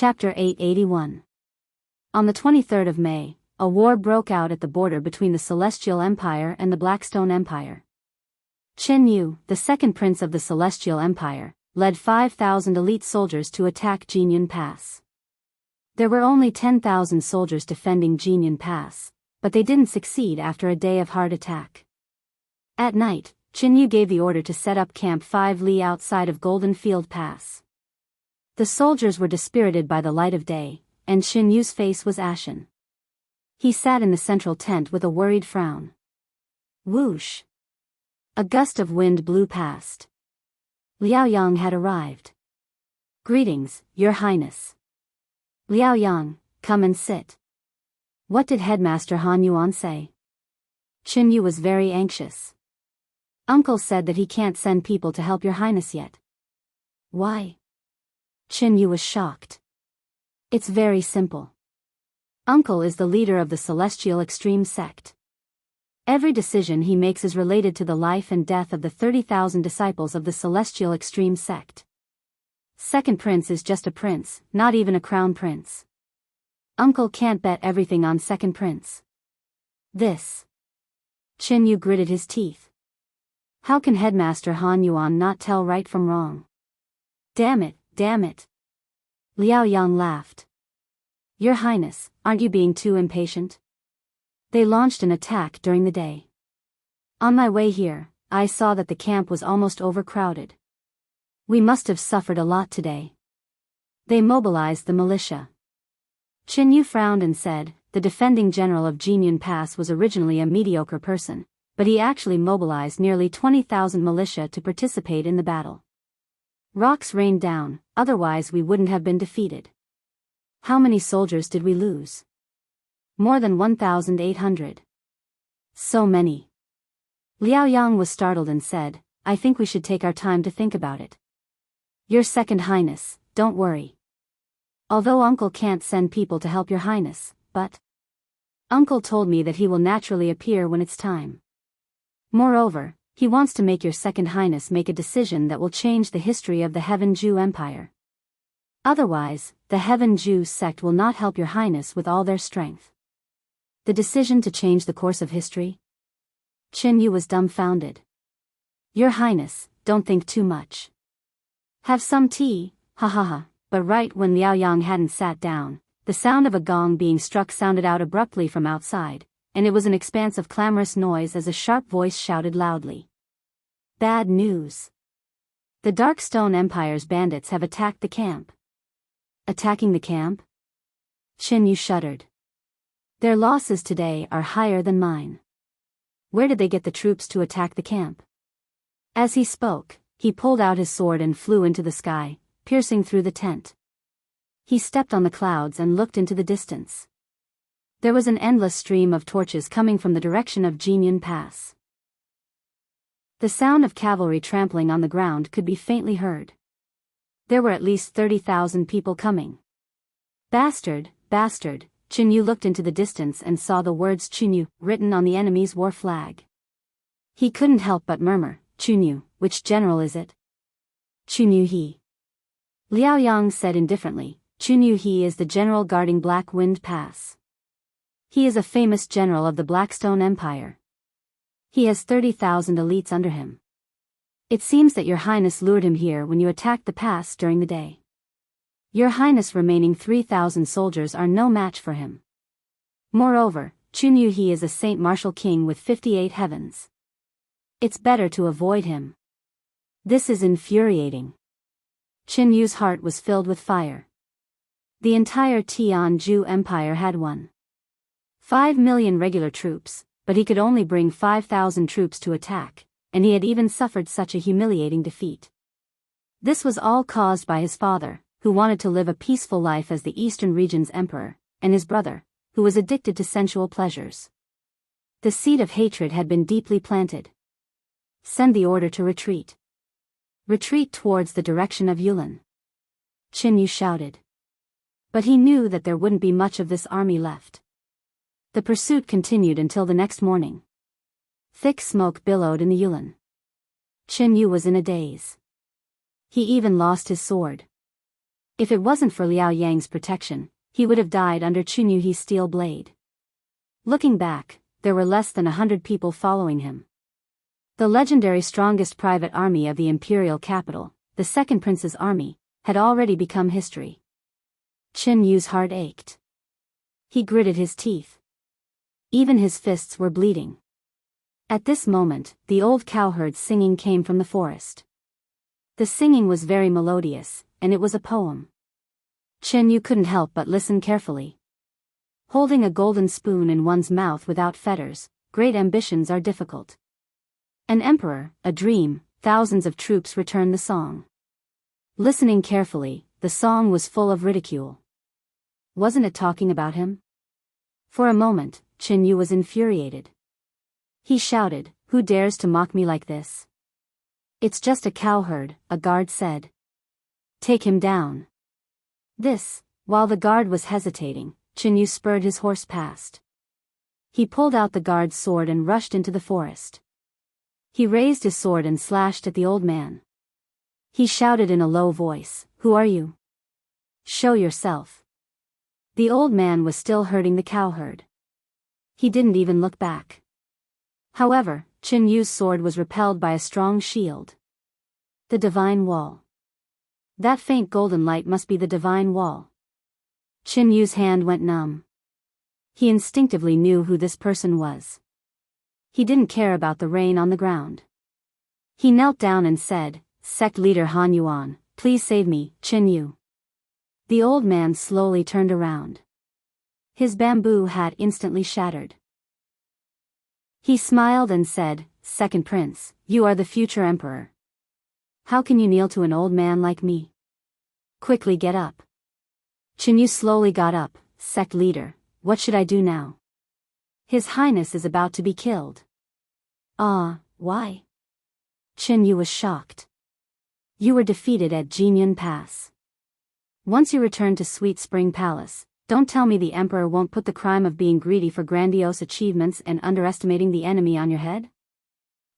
Chapter 881. On the 23rd of May, a war broke out at the border between the Celestial Empire and the Blackstone Empire. Qin Yu, the second prince of the Celestial Empire, led 5,000 elite soldiers to attack Jinyun Pass. There were only 10,000 soldiers defending Jinyun Pass, but they didn't succeed after a day of hard attack. At night, Qin Yu gave the order to set up Camp 5 Li outside of Golden Field Pass. The soldiers were dispirited by the light of day, and Qin Yu's face was ashen. He sat in the central tent with a worried frown. Whoosh! A gust of wind blew past. Liao Yang had arrived. "Greetings, Your Highness." "Liao Yang, come and sit." "What did Headmaster Han Yuan say?" Qin Yu was very anxious. "Uncle said that he can't send people to help Your Highness yet." "Why?" Qin Yu was shocked. "It's very simple. Uncle is the leader of the Celestial Extreme Sect. Every decision he makes is related to the life and death of the 30,000 disciples of the Celestial Extreme Sect. Second prince is just a prince, not even a crown prince. Uncle can't bet everything on second prince. This." Qin Yu gritted his teeth. How can Headmaster Han Yuan not tell right from wrong? Damn it, damn it. Liao Yang laughed. "Your Highness, aren't you being too impatient?" They launched an attack during the day. On my way here, I saw that the camp was almost overcrowded. We must have suffered a lot today. They mobilized the militia. Qin Yu frowned and said, the defending general of Jinyun Pass was originally a mediocre person, but he actually mobilized nearly 20,000 militia to participate in the battle. Rocks rained down, otherwise we wouldn't have been defeated. How many soldiers did we lose? More than 1,800. So many. Liao Yang was startled and said, I think we should take our time to think about it. Your Second Highness, don't worry. Although Uncle can't send people to help Your Highness, but Uncle told me that he will naturally appear when it's time. Moreover, he wants to make Your Second Highness make a decision that will change the history of the Heaven Jew Empire. Otherwise, the Heaven Jew sect will not help Your Highness with all their strength. The decision to change the course of history? Qin Yu was dumbfounded. Your Highness, don't think too much. Have some tea, ha ha ha. But right when Liao Yang hadn't sat down, the sound of a gong being struck sounded out abruptly from outside, and it was an expanse of clamorous noise as a sharp voice shouted loudly. Bad news. The Darkstone Empire's bandits have attacked the camp. Attacking the camp? Qin Yu shuddered. Their losses today are higher than mine. Where did they get the troops to attack the camp? As he spoke, he pulled out his sword and flew into the sky, piercing through the tent. He stepped on the clouds and looked into the distance. There was an endless stream of torches coming from the direction of Jinyun Pass. The sound of cavalry trampling on the ground could be faintly heard. There were at least 30,000 people coming. Bastard, bastard, Qin Yu looked into the distance and saw the words Chunyu written on the enemy's war flag. He couldn't help but murmur, Chunyu, which general is it? Chunyu He. Liao Yang said indifferently, Chunyu He is the general guarding Black Wind Pass. He is a famous general of the Blackstone Empire. He has 30,000 elites under him. It seems that Your Highness lured him here when you attacked the pass during the day. Your Highness' remaining 3,000 soldiers are no match for him. Moreover, Chunyu He is a Saint Martial King with 58 heavens. It's better to avoid him. This is infuriating. Qin Yu's heart was filled with fire. The entire Tian Ju Empire had 5 million regular troops, but he could only bring 5,000 troops to attack, and he had even suffered such a humiliating defeat. This was all caused by his father, who wanted to live a peaceful life as the Eastern region's emperor, and his brother, who was addicted to sensual pleasures. The seed of hatred had been deeply planted. Send the order to retreat. Retreat towards the direction of Yulin. Qin Yu shouted. But he knew that there wouldn't be much of this army left. The pursuit continued until the next morning. Thick smoke billowed in the Yulin. Qin Yu was in a daze. He even lost his sword. If it wasn't for Liao Yang's protection, he would have died under Chun Yu's steel blade. Looking back, there were less than 100 people following him. The legendary strongest private army of the imperial capital, the Second Prince's army, had already become history. Chun Yu's heart ached. He gritted his teeth. Even his fists were bleeding. At this moment, the old cowherd's singing came from the forest. The singing was very melodious, and it was a poem. Chun Yu couldn't help but listen carefully. Holding a golden spoon in one's mouth without fetters, great ambitions are difficult. An emperor, a dream, thousands of troops returned the song. Listening carefully, the song was full of ridicule. Wasn't it talking about him? For a moment, Chun Yu was infuriated. He shouted, "Who dares to mock me like this?" "It's just a cowherd," a guard said. "Take him down." While the guard was hesitating, Chun Yu spurred his horse past. He pulled out the guard's sword and rushed into the forest. He raised his sword and slashed at the old man. He shouted in a low voice, "Who are you? Show yourself." The old man was still herding the cowherd. He didn't even look back. However, Chun Yu's sword was repelled by a strong shield. The divine wall. That faint golden light must be the divine wall. Chun Yu's hand went numb. He instinctively knew who this person was. He didn't care about the rain on the ground. He knelt down and said, "Sect leader Han Yuan, please save me, Chun Yu." The old man slowly turned around. His bamboo hat instantly shattered. He smiled and said, "Second Prince, you are the future emperor. How can you kneel to an old man like me? Quickly get up." Chun Yu slowly got up. "Sect leader, what should I do now? His Highness is about to be killed." "Ah, why?" Chun Yu was shocked. "You were defeated at Jinyun Pass. Once you return to Sweet Spring Palace, don't tell me the Emperor won't put the crime of being greedy for grandiose achievements and underestimating the enemy on your head?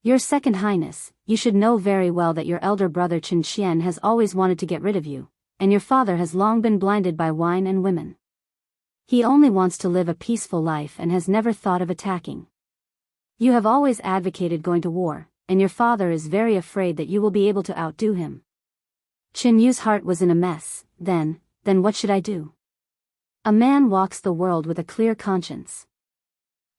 Your Second Highness, you should know very well that your elder brother Chen Qian has always wanted to get rid of you, and your father has long been blinded by wine and women. He only wants to live a peaceful life and has never thought of attacking. You have always advocated going to war, and your father is very afraid that you will be able to outdo him." Chun Yu's heart was in a mess. Then what should I do? A man walks the world with a clear conscience.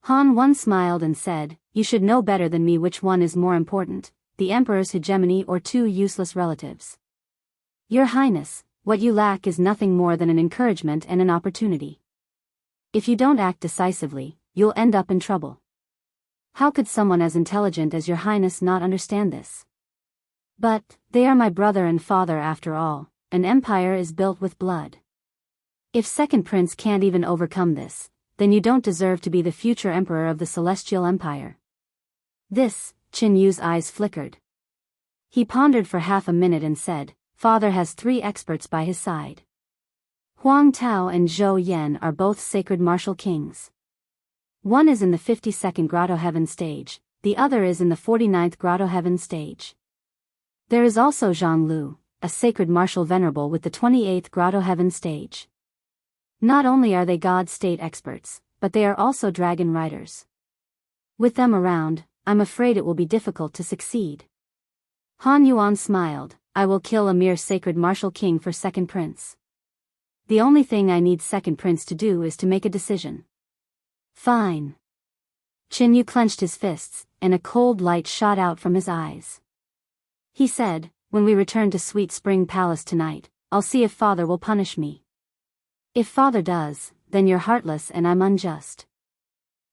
Han Yuan smiled and said, "You should know better than me which one is more important, the Emperor's hegemony or two useless relatives. Your Highness, what you lack is nothing more than an encouragement and an opportunity. If you don't act decisively, you'll end up in trouble. How could someone as intelligent as your Highness not understand this? But, they are my brother and father after all, an empire is built with blood. If Second Prince can't even overcome this, then you don't deserve to be the future emperor of the Celestial Empire." Chun Yu's eyes flickered. He pondered for half a minute and said, "Father has 3 experts by his side. Huang Tao and Zhou Yan are both sacred martial kings. One is in the 52nd Grotto Heaven stage, the other is in the 49th Grotto Heaven stage. There is also Zhang Lu, a sacred martial venerable with the 28th Grotto Heaven stage. Not only are they God state experts, but they are also dragon riders. With them around, I'm afraid it will be difficult to succeed." Han Yuan smiled, "I will kill a mere sacred martial king for Second Prince. The only thing I need Second Prince to do is to make a decision." "Fine." Chun Yu clenched his fists, and a cold light shot out from his eyes. He said, "When we return to Sweet Spring Palace tonight, I'll see if Father will punish me. If Father does, then you're heartless and I'm unjust.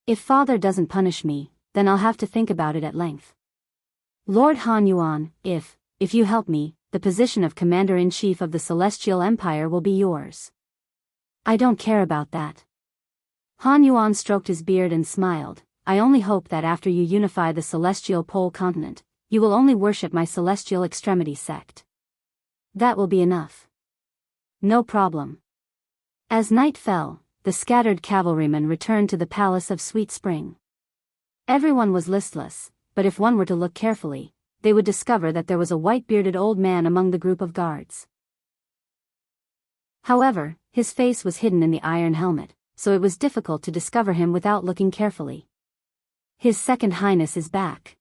If Father doesn't punish me, then I'll have to think about it at length. Lord Han Yuan, if you help me, the position of Commander-in-Chief of the Celestial Empire will be yours." "I don't care about that." Han Yuan stroked his beard and smiled, "I only hope that after you unify the Celestial Pole continent, you will only worship my Celestial Extremity sect. That will be enough." "No problem." As night fell, the scattered cavalrymen returned to the Palace of Sweet Spring. Everyone was listless, but if one were to look carefully, they would discover that there was a white-bearded old man among the group of guards. However, his face was hidden in the iron helmet, so it was difficult to discover him without looking carefully. His Second Highness is back.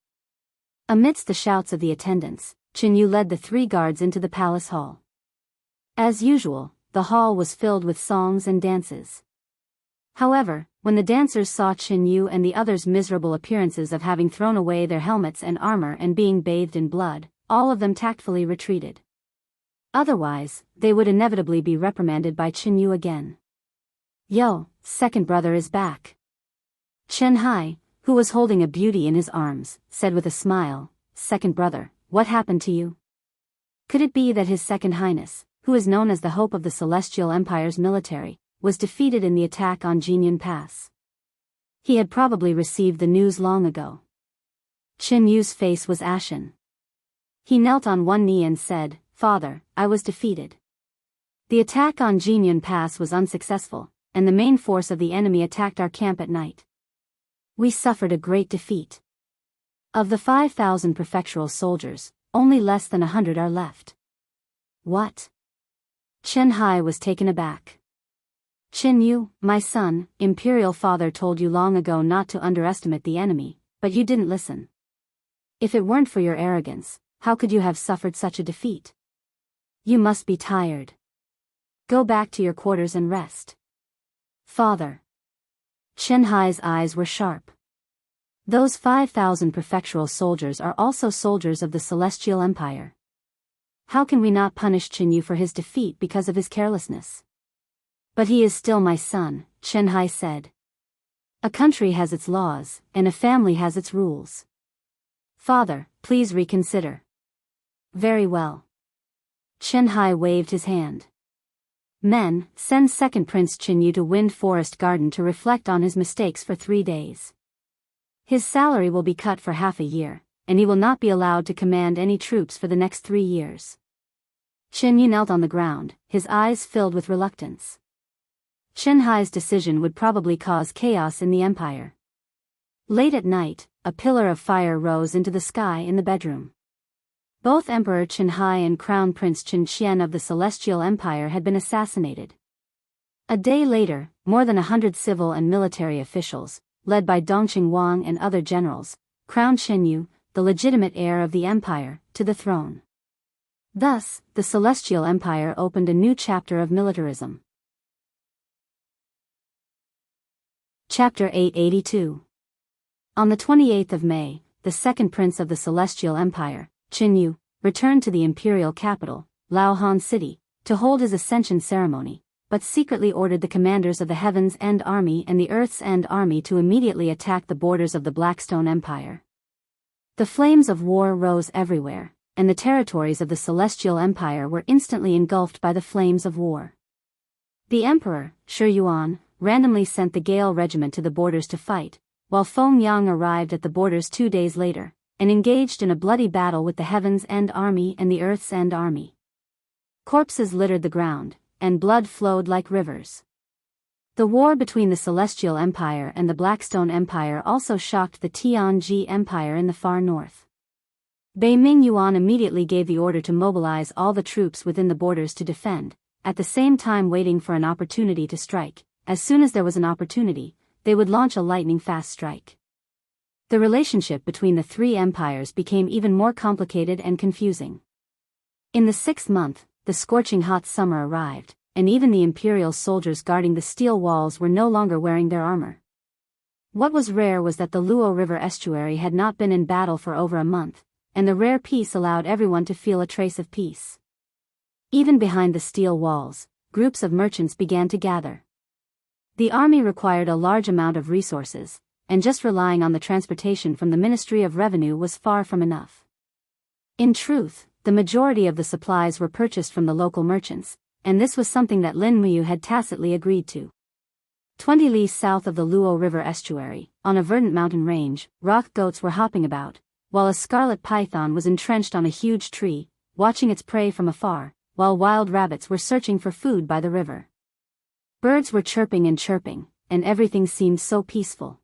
Amidst the shouts of the attendants, Qin Yu led the 3 guards into the palace hall. As usual, the hall was filled with songs and dances. However, when the dancers saw Qin Yu and the others' miserable appearances of having thrown away their helmets and armor and being bathed in blood, all of them tactfully retreated. Otherwise, they would inevitably be reprimanded by Qin Yu again. "Yo, second brother is back." Chen Hai, who was holding a beauty in his arms, said with a smile, "Second brother, what happened to you?" Could it be that his Second Highness, who is known as the hope of the Celestial Empire's military, was defeated in the attack on Jinyan Pass? He had probably received the news long ago. Qin Yu's face was ashen. He knelt on one knee and said, "Father, I was defeated. The attack on Jinyan Pass was unsuccessful, and the main force of the enemy attacked our camp at night. We suffered a great defeat. Of the 5,000 prefectural soldiers, only less than 100 are left." "What?" Chen Hai was taken aback. "Qin Yu, my son, Imperial Father told you long ago not to underestimate the enemy, but you didn't listen. If it weren't for your arrogance, how could you have suffered such a defeat? You must be tired. Go back to your quarters and rest." "Father." Chen Hai's eyes were sharp. "Those 5,000 prefectural soldiers are also soldiers of the Celestial Empire. How can we not punish Qin Yu for his defeat because of his carelessness?" "But he is still my son," Chen Hai said. "A country has its laws, and a family has its rules. Father, please reconsider." "Very well." Chen Hai waved his hand. "Men, send second Prince Qin Yu to Wind Forest Garden to reflect on his mistakes for 3 days. His salary will be cut for half a year, and he will not be allowed to command any troops for the next 3 years. Qin Yu knelt on the ground, his eyes filled with reluctance. Chen Hai's decision would probably cause chaos in the empire. Late at night, a pillar of fire rose into the sky in the bedroom. Both Emperor Chen Hai and Crown Prince Qin Qian of the Celestial Empire had been assassinated. A day later, more than 100 civil and military officials, led by Dongqing Wang and other generals, crowned Qin Yu, the legitimate heir of the empire, to the throne. Thus, the Celestial Empire opened a new chapter of militarism. Chapter 882. On the 28th of May, the second prince of the Celestial Empire, Qin Yu, returned to the imperial capital, Laohan City, to hold his ascension ceremony, but secretly ordered the commanders of the Heaven's End Army and the Earth's End Army to immediately attack the borders of the Blackstone Empire. The flames of war rose everywhere, and the territories of the Celestial Empire were instantly engulfed by the flames of war. The Emperor, Shi Yuan, randomly sent the Gale Regiment to the borders to fight, while Feng Yang arrived at the borders 2 days later, and engaged in a bloody battle with the Heaven's End Army and the Earth's End Army. Corpses littered the ground, and blood flowed like rivers. The war between the Celestial Empire and the Blackstone Empire also shocked the Tianji Empire in the far north. Beiming Yuan immediately gave the order to mobilize all the troops within the borders to defend, at the same time waiting for an opportunity to strike. As soon as there was an opportunity, they would launch a lightning-fast strike. The relationship between the 3 empires became even more complicated and confusing. In the 6th month, the scorching hot summer arrived, and even the imperial soldiers guarding the steel walls were no longer wearing their armor. What was rare was that the Luo River estuary had not been in battle for over a month, and the rare peace allowed everyone to feel a trace of peace. Even behind the steel walls, groups of merchants began to gather. The army required a large amount of resources, and just relying on the transportation from the Ministry of Revenue was far from enough. In truth, the majority of the supplies were purchased from the local merchants, and this was something that Lin Muyu had tacitly agreed to. 20 li south of the Luo River estuary, on a verdant mountain range, rock goats were hopping about, while a scarlet python was entrenched on a huge tree, watching its prey from afar, while wild rabbits were searching for food by the river. Birds were chirping, and everything seemed so peaceful.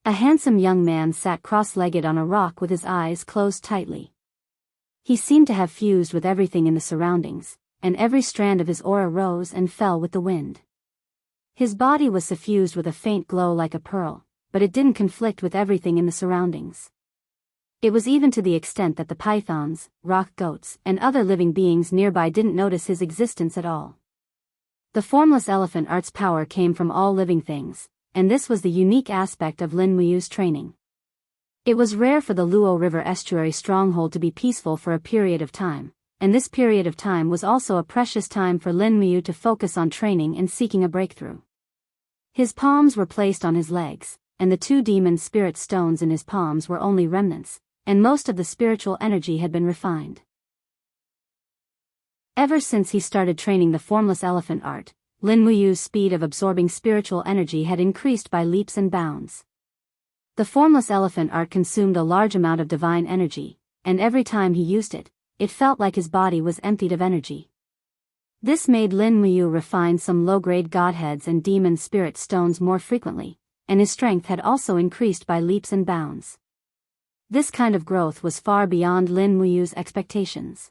A handsome young man sat cross-legged on a rock with his eyes closed tightly. He seemed to have fused with everything in the surroundings, and every strand of his aura rose and fell with the wind. His body was suffused with a faint glow like a pearl, but it didn't conflict with everything in the surroundings. It was even to the extent that the pythons, rock goats, and other living beings nearby didn't notice his existence at all. The formless elephant art's power came from all living things, and this was the unique aspect of Lin Muyu's training. It was rare for the Luo River estuary stronghold to be peaceful for a period of time, and this period of time was also a precious time for Lin Muyu to focus on training and seeking a breakthrough. His palms were placed on his legs, and the 2 demon spirit stones in his palms were only remnants, and most of the spiritual energy had been refined. Ever since he started training the formless elephant art, Lin Muyu's speed of absorbing spiritual energy had increased by leaps and bounds. The formless elephant art consumed a large amount of divine energy, and every time he used it, it felt like his body was emptied of energy. This made Lin Muyu refine some low-grade godheads and demon spirit stones more frequently, and his strength had also increased by leaps and bounds. This kind of growth was far beyond Lin Muyu's expectations.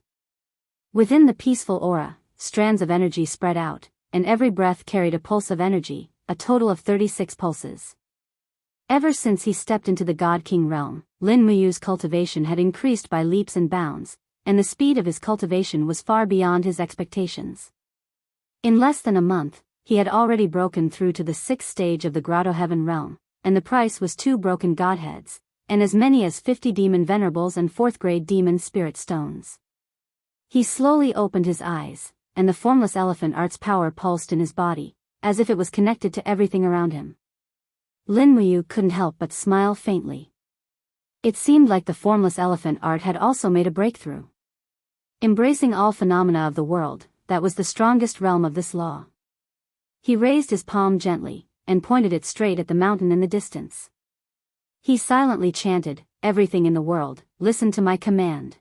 Within the peaceful aura, strands of energy spread out, and every breath carried a pulse of energy, a total of 36 pulses. Ever since he stepped into the God King realm, Lin Muyu's cultivation had increased by leaps and bounds, and the speed of his cultivation was far beyond his expectations. In less than a month, he had already broken through to the 6th stage of the Grotto Heaven realm, and the price was 2 broken godheads, and as many as 50 demon venerables and 4th-grade demon spirit stones. He slowly opened his eyes, and the formless elephant art's power pulsed in his body, as if it was connected to everything around him. Lin Muyu couldn't help but smile faintly. It seemed like the formless elephant art had also made a breakthrough. Embracing all phenomena of the world, that was the strongest realm of this law. He raised his palm gently, and pointed it straight at the mountain in the distance. He silently chanted, "Everything in the world, listen to my command."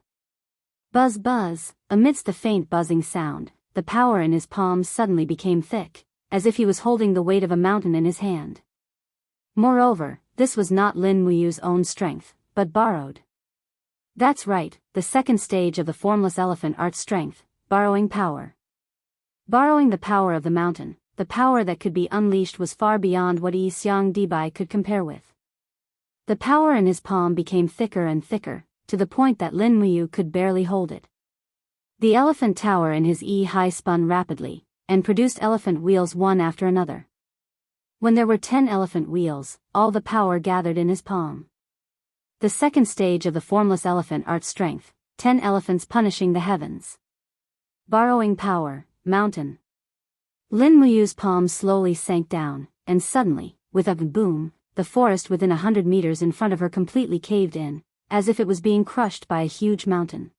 Buzz buzz, amidst the faint buzzing sound, the power in his palms suddenly became thick, as if he was holding the weight of a mountain in his hand. Moreover, this was not Lin Muyu's own strength, but borrowed. That's right, the 2nd stage of the formless elephant art's strength, borrowing power. Borrowing the power of the mountain, the power that could be unleashed was far beyond what Yi Xiang Dibai could compare with. The power in his palm became thicker and thicker, to the point that Lin Muyu could barely hold it. The elephant tower in his high spun rapidly, and produced elephant wheels one after another. When there were 10 elephant wheels, all the power gathered in his palm. The 2nd stage of the formless elephant art's strength, 10 elephants punishing the heavens. Borrowing power, mountain. Lin Muyu's palm slowly sank down, and suddenly, with a boom, the forest within 100 meters in front of her completely caved in, as if it was being crushed by a huge mountain.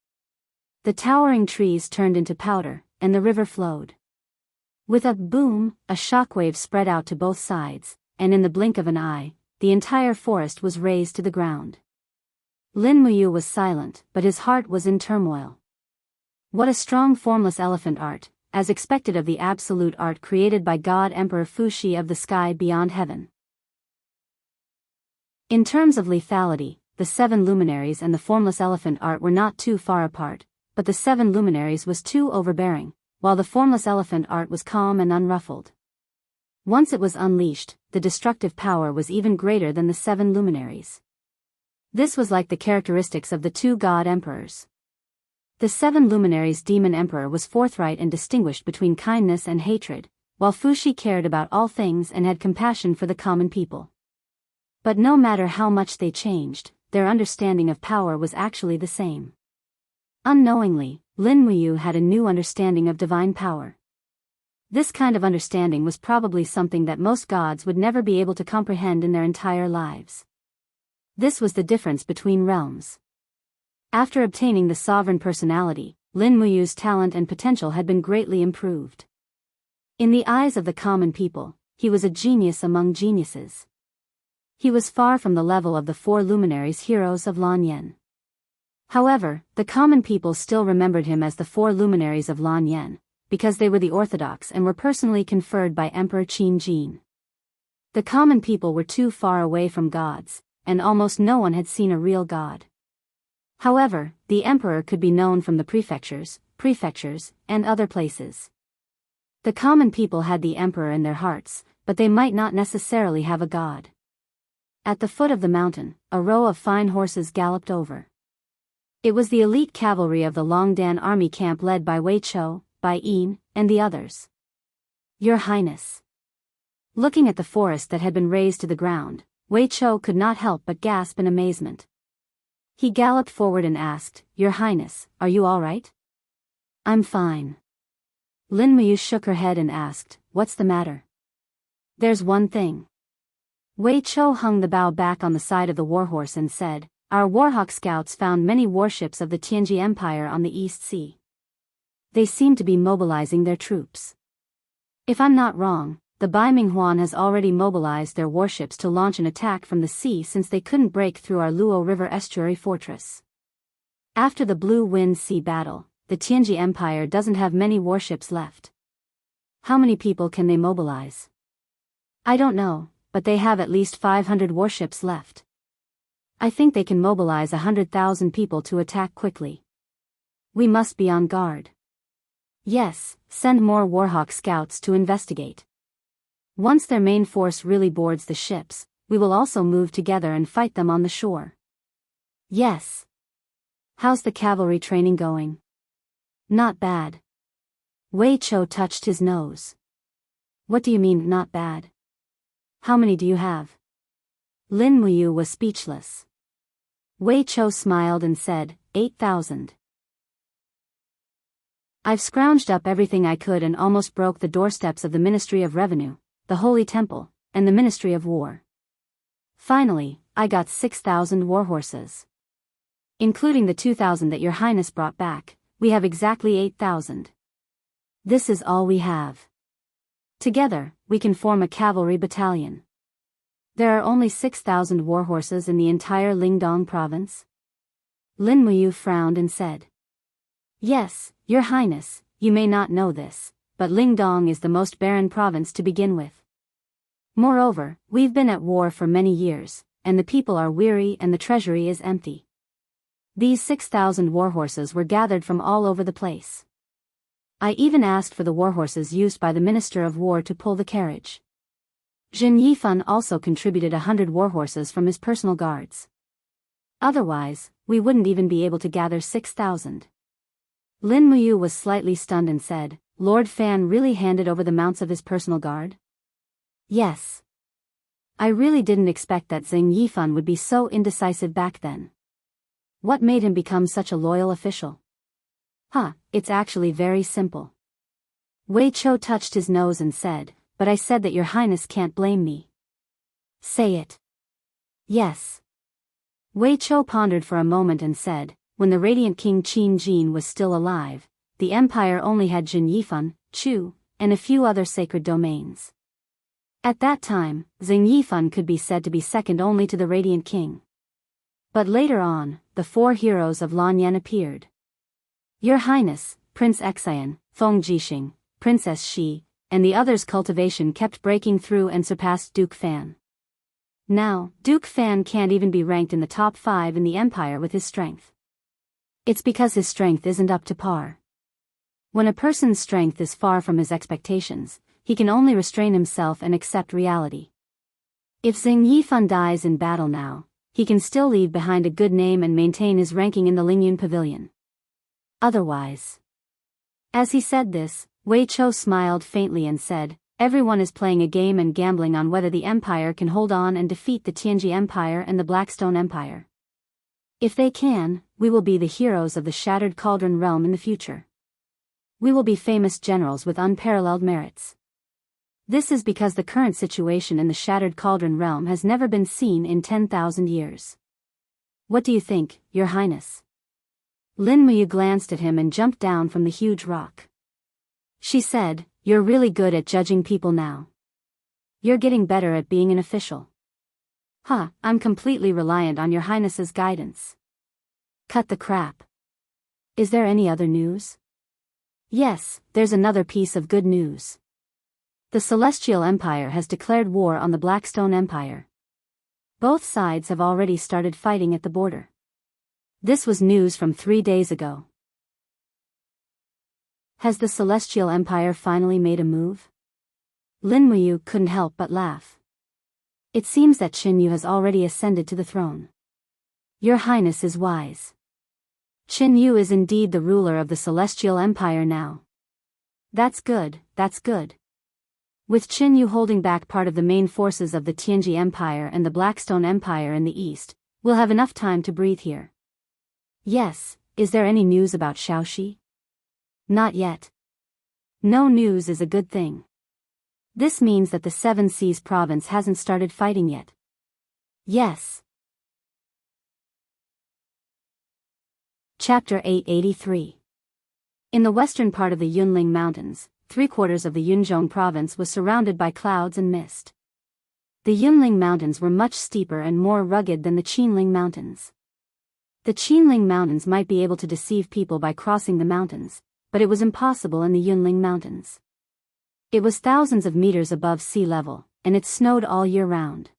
The towering trees turned into powder, and the river flowed. With a boom, a shockwave spread out to both sides, and in the blink of an eye, the entire forest was razed to the ground. Lin Muyu was silent, but his heart was in turmoil. What a strong formless elephant art, as expected of the absolute art created by God Emperor Fuxi of the sky beyond heaven. In terms of lethality, the 7 luminaries and the formless elephant art were not too far apart, but the 7 luminaries was too overbearing, while the formless elephant art was calm and unruffled. Once it was unleashed, the destructive power was even greater than the 7 luminaries. This was like the characteristics of the 2 god emperors. The 7 luminaries' demon emperor was forthright and distinguished between kindness and hatred, while Fuxi cared about all things and had compassion for the common people. But no matter how much they changed, their understanding of power was actually the same. Unknowingly, Lin Muyu had a new understanding of divine power. This kind of understanding was probably something that most gods would never be able to comprehend in their entire lives. This was the difference between realms. After obtaining the sovereign personality, Lin Muyu's talent and potential had been greatly improved. In the eyes of the common people, he was a genius among geniuses. He was far from the level of the 4 luminaries heroes of Lanyan. However, the common people still remembered him as the 4 luminaries of Lanyan, because they were the orthodox and were personally conferred by Emperor Qin Jin. The common people were too far away from gods, and almost no one had seen a real god. However, the emperor could be known from the prefectures, prefectures, and other places. The common people had the emperor in their hearts, but they might not necessarily have a god. At the foot of the mountain, a row of fine horses galloped over. It was the elite cavalry of the Longdan army camp led by Wei Chou, Bai Yin, and the others. Your Highness. Looking at the forest that had been razed to the ground, Wei Chou could not help but gasp in amazement. He galloped forward and asked, Your Highness, are you all right? I'm fine. Lin Muyu shook her head and asked, What's the matter? There's one thing. Wei Chou hung the bow back on the side of the warhorse and said, Our Warhawk scouts found many warships of the Tianji Empire on the East Sea. They seem to be mobilizing their troops. If I'm not wrong, the Bai Minghuan has already mobilized their warships to launch an attack from the sea since they couldn't break through our Luo River estuary fortress. After the Blue Wind Sea battle, the Tianji Empire doesn't have many warships left. How many people can they mobilize? I don't know, but they have at least 500 warships left. I think they can mobilize 100,000 people to attack quickly. We must be on guard. Yes, send more Warhawk scouts to investigate. Once their main force really boards the ships, we will also move together and fight them on the shore. Yes. How's the cavalry training going? Not bad. Wei Chou touched his nose. What do you mean, not bad? How many do you have? Lin Muyu was speechless. Wei Chou smiled and said, 8,000. I've scrounged up everything I could and almost broke the doorsteps of the Ministry of Revenue, the Holy Temple, and the Ministry of War. Finally, I got 6,000 warhorses. Including the 2,000 that Your Highness brought back, we have exactly 8,000. This is all we have. Together, we can form a cavalry battalion. There are only 6,000 warhorses in the entire Lingdong province. Lin Muyu frowned and said, Yes, Your Highness, you may not know this, but Lingdong is the most barren province to begin with. Moreover, we've been at war for many years, and the people are weary and the treasury is empty. These 6,000 warhorses were gathered from all over the place. I even asked for the warhorses used by the Minister of War to pull the carriage. Jin Yifan also contributed 100 warhorses from his personal guards. Otherwise, we wouldn't even be able to gather 6,000. Lin Muyu was slightly stunned and said, Lord Fan really handed over the mounts of his personal guard? Yes. I really didn't expect that Xing Yifan would be so indecisive back then. What made him become such a loyal official? It's actually very simple. Wei Chou touched his nose and said, But I said that Your Highness can't blame me. Say it. Yes. Wei Chou pondered for a moment and said, When the Radiant King Qin Jin was still alive, the empire only had Jin Yifan, Chu, and a few other sacred domains. At that time, Xing Yifan could be said to be second only to the Radiant King. But later on, the four heroes of Lanyan appeared. Your Highness, Prince Xian, Feng Jixing, Princess Shi, and the others' cultivation kept breaking through and surpassed Duke Fan. Now, Duke Fan can't even be ranked in the top 5 in the empire with his strength. It's because his strength isn't up to par. When a person's strength is far from his expectations, he can only restrain himself and accept reality. If Xing Yifan dies in battle now, he can still leave behind a good name and maintain his ranking in the Lingyun Pavilion. Otherwise. As he said this, Wei Chou smiled faintly and said, Everyone is playing a game and gambling on whether the Empire can hold on and defeat the Tianji Empire and the Blackstone Empire. If they can, we will be the heroes of the Shattered Cauldron realm in the future. We will be famous generals with unparalleled merits. This is because the current situation in the Shattered Cauldron realm has never been seen in 10,000 years. What do you think, Your Highness? Lin Muyu glanced at him and jumped down from the huge rock. She said, You're really good at judging people now. You're getting better at being an official. I'm completely reliant on Your Highness's guidance. Cut the crap. Is there any other news? Yes, there's another piece of good news. The Celestial Empire has declared war on the Blackstone Empire. Both sides have already started fighting at the border. This was news from 3 days ago. Has the Celestial Empire finally made a move? Lin Muyu couldn't help but laugh. It seems that Qin Yu has already ascended to the throne. Your Highness is wise. Qin Yu is indeed the ruler of the Celestial Empire now. That's good, that's good. With Qin Yu holding back part of the main forces of the Tianji Empire and the Blackstone Empire in the east, we'll have enough time to breathe here. Yes, is there any news about Shaoxi? Not yet. No news is a good thing. This means that the Seven Seas province hasn't started fighting yet. Yes. Chapter 883. In the western part of the Yunling Mountains, 3/4 of the Yunzhong province was surrounded by clouds and mist. The Yunling Mountains were much steeper and more rugged than the Qinling Mountains. The Qinling Mountains might be able to deceive people by crossing the mountains, but it was impossible in the Yunling Mountains. It was thousands of meters above sea level, and it snowed all year round.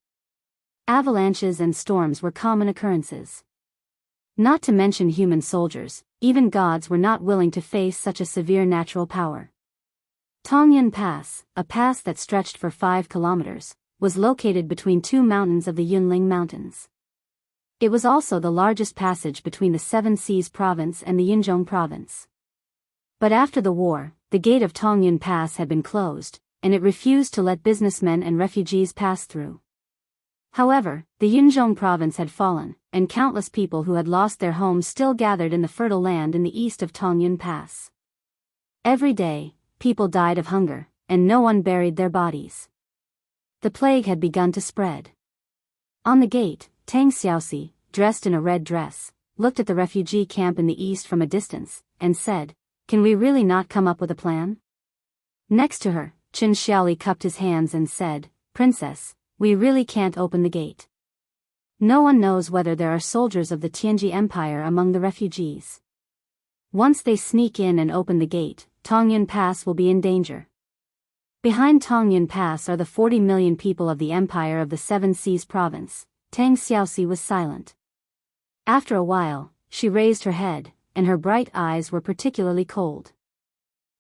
Avalanches and storms were common occurrences. Not to mention human soldiers, even gods were not willing to face such a severe natural power. Tongyun Pass, a pass that stretched for 5 kilometers, was located between two mountains of the Yunling Mountains. It was also the largest passage between the Seven Seas province and the Yunzhong province. But after the war, the gate of Tongyun Pass had been closed, and it refused to let businessmen and refugees pass through. However, the Yunzhong province had fallen, and countless people who had lost their homes still gathered in the fertile land in the east of Tongyun Pass. Every day, people died of hunger, and no one buried their bodies. The plague had begun to spread. On the gate, Tang Xiaoxi, dressed in a red dress, looked at the refugee camp in the east from a distance, and said, "Can we really not come up with a plan?" Next to her, Qin Xiaoli cupped his hands and said, "Princess, we really can't open the gate. No one knows whether there are soldiers of the Tianji Empire among the refugees. Once they sneak in and open the gate, Tongyun Pass will be in danger." Behind Tongyun Pass are the 40 million people of the Empire of the Seven Seas province. Tang Xiaoxi was silent. After a while, she raised her head, and her bright eyes were particularly cold.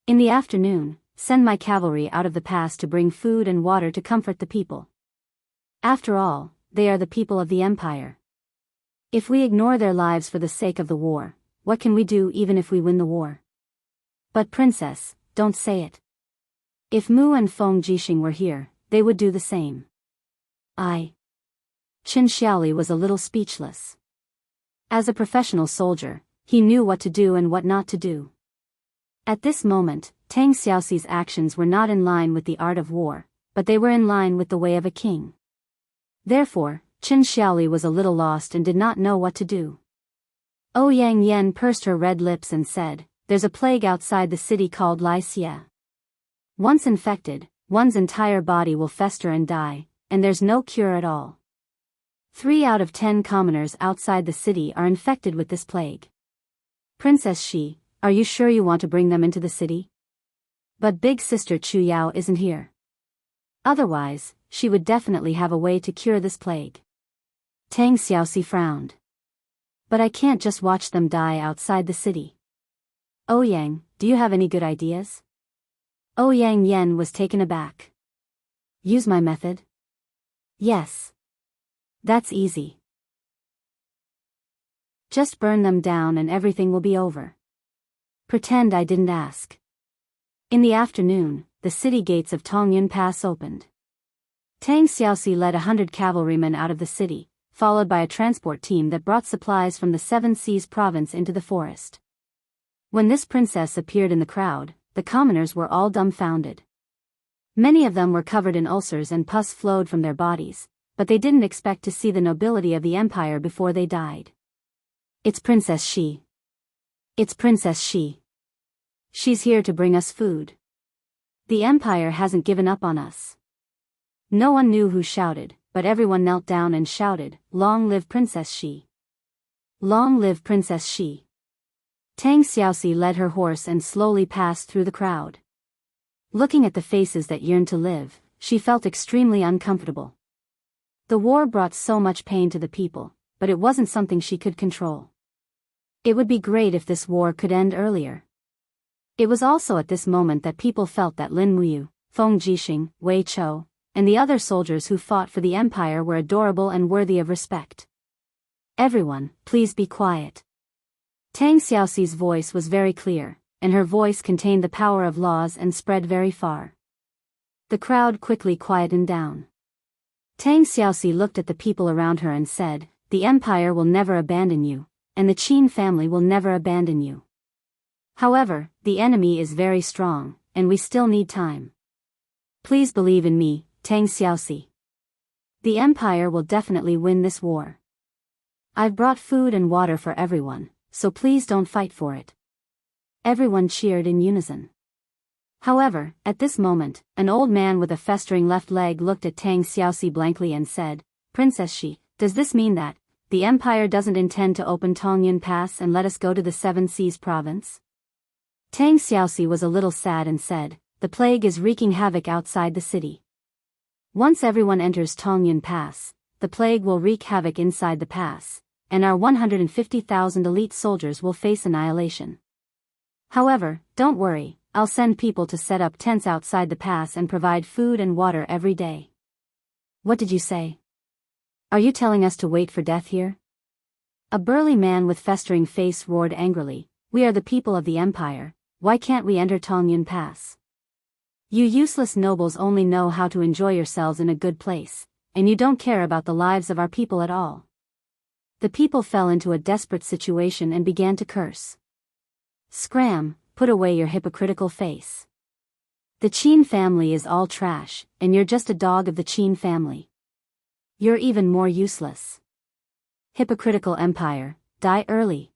"In the afternoon, send my cavalry out of the pass to bring food and water to comfort the people. After all, they are the people of the empire. If we ignore their lives for the sake of the war, what can we do even if we win the war? But princess, don't say it. If Mu and Feng Jixing were here, they would do the same." Qin Xiaoli was a little speechless. As a professional soldier, he knew what to do and what not to do. At this moment, Tang Xiaoxi's actions were not in line with the art of war, but they were in line with the way of a king. Therefore, Qin Xiaoli was a little lost and did not know what to do. Ouyang Yen pursed her red lips and said, "There's a plague outside the city called Lai Xie. Once infected, one's entire body will fester and die, and there's no cure at all. 3 out of 10 commoners outside the city are infected with this plague. Princess Shi, are you sure you want to bring them into the city? But big sister Chu Yao isn't here. Otherwise, she would definitely have a way to cure this plague." Tang Xiaoxi frowned. "But I can't just watch them die outside the city. Ouyang, do you have any good ideas?" Ouyang Yen was taken aback. "Use my method?" "Yes. That's easy. Just burn them down and everything will be over. Pretend I didn't ask." In the afternoon, the city gates of Tongyun Pass opened. Tang Xiaoxi led 100 cavalrymen out of the city, followed by a transport team that brought supplies from the Seven Seas province into the forest. When this princess appeared in the crowd, the commoners were all dumbfounded. Many of them were covered in ulcers and pus flowed from their bodies, but they didn't expect to see the nobility of the empire before they died. "It's Princess Shi. It's Princess Shi. She's here to bring us food. The empire hasn't given up on us." No one knew who shouted, but everyone knelt down and shouted, "Long live Princess Shi! Long live Princess Shi!" Tang Xiaoxi led her horse and slowly passed through the crowd. Looking at the faces that yearned to live, she felt extremely uncomfortable. The war brought so much pain to the people, but it wasn't something she could control. It would be great if this war could end earlier. It was also at this moment that people felt that Lin Muyu, Feng Jixing, Wei Chou, and the other soldiers who fought for the empire were adorable and worthy of respect. Everyone, please be quiet. Tang Xiaoxi's voice was very clear, and her voice contained the power of laws and spread very far. The crowd quickly quietened down. Tang Xiaoxi looked at the people around her and said, "The empire will never abandon you, and the Qin family will never abandon you. However, the enemy is very strong, and we still need time. Please believe in me, Tang Xiaoxi. The empire will definitely win this war. I've brought food and water for everyone, so please don't fight for it." Everyone cheered in unison. However, at this moment, an old man with a festering left leg looked at Tang Xiaoxi blankly and said, "Princess Shi, does this mean that the empire doesn't intend to open Tongyun Pass and let us go to the Seven Seas province?" Tang Xiaoxi was a little sad and said, "The plague is wreaking havoc outside the city. Once everyone enters Tongyun Pass, the plague will wreak havoc inside the pass, and our 150,000 elite soldiers will face annihilation. However, don't worry, I'll send people to set up tents outside the pass and provide food and water every day." "What did you say? Are you telling us to wait for death here?" A burly man with festering face roared angrily, "We are the people of the empire, why can't we enter Tongyun Pass? You useless nobles only know how to enjoy yourselves in a good place, and you don't care about the lives of our people at all." The people fell into a desperate situation and began to curse. "Scram, put away your hypocritical face. The Qin family is all trash, and you're just a dog of the Qin family. You're even more useless. Hypocritical empire, die early."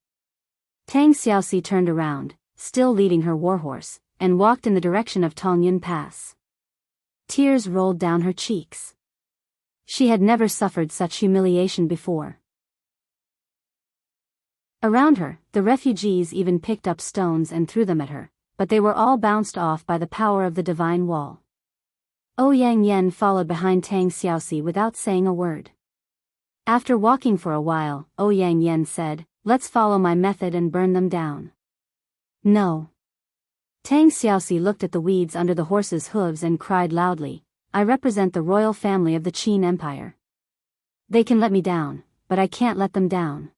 Tang Xiaoxi turned around, still leading her warhorse, and walked in the direction of Tongyun Pass. Tears rolled down her cheeks. She had never suffered such humiliation before. Around her, the refugees even picked up stones and threw them at her, but they were all bounced off by the power of the divine wall. Ouyang Yen followed behind Tang Xiaoxi without saying a word. After walking for a while, Ouyang Yen said, "Let's follow my method and burn them down." "No." Tang Xiaoxi looked at the weeds under the horses' hooves and cried loudly, "I represent the royal family of the Qin Empire. They can let me down, but I can't let them down.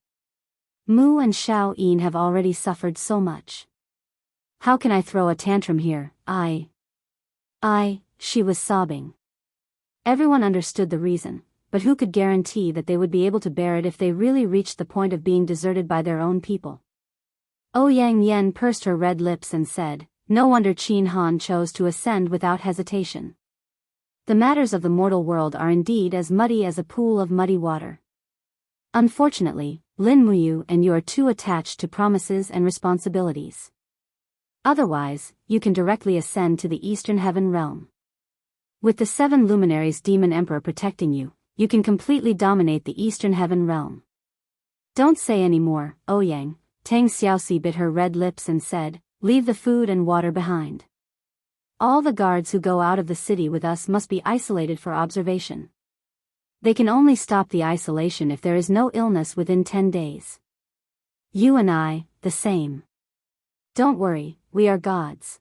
Mu and Xiao Yin have already suffered so much. How can I throw a tantrum here? She was sobbing. Everyone understood the reason, but who could guarantee that they would be able to bear it if they really reached the point of being deserted by their own people? Ouyang Yen pursed her red lips and said, "No wonder Qin Han chose to ascend without hesitation. The matters of the mortal world are indeed as muddy as a pool of muddy water. Unfortunately, Lin Muyu and you are too attached to promises and responsibilities. Otherwise, you can directly ascend to the Eastern Heaven realm. With the 7 luminaries Demon Emperor protecting you, you can completely dominate the Eastern Heaven realm." "Don't say any more, Ouyang." Tang Xiaoxi bit her red lips and said, "Leave the food and water behind. All the guards who go out of the city with us must be isolated for observation. They can only stop the isolation if there is no illness within 10 days. You and I, the same. Don't worry, we are gods.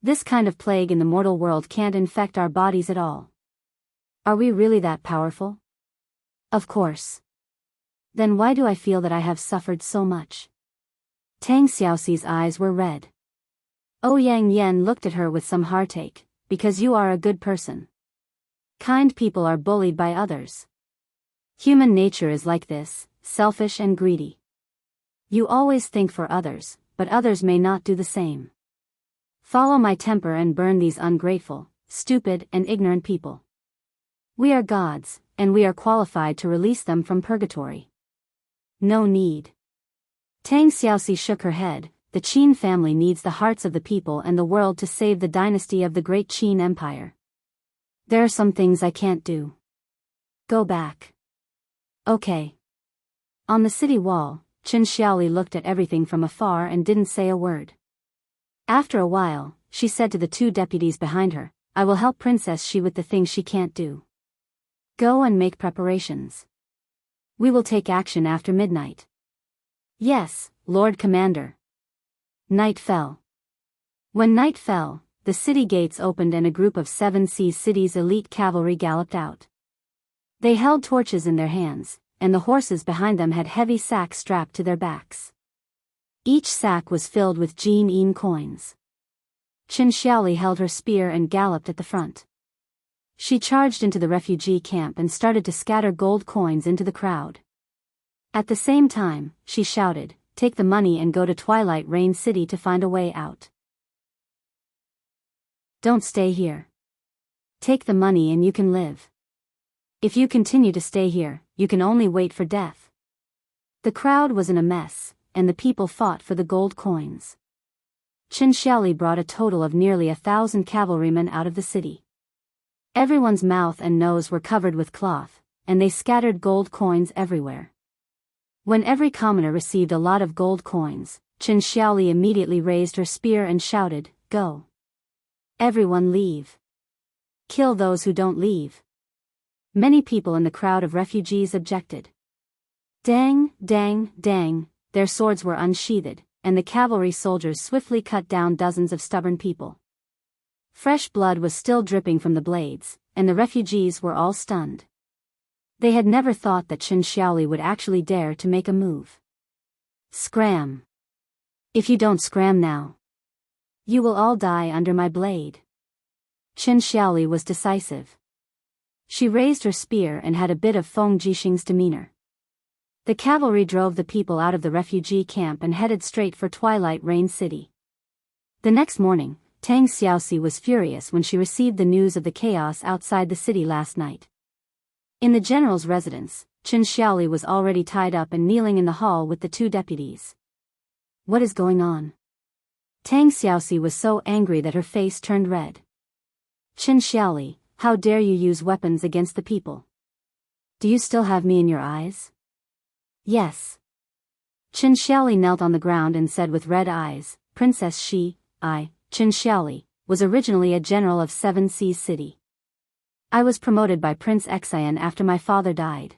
This kind of plague in the mortal world can't infect our bodies at all. Are we really that powerful? Of course. Then why do I feel that I have suffered so much?" Tang Xiaoxi's eyes were red. Ouyang Yen looked at her with some heartache, "Because you are a good person. Kind people are bullied by others. Human nature is like this, selfish and greedy. You always think for others, but others may not do the same. Follow my temper and burn these ungrateful, stupid and ignorant people. We are gods, and we are qualified to release them from purgatory. No need." Tang Xiaoxi shook her head. "The Qin family needs the hearts of the people and the world to save the dynasty of the great Qin Empire. There are some things I can't do. Go back." "Okay." On the city wall, Chen Xiaoli looked at everything from afar and didn't say a word. After a while, she said to the 2 deputies behind her, "I will help Princess Shi with the things she can't do. Go and make preparations. We will take action after midnight." "Yes, Lord Commander." Night fell. When night fell, the city gates opened and a group of 7 Seas City's elite cavalry galloped out. They held torches in their hands, and the horses behind them had heavy sacks strapped to their backs. Each sack was filled with Jin coins. Qin Xiaoli held her spear and galloped at the front. She charged into the refugee camp and started to scatter gold coins into the crowd. At the same time, she shouted, "Take the money and go to Twilight Rain City to find a way out. Don't stay here. Take the money and you can live. If you continue to stay here, you can only wait for death." The crowd was in a mess, and the people fought for the gold coins. Qin Xiaoli brought a total of nearly 1,000 cavalrymen out of the city. Everyone's mouth and nose were covered with cloth, and they scattered gold coins everywhere. When every commoner received a lot of gold coins, Qin Xiaoli immediately raised her spear and shouted, "Go! Everyone leave! Kill those who don't leave!" Many people in the crowd of refugees objected. Dang, dang, dang, their swords were unsheathed, and the cavalry soldiers swiftly cut down dozens of stubborn people. Fresh blood was still dripping from the blades, and the refugees were all stunned. They had never thought that Qin Xiaoli would actually dare to make a move. "Scram! If you don't scram now, you will all die under my blade." Qin Xiaoli was decisive. She raised her spear and had a bit of Feng Jixing's demeanor. The cavalry drove the people out of the refugee camp and headed straight for Twilight Rain City. The next morning, Tang Xiaoxi was furious when she received the news of the chaos outside the city last night. In the general's residence, Qin Xiaoli was already tied up and kneeling in the hall with the 2 deputies. "What is going on?" Tang Xiaoxi was so angry that her face turned red. "Qin Xiaoli, how dare you use weapons against the people? Do you still have me in your eyes?" "Yes." Qin Xiaoli knelt on the ground and said with red eyes, "Princess Shi, I, Qin Xiaoli, was originally a general of 7 Seas City. I was promoted by Prince Xian after my father died.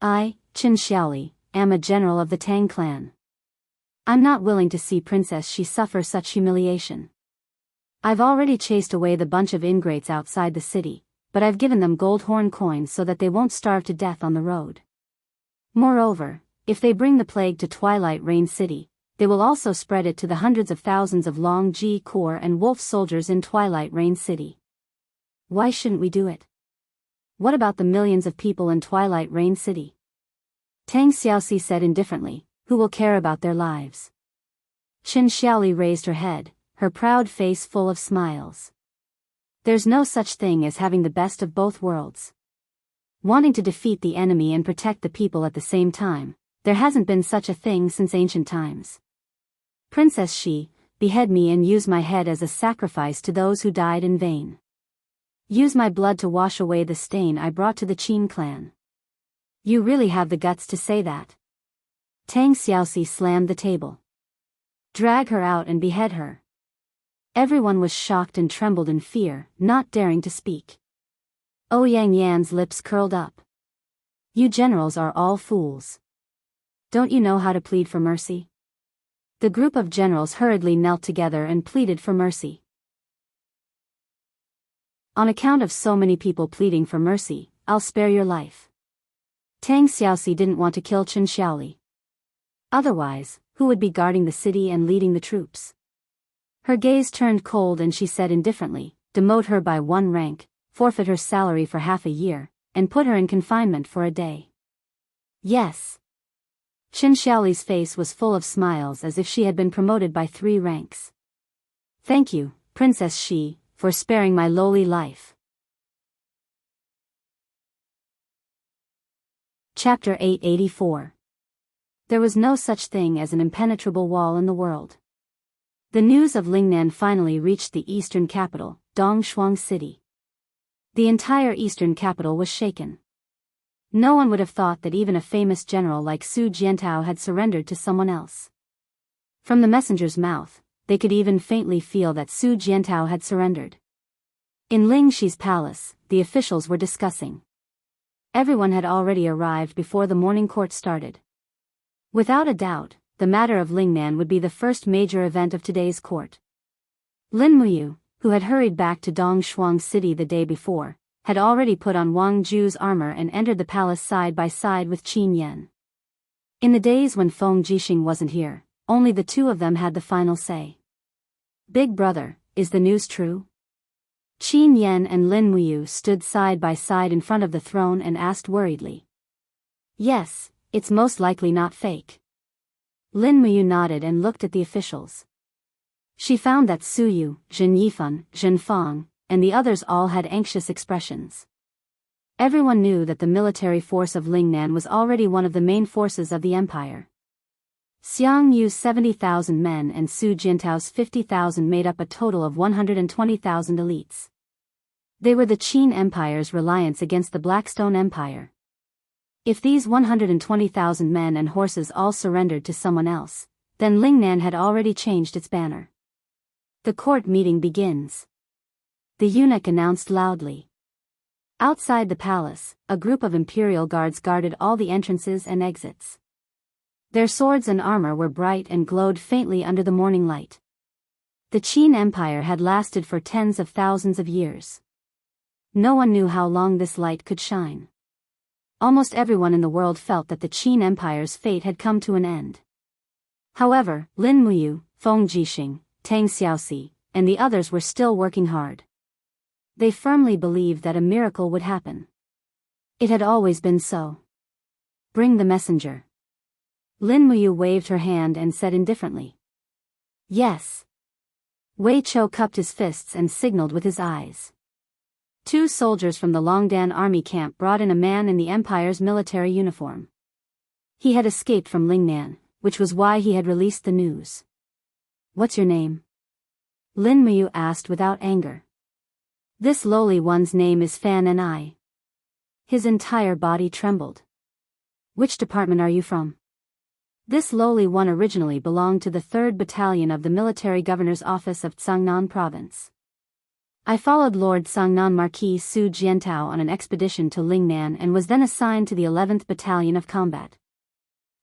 I, Qin Xiaoli, am a general of the Tang clan. I'm not willing to see Princess Shi suffer such humiliation. I've already chased away the bunch of ingrates outside the city, but I've given them gold horn coins so that they won't starve to death on the road. Moreover, if they bring the plague to Twilight Rain City, they will also spread it to the hundreds of thousands of Long Ji Corps and Wolf soldiers in Twilight Rain City. Why shouldn't we do it? What about the millions of people in Twilight Rain City?" Tang Xiaoxi said indifferently, "Who will care about their lives?" Qin Xiaoli raised her head, her proud face full of smiles. "There's no such thing as having the best of both worlds. Wanting to defeat the enemy and protect the people at the same time, there hasn't been such a thing since ancient times. Princess Shi, behead me and use my head as a sacrifice to those who died in vain. Use my blood to wash away the stain I brought to the Qin clan. You really have the guts to say that?" Tang Xiaoxi slammed the table. "Drag her out and behead her." Everyone was shocked and trembled in fear, not daring to speak. Ouyang Yan's lips curled up. "You generals are all fools. Don't you know how to plead for mercy?" The group of generals hurriedly knelt together and pleaded for mercy. "On account of so many people pleading for mercy, I'll spare your life." Tang Xiaoxi didn't want to kill Qin Xiaoli. Otherwise, who would be guarding the city and leading the troops? Her gaze turned cold and she said indifferently, "Demote her by 1 rank, forfeit her salary for half a year, and put her in confinement for a day." "Yes." Qin Xiaoli's face was full of smiles as if she had been promoted by 3 ranks. "Thank you, Princess Shi, for sparing my lowly life." Chapter 884. There was no such thing as an impenetrable wall in the world. The news of Lingnan finally reached the eastern capital, Dongshuang City. The entire eastern capital was shaken. No one would have thought that even a famous general like Su Jiantao had surrendered to someone else. From the messenger's mouth, they could even faintly feel that Su Jiantao had surrendered. In Ling Shi's palace, the officials were discussing. Everyone had already arrived before the morning court started. Without a doubt, the matter of Lingnan would be the first major event of today's court. Lin Muyu, who had hurried back to Dongshuang City the day before, had already put on Wang Ju's armor and entered the palace side by side with Qin Yan. In the days when Feng Jixing wasn't here, only the two of them had the final say. "Big brother, is the news true?" Qin Yan and Lin Muyu stood side by side in front of the throne and asked worriedly. "Yes, it's most likely not fake." Lin Muyu nodded and looked at the officials. She found that Su Yu, Zhen Yifan, Zhen Fang, and the others all had anxious expressions. Everyone knew that the military force of Lingnan was already one of the main forces of the empire. Xiang Yu's 70,000 men and Su Jintao's 50,000 made up a total of 120,000 elites. They were the Qin Empire's reliance against the Blackstone Empire. If these 120,000 men and horses all surrendered to someone else, then Lingnan had already changed its banner. "The court meeting begins," the eunuch announced loudly. Outside the palace, a group of imperial guards guarded all the entrances and exits. Their swords and armor were bright and glowed faintly under the morning light. The Qin Empire had lasted for tens of thousands of years. No one knew how long this light could shine. Almost everyone in the world felt that the Qin Empire's fate had come to an end. However, Lin Muyu, Feng Jixing, Tang Xiaoxi, and the others were still working hard. They firmly believed that a miracle would happen. It had always been so. "Bring the messenger." Lin Muyu waved her hand and said indifferently. "Yes." Wei Chou cupped his fists and signaled with his eyes. Two soldiers from the Longdan army camp brought in a man in the Empire's military uniform. He had escaped from Lingnan, which was why he had released the news. "What's your name?" Lin Muyu asked without anger. "This lowly one's name is Fan and I." His entire body trembled. "Which department are you from?" This lowly one originally belonged to the 3rd Battalion of the Military Governor's Office of Cangnan Province. "I followed Lord Cangnan Marquis Su Jiantao on an expedition to Lingnan and was then assigned to the 11th Battalion of Combat.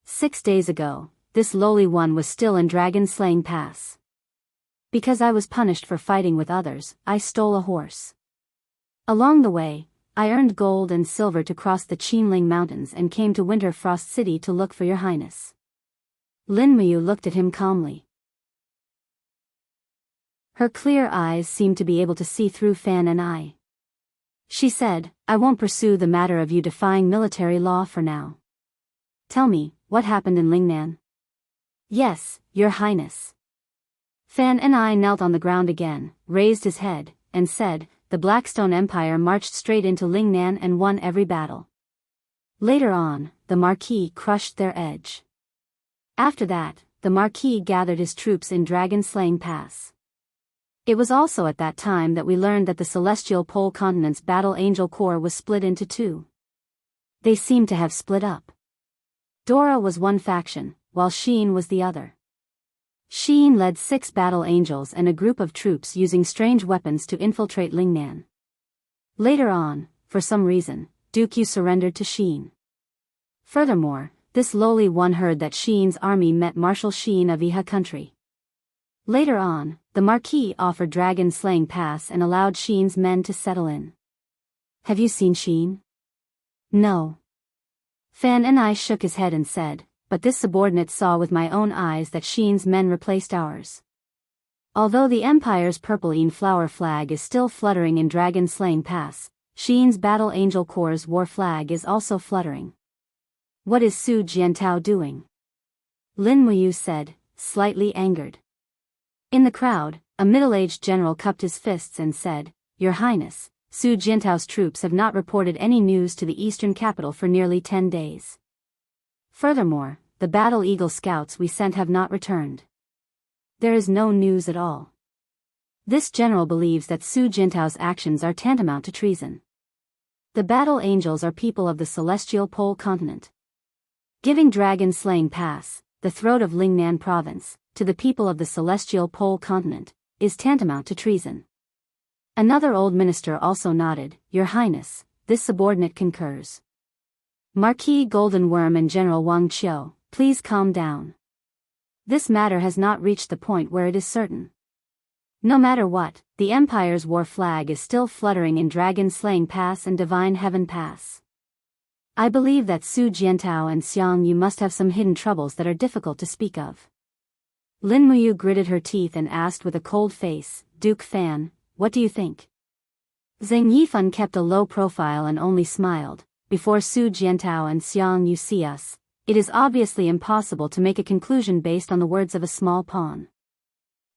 6 days ago, this lowly one was still in Dragon-Slaying Pass. Because I was punished for fighting with others, I stole a horse. Along the way, I earned gold and silver to cross the Qinling Mountains and came to Winterfrost City to look for your highness." Lin Muyu looked at him calmly. Her clear eyes seemed to be able to see through Fan and I. She said, "I won't pursue the matter of you defying military law for now. Tell me, what happened in Lingnan?" "Yes, your highness." Fan and I knelt on the ground again, raised his head, and said, "The Blackstone Empire marched straight into Lingnan and won every battle. Later on, the Marquis crushed their edge. After that, the Marquis gathered his troops in Dragon-Slaying Pass. It was also at that time that we learned that the Celestial Pole Continent's Battle Angel Corps was split into two. They seemed to have split up. Dora was one faction, while Sheen was the other. Sheen led 6 battle angels and a group of troops using strange weapons to infiltrate Lingnan. Later on, for some reason, Duke Yu surrendered to Sheen. Furthermore, this lowly one heard that Sheen's army met Marshal Sheen of Iha country. Later on, the Marquis offered Dragon-Slaying Pass and allowed Sheen's men to settle in. Have you seen Sheen?" "No." Fan and I shook his head and said, "But this subordinate saw with my own eyes that Sheen's men replaced ours. Although the Empire's purple flower flag is still fluttering in Dragon-Slaying Pass, Sheen's Battle Angel Corps' war flag is also fluttering. What is Su Jiantao doing?" Lin Muyu said, slightly angered. In the crowd, a middle-aged general cupped his fists and said, "Your Highness, Su Jiantao's troops have not reported any news to the eastern capital for nearly 10 days. Furthermore, the Battle Eagle scouts we sent have not returned. There is no news at all." This general believes that Su Jintao's actions are tantamount to treason. The Battle Angels are people of the Celestial Pole Continent. Giving Dragon-Slaying Pass, the throat of Lingnan Province, to the people of the Celestial Pole Continent, is tantamount to treason. Another old minister also nodded, "Your Highness, this subordinate concurs." Marquis Golden Worm and General Wang Qiu, please calm down. This matter has not reached the point where it is certain. No matter what, the Empire's war flag is still fluttering in Dragon Slaying Pass and Divine Heaven Pass. I believe that Su Jiantao and Xiang Yu must have some hidden troubles that are difficult to speak of. Lin Muyu gritted her teeth and asked with a cold face, Duke Fan, what do you think? Zhang Yifan kept a low profile and only smiled. Before Su Jiantao and Xiang Yu see us, it is obviously impossible to make a conclusion based on the words of a small pawn.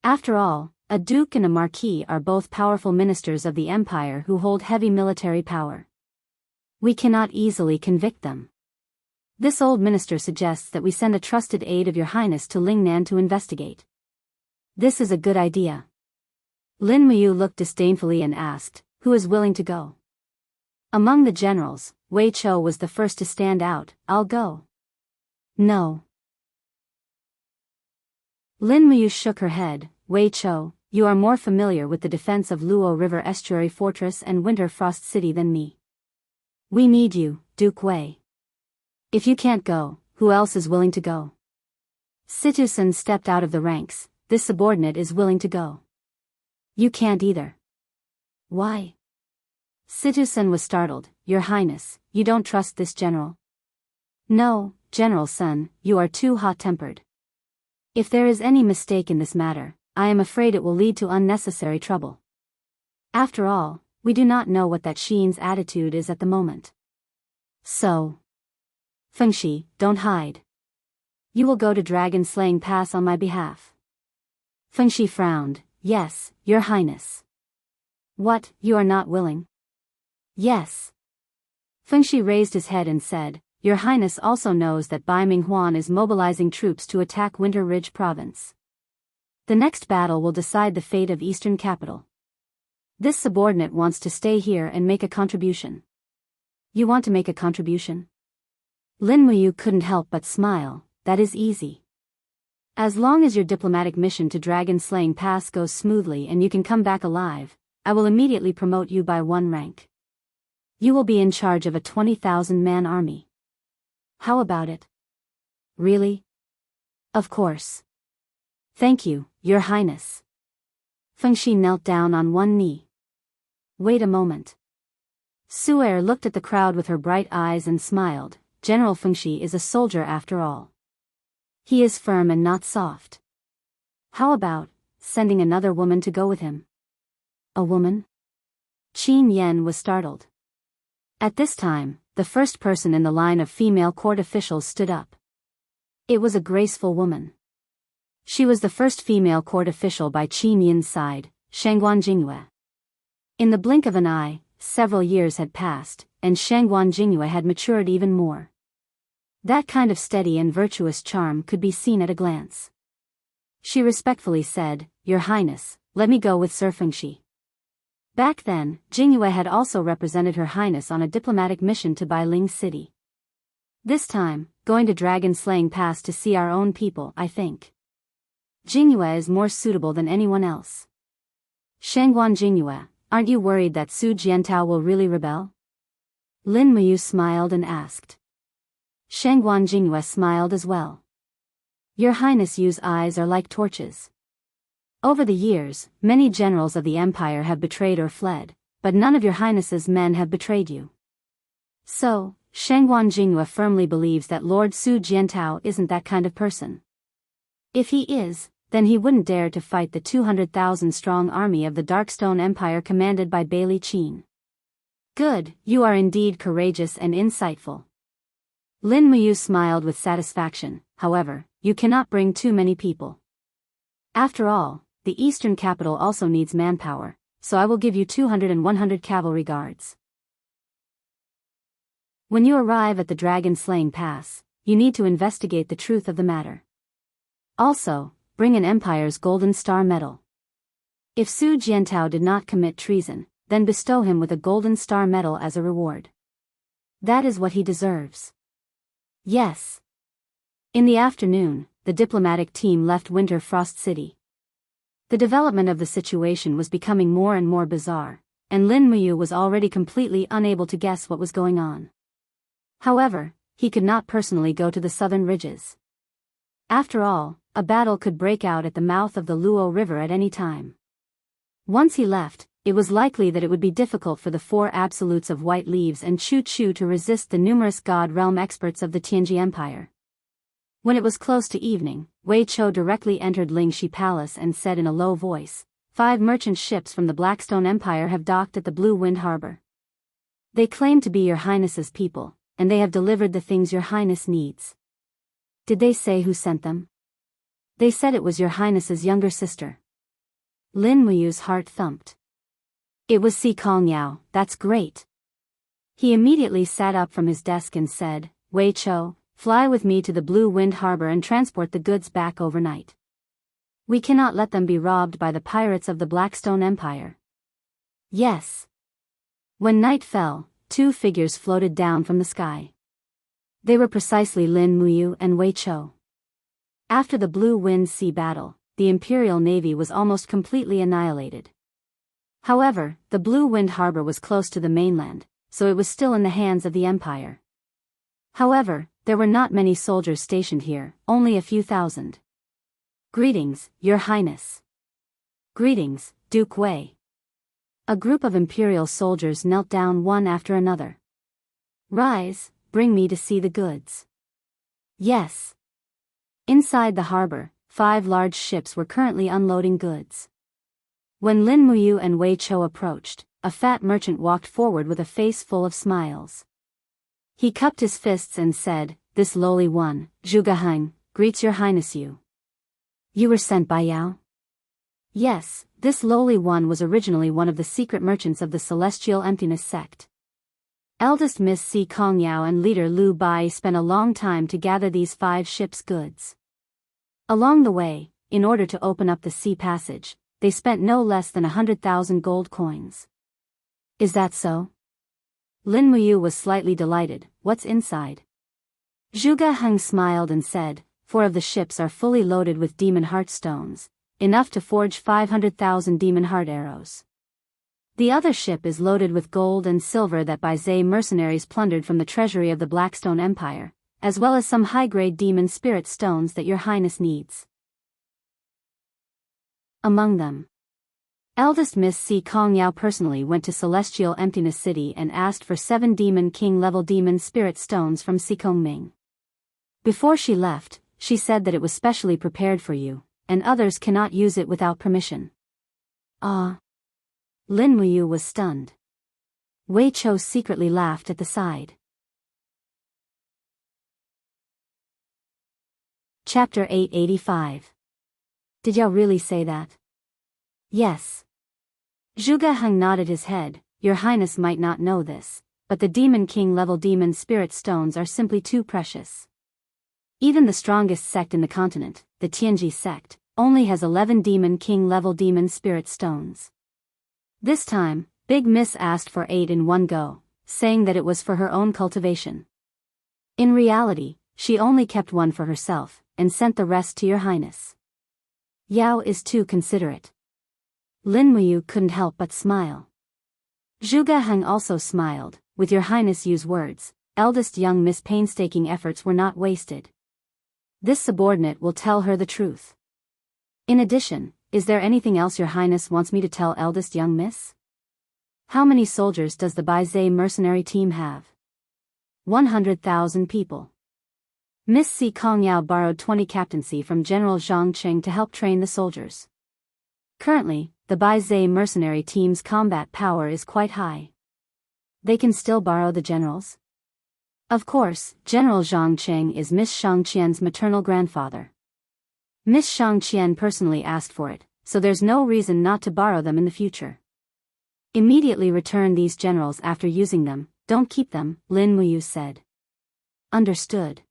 After all, a duke and a marquis are both powerful ministers of the empire who hold heavy military power. We cannot easily convict them. This old minister suggests that we send a trusted aide of your highness to Lingnan to investigate. This is a good idea. Lin Muyu looked disdainfully and asked, who is willing to go? Among the generals, Wei Chou was the first to stand out. I'll go. No. Lin Muyu shook her head. Wei Chou, you are more familiar with the defense of Luo River Estuary Fortress and Winter Frost City than me. We need you, Duke Wei. If you can't go, who else is willing to go? Situsen stepped out of the ranks. This subordinate is willing to go. You can't either. Why? Situsen was startled. Your Highness, you don't trust this general? No, General Sun, you are too hot-tempered. If there is any mistake in this matter, I am afraid it will lead to unnecessary trouble. After all, we do not know what that Xian's attitude is at the moment. So. Fengxi, don't hide. You will go to Dragon Slaying Pass on my behalf. Fengxi frowned. Yes, Your Highness. What, you are not willing? Yes. Fengxi raised his head and said, Your Highness also knows that Bai Minghuan is mobilizing troops to attack Winter Ridge Province. The next battle will decide the fate of Eastern Capital. This subordinate wants to stay here and make a contribution. You want to make a contribution? Lin Muyu couldn't help but smile. That is easy. As long as your diplomatic mission to Dragon Slaying Pass goes smoothly and you can come back alive, I will immediately promote you by 1 rank. You will be in charge of a 20,000-man army. How about it? Really? Of course. Thank you, Your Highness. Fengxi knelt down on one knee. Wait a moment. Su'er looked at the crowd with her bright eyes and smiled. General Fengxi is a soldier after all. He is firm and not soft. How about sending another woman to go with him? A woman? Qin Yan was startled. At this time, the first person in the line of female court officials stood up. It was a graceful woman. She was the first female court official by Qin Yan's side, Shangguan Jingyue. In the blink of an eye, several years had passed, and Shangguan Jingyue had matured even more. That kind of steady and virtuous charm could be seen at a glance. She respectfully said, Your Highness, let me go with Sir Fengxi. Back then, Jingyue had also represented Her Highness on a diplomatic mission to Bailing City. This time, going to Dragon Slaying Pass to see our own people, I think. Jingyue is more suitable than anyone else. Shangguan Jingyue, aren't you worried that Su Jiantao will really rebel? Lin Muyu smiled and asked. Shangguan Jingyue smiled as well. Your Highness Yu's eyes are like torches. Over the years, many generals of the empire have betrayed or fled, but none of Your Highness's men have betrayed you. So, Shangguan Jingyue firmly believes that Lord Su Jiantao isn't that kind of person. If he is, then he wouldn't dare to fight the 200,000-strong army of the Darkstone Empire commanded by Bailey Qin. Good, you are indeed courageous and insightful. Lin Muyu smiled with satisfaction. However, you cannot bring too many people. After all, the eastern capital also needs manpower, so I will give you 200 and 100 cavalry guards. When you arrive at the Dragon Slaying Pass, you need to investigate the truth of the matter. Also, bring an Empire's Golden Star Medal. If Su Jiantao did not commit treason, then bestow him with a Golden Star Medal as a reward. That is what he deserves. Yes. In the afternoon, the diplomatic team left Winter Frost City. The development of the situation was becoming more and more bizarre, and Lin Muyu was already completely unable to guess what was going on. However, he could not personally go to the southern ridges. After all, a battle could break out at the mouth of the Luo River at any time. Once he left, it was likely that it would be difficult for the four absolutes of white leaves and Chu Chu to resist the numerous god realm experts of the Tianji Empire. When it was close to evening, Wei Chou directly entered Lingxi Palace and said in a low voice, 5 merchant ships from the Blackstone Empire have docked at the Blue Wind Harbor. They claim to be your highness's people, and they have delivered the things your highness needs. Did they say who sent them? They said it was your highness's younger sister. Lin Muyu's heart thumped. It was Si Kong Yao, that's great. He immediately sat up from his desk and said, Wei Chou, fly with me to the Blue Wind Harbor and transport the goods back overnight. We cannot let them be robbed by the pirates of the Blackstone Empire. Yes. When night fell, 2 figures floated down from the sky. They were precisely Lin Muyu and Wei Chou. After the Blue Wind Sea battle, the Imperial Navy was almost completely annihilated. However, the Blue Wind Harbor was close to the mainland, so it was still in the hands of the Empire. However, there were not many soldiers stationed here, only a few thousand. Greetings, Your Highness. Greetings, Duke Wei. A group of Imperial soldiers knelt down one after another. Rise, bring me to see the goods. Yes. Inside the harbor, 5 large ships were currently unloading goods. When Lin Muyu and Wei Chou approached, a fat merchant walked forward with a face full of smiles. He cupped his fists and said, This lowly one, Zhuge Heng, greets Your Highness you. You were sent by Yao? Yes, this lowly one was originally one of the secret merchants of the Celestial Emptiness sect. Eldest Miss Si Kong Yao and leader Lu Bai spent a long time to gather these 5 ships' goods. Along the way, in order to open up the sea passage, they spent no less than 100,000 gold coins. Is that so? Lin Muyu was slightly delighted. What's inside? Zhuge Heng smiled and said, 4 of the ships are fully loaded with demon heart stones, enough to forge 500,000 demon heart arrows. The other ship is loaded with gold and silver that Baizé mercenaries plundered from the treasury of the Blackstone Empire, as well as some high-grade demon spirit stones that Your Highness needs. Among them, eldest Miss Si Kong Yao personally went to Celestial Emptiness City and asked for 7 Demon King-level demon spirit stones from Si Kong Ming. Before she left, she said that it was specially prepared for you, and others cannot use it without permission. Ah. Lin Muyu was stunned. Wei Chou secretly laughed at the side. Chapter 885. Did Yao really say that? Yes. Zhuge Heng nodded his head. Your Highness might not know this, but the Demon King level demon spirit stones are simply too precious. Even the strongest sect in the continent, the Tianji sect, only has 11 Demon King level demon spirit stones. This time, Big Miss asked for 8 in one go, saying that it was for her own cultivation. In reality, she only kept 1 for herself, and sent the rest to Your Highness. Yao is too considerate. Lin Muyu couldn't help but smile. Zhuge Heng also smiled. With Your Highness use words, eldest young Miss painstaking efforts were not wasted. This subordinate will tell her the truth. In addition, is there anything else Your Highness wants me to tell eldest young Miss? How many soldiers does the Baizé mercenary team have? 100,000 people. Miss Si Kong Yao borrowed 20 captaincy from General Zhang Qing to help train the soldiers. Currently, the Baizé mercenary team's combat power is quite high. They can still borrow the generals? Of course, General Zhang Qing is Miss Shang Qian's maternal grandfather. Miss Shang Qian personally asked for it, so there's no reason not to borrow them in the future. Immediately return these generals after using them, don't keep them, Lin Muyu said. Understood.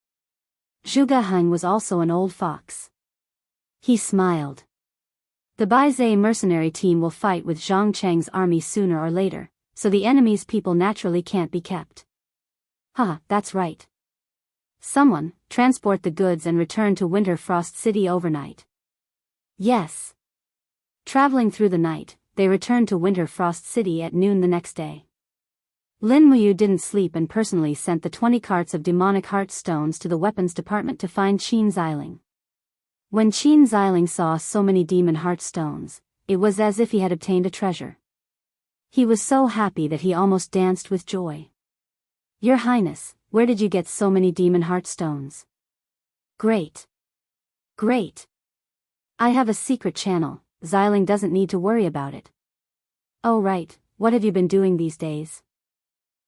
Zhuge Heng was also an old fox. He smiled. The Baizé mercenary team will fight with Zhang Cheng's army sooner or later, so the enemy's people naturally can't be kept. That's right. Someone, transport the goods and return to Winter Frost City overnight. Yes. Traveling through the night, they returned to Winter Frost City at noon the next day. Lin Muyu didn't sleep and personally sent the 20 carts of demonic heart stones to the weapons department to find Qin Xiling. When Qin Xiling saw so many demon heart stones, it was as if he had obtained a treasure. He was so happy that he almost danced with joy. "Your Highness, where did you get so many demon heart stones?" "Great. Great. I have a secret channel, Xiling doesn't need to worry about it." "Oh right, what have you been doing these days?"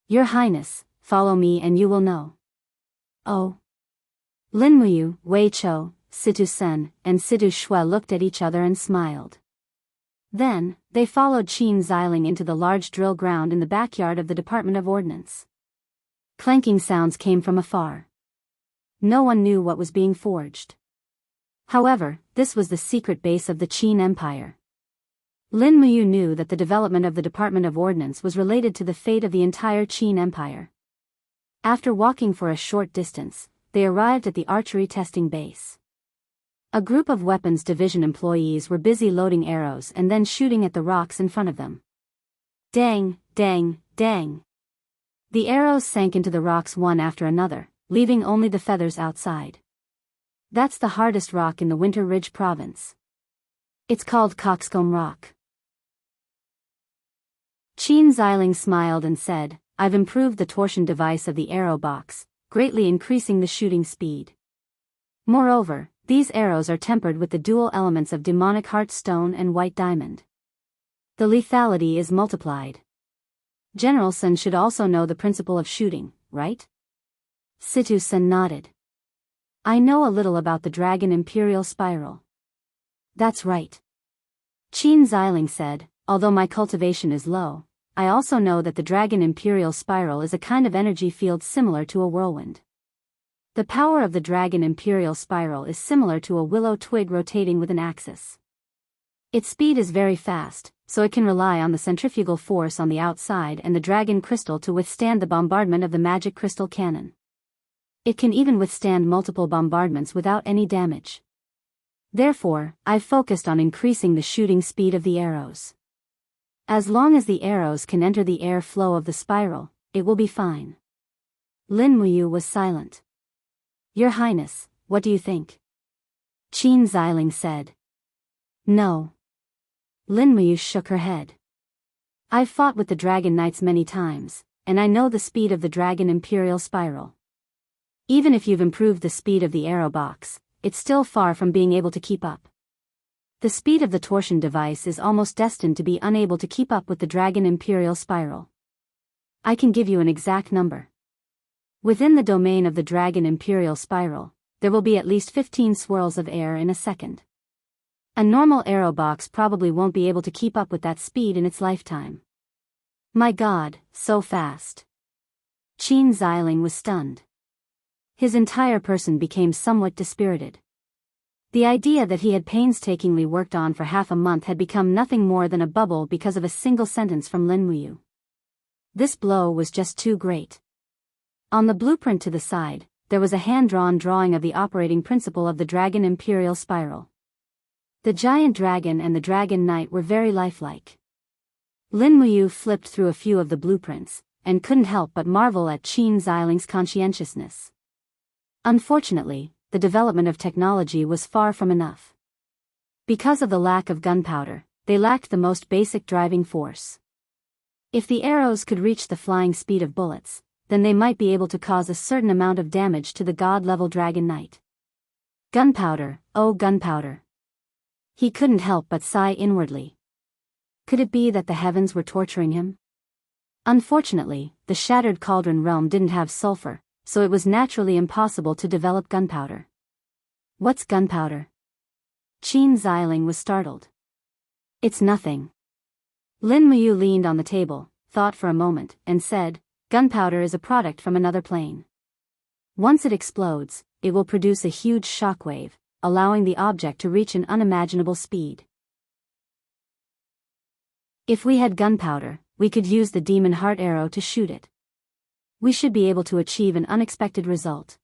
"Your Highness, follow me and you will know." "Oh." Lin Muyu, Wei Chou, Situ Sen, and Situ Shui looked at each other and smiled. Then, they followed Qin Xiling into the large drill ground in the backyard of the Department of Ordnance. Clanking sounds came from afar. No one knew what was being forged. However, this was the secret base of the Qin Empire. Lin Muyu knew that the development of the Department of Ordnance was related to the fate of the entire Qin Empire. After walking for a short distance, they arrived at the archery testing base. A group of weapons division employees were busy loading arrows and then shooting at the rocks in front of them. Dang, dang, dang. The arrows sank into the rocks one after another, leaving only the feathers outside. That's the hardest rock in the Winter Ridge province. It's called Coxcomb Rock. Qin Xiling smiled and said, "I've improved the torsion device of the arrow box, greatly increasing the shooting speed. Moreover, these arrows are tempered with the dual elements of demonic heart stone and white diamond. The lethality is multiplied. General Sun should also know the principle of shooting, right?" Situ Sen nodded. "I know a little about the Dragon Imperial Spiral." "That's right." Qin Xiling said, "Although my cultivation is low, I also know that the Dragon Imperial Spiral is a kind of energy field similar to a whirlwind. The power of the Dragon Imperial Spiral is similar to a willow twig rotating with an axis. Its speed is very fast, so it can rely on the centrifugal force on the outside and the dragon crystal to withstand the bombardment of the magic crystal cannon. It can even withstand multiple bombardments without any damage. Therefore, I've focused on increasing the shooting speed of the arrows. As long as the arrows can enter the air flow of the spiral, it will be fine." Lin Muyu was silent. "Your Highness, what do you think?" Qin Xiling said. "No." Lin Muyu shook her head. "I've fought with the Dragon Knights many times, and I know the speed of the Dragon Imperial Spiral. Even if you've improved the speed of the arrow box, it's still far from being able to keep up. The speed of the torsion device is almost destined to be unable to keep up with the Dragon Imperial Spiral. I can give you an exact number. Within the domain of the Dragon Imperial Spiral, there will be at least 15 swirls of air in a second. A normal arrow box probably won't be able to keep up with that speed in its lifetime." "My God, so fast." Qin Xiling was stunned. His entire person became somewhat dispirited. The idea that he had painstakingly worked on for half a month had become nothing more than a bubble because of a single sentence from Lin Muyu. This blow was just too great. On the blueprint to the side, there was a hand-drawn drawing of the operating principle of the Dragon Imperial Spiral. The giant dragon and the dragon knight were very lifelike. Lin Muyu flipped through a few of the blueprints, and couldn't help but marvel at Qin Xiling's conscientiousness. Unfortunately, the development of technology was far from enough. Because of the lack of gunpowder, they lacked the most basic driving force. If the arrows could reach the flying speed of bullets, then they might be able to cause a certain amount of damage to the god-level Dragon Knight. Gunpowder, oh gunpowder. He couldn't help but sigh inwardly. Could it be that the heavens were torturing him? Unfortunately, the Shattered Cauldron realm didn't have sulfur, so it was naturally impossible to develop gunpowder. What's gunpowder? Qin Xiling was startled. It's nothing. Lin Muyu leaned on the table, thought for a moment, and said, gunpowder is a product from another plane. Once it explodes, it will produce a huge shockwave, allowing the object to reach an unimaginable speed. If we had gunpowder, we could use the demon heart arrow to shoot it. We should be able to achieve an unexpected result.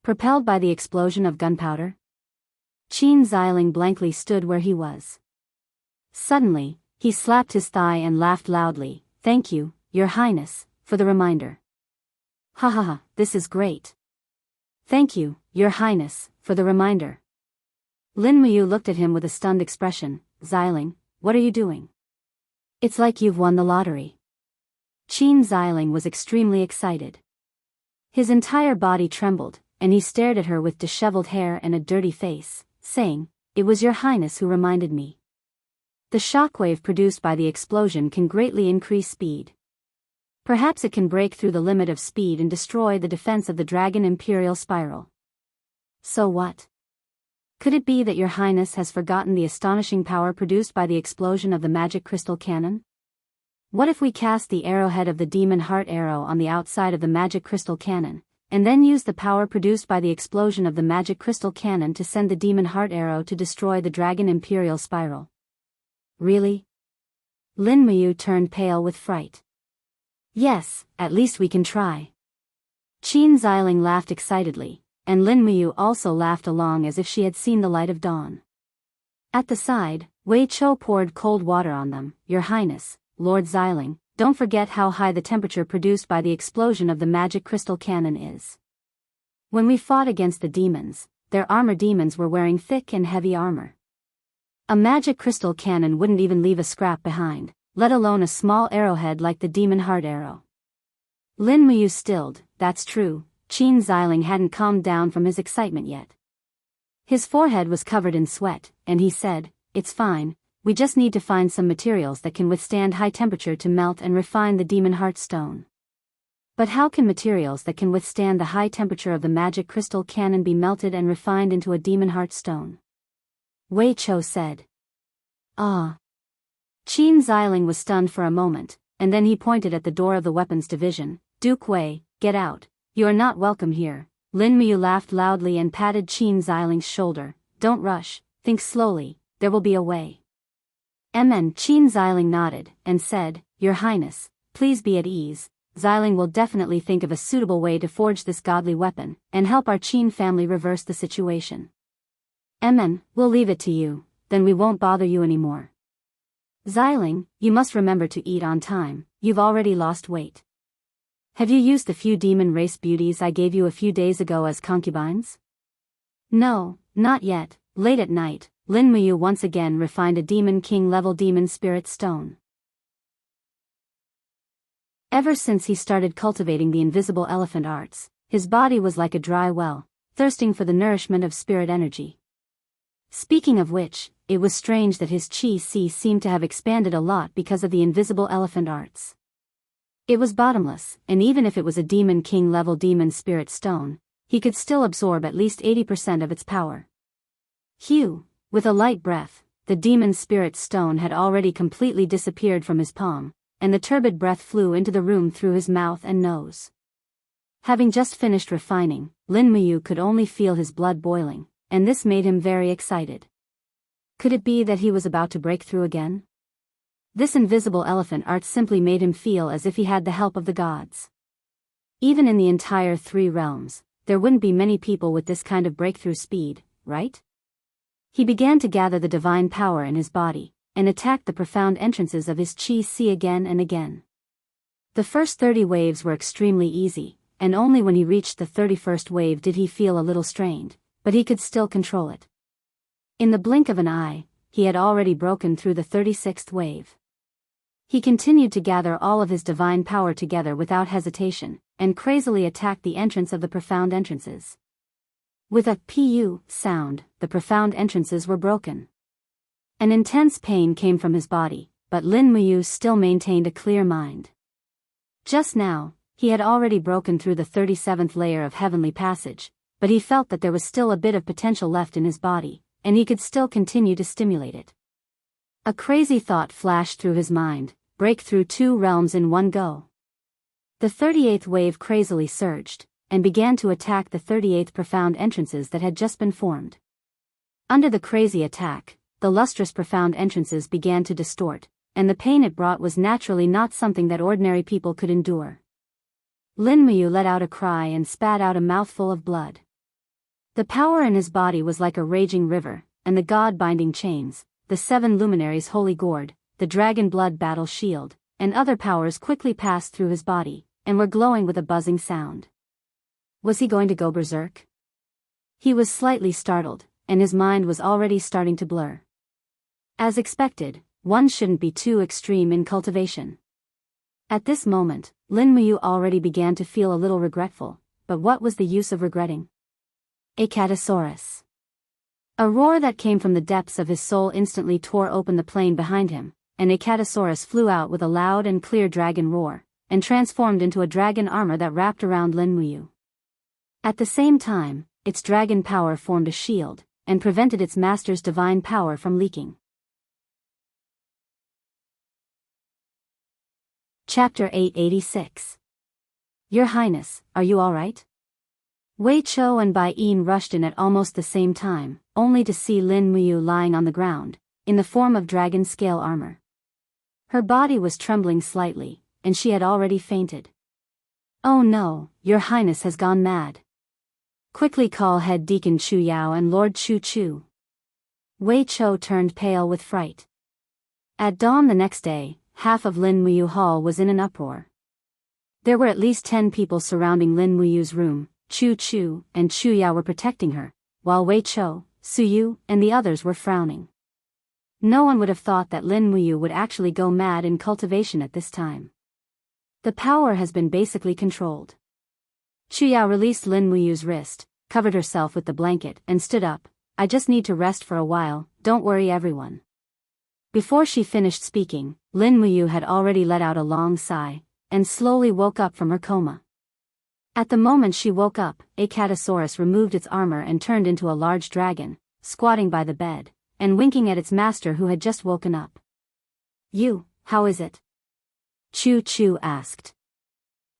Propelled by the explosion of gunpowder? Qin Xiling blankly stood where he was. Suddenly, he slapped his thigh and laughed loudly. Thank you, Your Highness, for the reminder. Ha ha ha, this is great. Thank you, Your Highness, for the reminder. Lin Muyu looked at him with a stunned expression. Xiling, what are you doing? It's like you've won the lottery. Qin Xiling was extremely excited. His entire body trembled, and he stared at her with disheveled hair and a dirty face, saying, "It was your highness who reminded me. The shockwave produced by the explosion can greatly increase speed. Perhaps it can break through the limit of speed and destroy the defense of the Dragon Imperial Spiral." So what? Could it be that your highness has forgotten the astonishing power produced by the explosion of the magic crystal cannon? What if we cast the arrowhead of the demon heart arrow on the outside of the magic crystal cannon, and then use the power produced by the explosion of the magic crystal cannon to send the demon heart arrow to destroy the Dragon Imperial Spiral? Really? Lin Muyu turned pale with fright. Yes, at least we can try. Qin Xiling laughed excitedly, and Lin Muyu also laughed along as if she had seen the light of dawn. At the side, Wei Chou poured cold water on them. "Your Highness, Lord Xiling, don't forget how high the temperature produced by the explosion of the magic crystal cannon is. When we fought against the demons, their armor demons were wearing thick and heavy armor. A magic crystal cannon wouldn't even leave a scrap behind, let alone a small arrowhead like the demon heart arrow." Lin Muyu stilled. That's true, Qin Xiling hadn't calmed down from his excitement yet. His forehead was covered in sweat, and he said, "It's fine, we just need to find some materials that can withstand high temperature to melt and refine the demon heart stone." "But how can materials that can withstand the high temperature of the magic crystal cannon be melted and refined into a demon heart stone?" Wei Chou said. "Ah." Qin Xiling was stunned for a moment, and then he pointed at the door of the weapons division. "Duke Wei, get out. You are not welcome here." Lin Muyu laughed loudly and patted Qin Xiling's shoulder. "Don't rush, think slowly, there will be a way." Qin Xiling nodded, and said, "Your Highness, please be at ease. Xiling will definitely think of a suitable way to forge this godly weapon, and help our Qin family reverse the situation. We'll leave it to you, then we won't bother you anymore. Xiling, you must remember to eat on time, you've already lost weight. Have you used the few demon race beauties I gave you a few days ago as concubines?" "No, not yet." Late at night, Lin Muyu once again refined a Demon King level demon spirit stone. Ever since he started cultivating the invisible elephant arts, his body was like a dry well, thirsting for the nourishment of spirit energy. Speaking of which, it was strange that his chi seemed to have expanded a lot because of the invisible elephant arts. It was bottomless, and even if it was a Demon King level demon spirit stone, he could still absorb at least 80% of its power. With a light breath, the demon spirit stone had already completely disappeared from his palm, and the turbid breath flew into the room through his mouth and nose. Having just finished refining, Lin Muyu could only feel his blood boiling, and this made him very excited. Could it be that he was about to break through again? This invisible elephant art simply made him feel as if he had the help of the gods. Even in the entire 3 realms, there wouldn't be many people with this kind of breakthrough speed, right? He began to gather the divine power in his body, and attacked the profound entrances of his chi again and again. The first 30 waves were extremely easy, and only when he reached the 31st wave did he feel a little strained, but he could still control it. In the blink of an eye, he had already broken through the 36th wave. He continued to gather all of his divine power together without hesitation, and crazily attacked the entrance of the profound entrances. With a pu sound, the profound entrances were broken. An intense pain came from his body, but Lin Muyu still maintained a clear mind. Just now, he had already broken through the 37th layer of heavenly passage, but he felt that there was still a bit of potential left in his body, and he could still continue to stimulate it. A crazy thought flashed through his mind: break through 2 realms in one go. The 38th wave crazily surged, and began to attack the 38th profound entrances that had just been formed. Under the crazy attack, the lustrous profound entrances began to distort, and the pain it brought was naturally not something that ordinary people could endure. Lin Muyu let out a cry and spat out a mouthful of blood. The power in his body was like a raging river, and the god-binding chains, the 7 luminaries' holy gourd, the dragon blood battle shield, and other powers quickly passed through his body, and were glowing with a buzzing sound. Was he going to go berserk? He was slightly startled, and his mind was already starting to blur. As expected, one shouldn't be too extreme in cultivation. At this moment, Lin Muyu already began to feel a little regretful, but what was the use of regretting? Acatosaurus. A roar that came from the depths of his soul instantly tore open the plain behind him, and Acatosaurus flew out with a loud and clear dragon roar, and transformed into a dragon armor that wrapped around Lin Muyu. At the same time, its dragon power formed a shield, and prevented its master's divine power from leaking. Chapter 886. Your Highness, are you alright? Wei Chou and Bai Yin rushed in at almost the same time, only to see Lin Muyu lying on the ground, in the form of dragon scale armor. Her body was trembling slightly, and she had already fainted. Oh no, Your Highness has gone mad. Quickly call Head Deacon Chu Yao and Lord Chu Chu. Wei Chou turned pale with fright. At dawn the next day, half of Lin Muyu Hall was in an uproar. There were at least 10 people surrounding Lin Muyu's room. Chu Chu and Chu Yao were protecting her, while Wei Chou, Su Yu, and the others were frowning. No one would have thought that Lin Muyu would actually go mad in cultivation at this time. The power has been basically controlled. Chu Yao released Lin Muyu's wrist, covered herself with the blanket, and stood up. I just need to rest for a while, don't worry everyone. Before she finished speaking, Lin Muyu had already let out a long sigh, and slowly woke up from her coma. At the moment she woke up, Acatosaurus removed its armor and turned into a large dragon, squatting by the bed, and winking at its master who had just woken up. You, how is it? Chu Chu asked.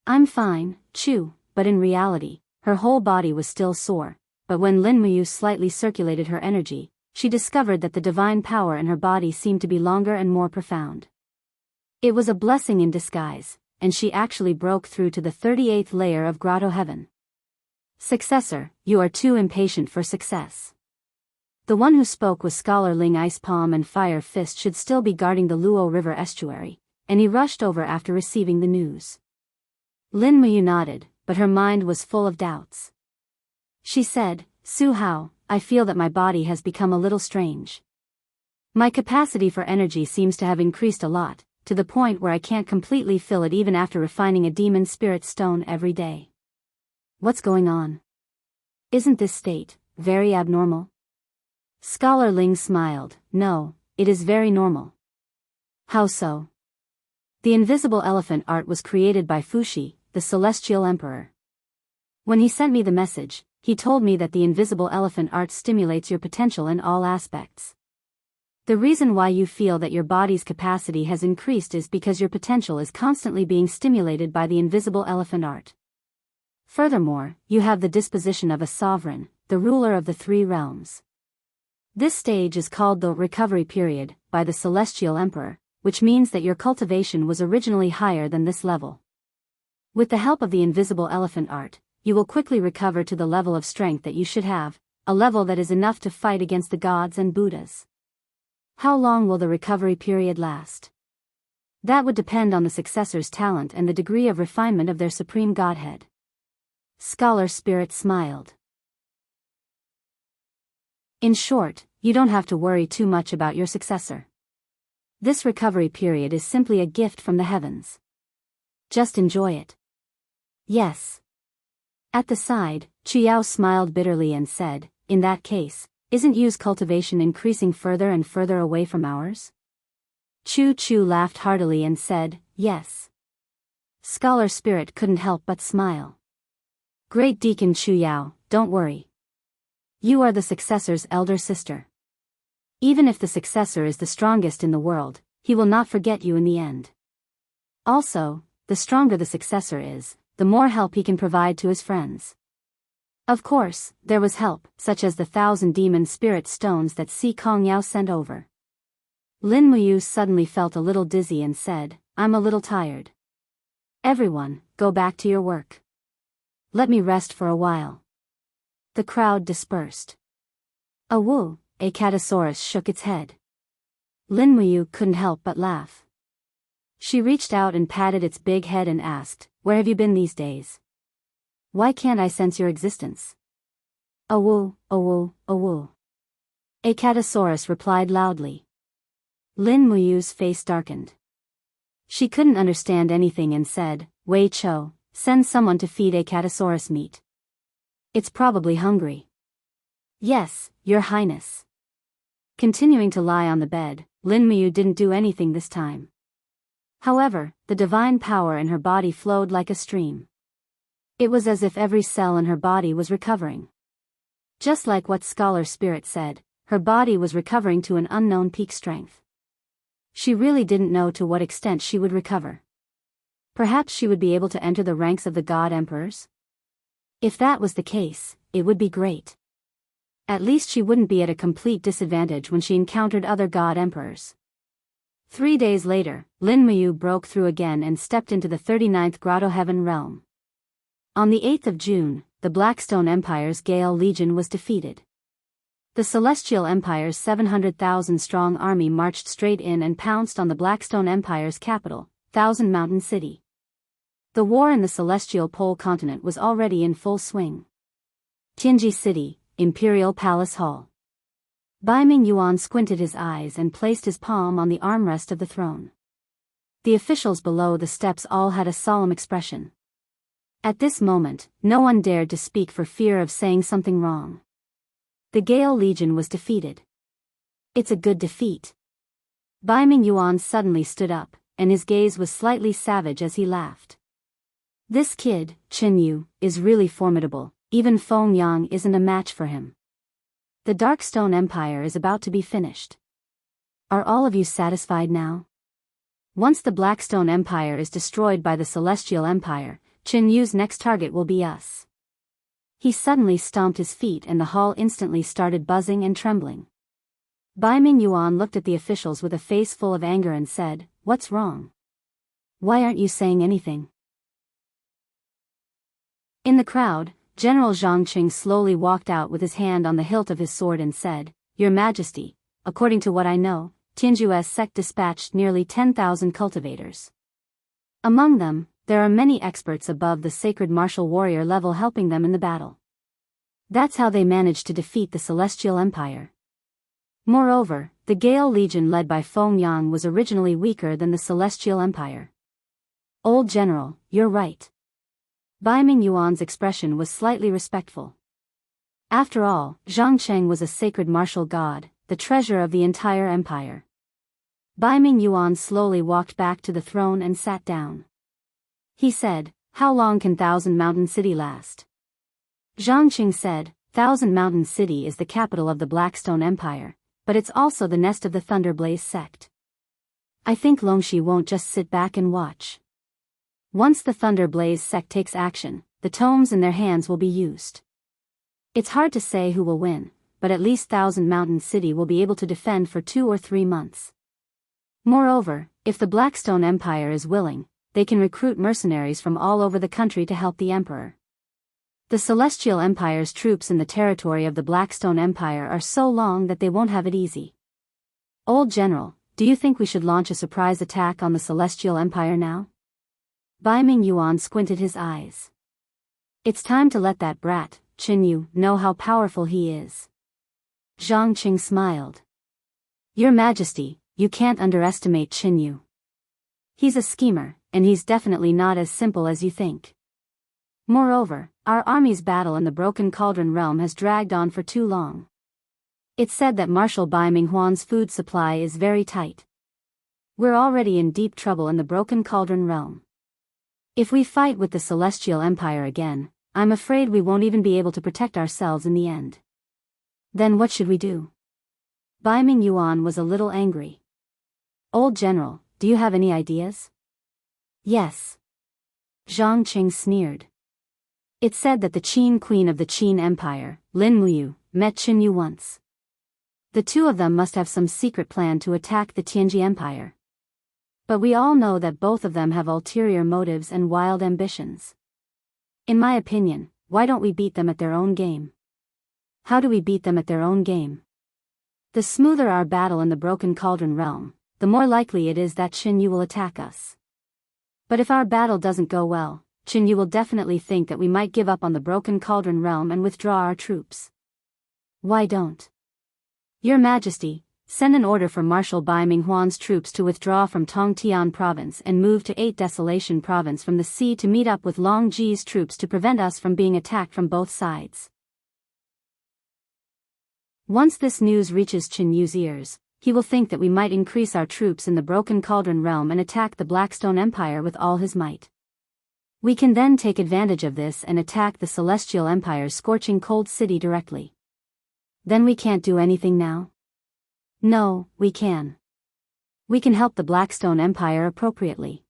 I'm fine, Chu, but in reality, her whole body was still sore, but when Lin Muyu slightly circulated her energy, she discovered that the divine power in her body seemed to be longer and more profound. It was a blessing in disguise, and she actually broke through to the 38th layer of Grotto Heaven. Successor, you are too impatient for success. The one who spoke was Scholar Ling Ice Palm and Fire Fist should still be guarding the Luo River estuary, and he rushed over after receiving the news. Lin Muyu nodded, but her mind was full of doubts. She said, Su Hao, I feel that my body has become a little strange. My capacity for energy seems to have increased a lot, to the point where I can't completely fill it even after refining a demon spirit stone every day. What's going on? Isn't this state very abnormal? Scholar Ling smiled. No, it is very normal. How so? The invisible elephant art was created by Fuxi, the celestial emperor. When he sent me the message, he told me that the invisible elephant art stimulates your potential in all aspects. The reason why you feel that your body's capacity has increased is because your potential is constantly being stimulated by the invisible elephant art. Furthermore, you have the disposition of a sovereign, the ruler of the 3 realms. This stage is called the recovery period by the celestial emperor, which means that your cultivation was originally higher than this level. With the help of the invisible elephant art, you will quickly recover to the level of strength that you should have, a level that is enough to fight against the gods and Buddhas. How long will the recovery period last? That would depend on the successor's talent and the degree of refinement of their supreme godhead. Scholar Spirit smiled. In short, you don't have to worry too much about your successor. This recovery period is simply a gift from the heavens. Just enjoy it. Yes. At the side, Chiao smiled bitterly and said, in that case, isn't Yu's cultivation increasing further and further away from ours? Chu Chu laughed heartily and said, yes. Scholar Spirit couldn't help but smile. Great Deacon Chu Yao, don't worry. You are the successor's elder sister. Even if the successor is the strongest in the world, he will not forget you in the end. Also, the stronger the successor is, the more help he can provide to his friends. Of course, there was help, such as the 1,000 demon spirit stones that Si Kong Yao sent over. Lin Muyu suddenly felt a little dizzy and said, I'm a little tired. Everyone, go back to your work. Let me rest for a while. The crowd dispersed. Awoo, Acatosaurus shook its head. Lin Muyu couldn't help but laugh. She reached out and patted its big head and asked, where have you been these days? Why can't I sense your existence? Awoo, awoo, awoo. Acatosaurus replied loudly. Lin Muyu's face darkened. She couldn't understand anything and said, Wei Cho, send someone to feed Acatosaurus meat. It's probably hungry. Yes, Your Highness. Continuing to lie on the bed, Lin Muyu didn't do anything this time. However, the divine power in her body flowed like a stream. It was as if every cell in her body was recovering. Just like what Scholar Spirit said, her body was recovering to an unknown peak strength. She really didn't know to what extent she would recover. Perhaps she would be able to enter the ranks of the God Emperors? If that was the case, it would be great. At least she wouldn't be at a complete disadvantage when she encountered other God Emperors. 3 days later, Lin Muyu broke through again and stepped into the 39th Grotto Heaven realm. On the 8th of June, the Blackstone Empire's Gale Legion was defeated. The Celestial Empire's 700,000-strong army marched straight in and pounced on the Blackstone Empire's capital, Thousand Mountain City. The war in the Celestial Pole continent was already in full swing. Tianji City, Imperial Palace Hall. Baiming Yuan squinted his eyes and placed his palm on the armrest of the throne. The officials below the steps all had a solemn expression. At this moment, no one dared to speak for fear of saying something wrong. The Gale Legion was defeated. It's a good defeat. Baiming Yuan suddenly stood up, and his gaze was slightly savage as he laughed. This kid, Qin Yu, is really formidable, even Feng Yang isn't a match for him. The Darkstone Empire is about to be finished. Are all of you satisfied now? Once the Blackstone Empire is destroyed by the Celestial Empire, Qin Yu's next target will be us. He suddenly stomped his feet and the hall instantly started buzzing and trembling. Baiming Yuan looked at the officials with a face full of anger and said, What's wrong? Why aren't you saying anything? In the crowd, General Zhang Qing slowly walked out with his hand on the hilt of his sword and said, Your Majesty, according to what I know, Tianju's sect dispatched nearly 10,000 cultivators. Among them, there are many experts above the sacred martial warrior level helping them in the battle. That's how they managed to defeat the Celestial Empire. Moreover, the Gale Legion led by Feng Yang was originally weaker than the Celestial Empire. Old General, you're right. Baiming Yuan's expression was slightly respectful. After all, Zhang Cheng was a sacred martial god, the treasure of the entire empire. Baiming Yuan slowly walked back to the throne and sat down. He said, How long can Thousand Mountain City last? Zhang Qing said, Thousand Mountain City is the capital of the Blackstone Empire, but it's also the nest of the Thunderblaze sect. I think Longxi won't just sit back and watch. Once the Thunderblaze sect takes action, the tomes in their hands will be used. It's hard to say who will win, but at least Thousand Mountain City will be able to defend for 2 or 3 months. Moreover, if the Blackstone Empire is willing, they can recruit mercenaries from all over the country to help the Emperor. The Celestial Empire's troops in the territory of the Blackstone Empire are so long that they won't have it easy. Old General, do you think we should launch a surprise attack on the Celestial Empire now? Baiming Yuan squinted his eyes. It's time to let that brat, Qin Yu, know how powerful he is. Zhang Qing smiled. Your Majesty, you can't underestimate Qin Yu. He's a schemer, and he's definitely not as simple as you think. Moreover, our army's battle in the Broken Cauldron realm has dragged on for too long. It's said that Marshal Baiming Huan's food supply is very tight. We're already in deep trouble in the Broken Cauldron realm. If we fight with the Celestial Empire again, I'm afraid we won't even be able to protect ourselves in the end. Then what should we do? Baiming Yuan was a little angry. Old General, do you have any ideas? Yes. Zhang Qing sneered. It's said that the Qin Queen of the Qin Empire, Lin Muyu, met Qin Yu once. The two of them must have some secret plan to attack the Tianji Empire. But we all know that both of them have ulterior motives and wild ambitions. In my opinion, why don't we beat them at their own game? How do we beat them at their own game? The smoother our battle in the Broken Cauldron realm, the more likely it is that Qin Yu will attack us. But if our battle doesn't go well, Qin Yu will definitely think that we might give up on the Broken Cauldron realm and withdraw our troops. Why don't? Your Majesty, Send an order for Marshal Bai Minghuan's troops to withdraw from Tongtian province and move to 8 Desolation province from the sea to meet up with Long Ji's troops to prevent us from being attacked from both sides. Once this news reaches Qin Yu's ears, he will think that we might increase our troops in the Broken Cauldron realm and attack the Blackstone Empire with all his might. We can then take advantage of this and attack the Celestial Empire's scorching cold city directly. Then we can't do anything now? No, we can. We can help the Blackstone Empire appropriately.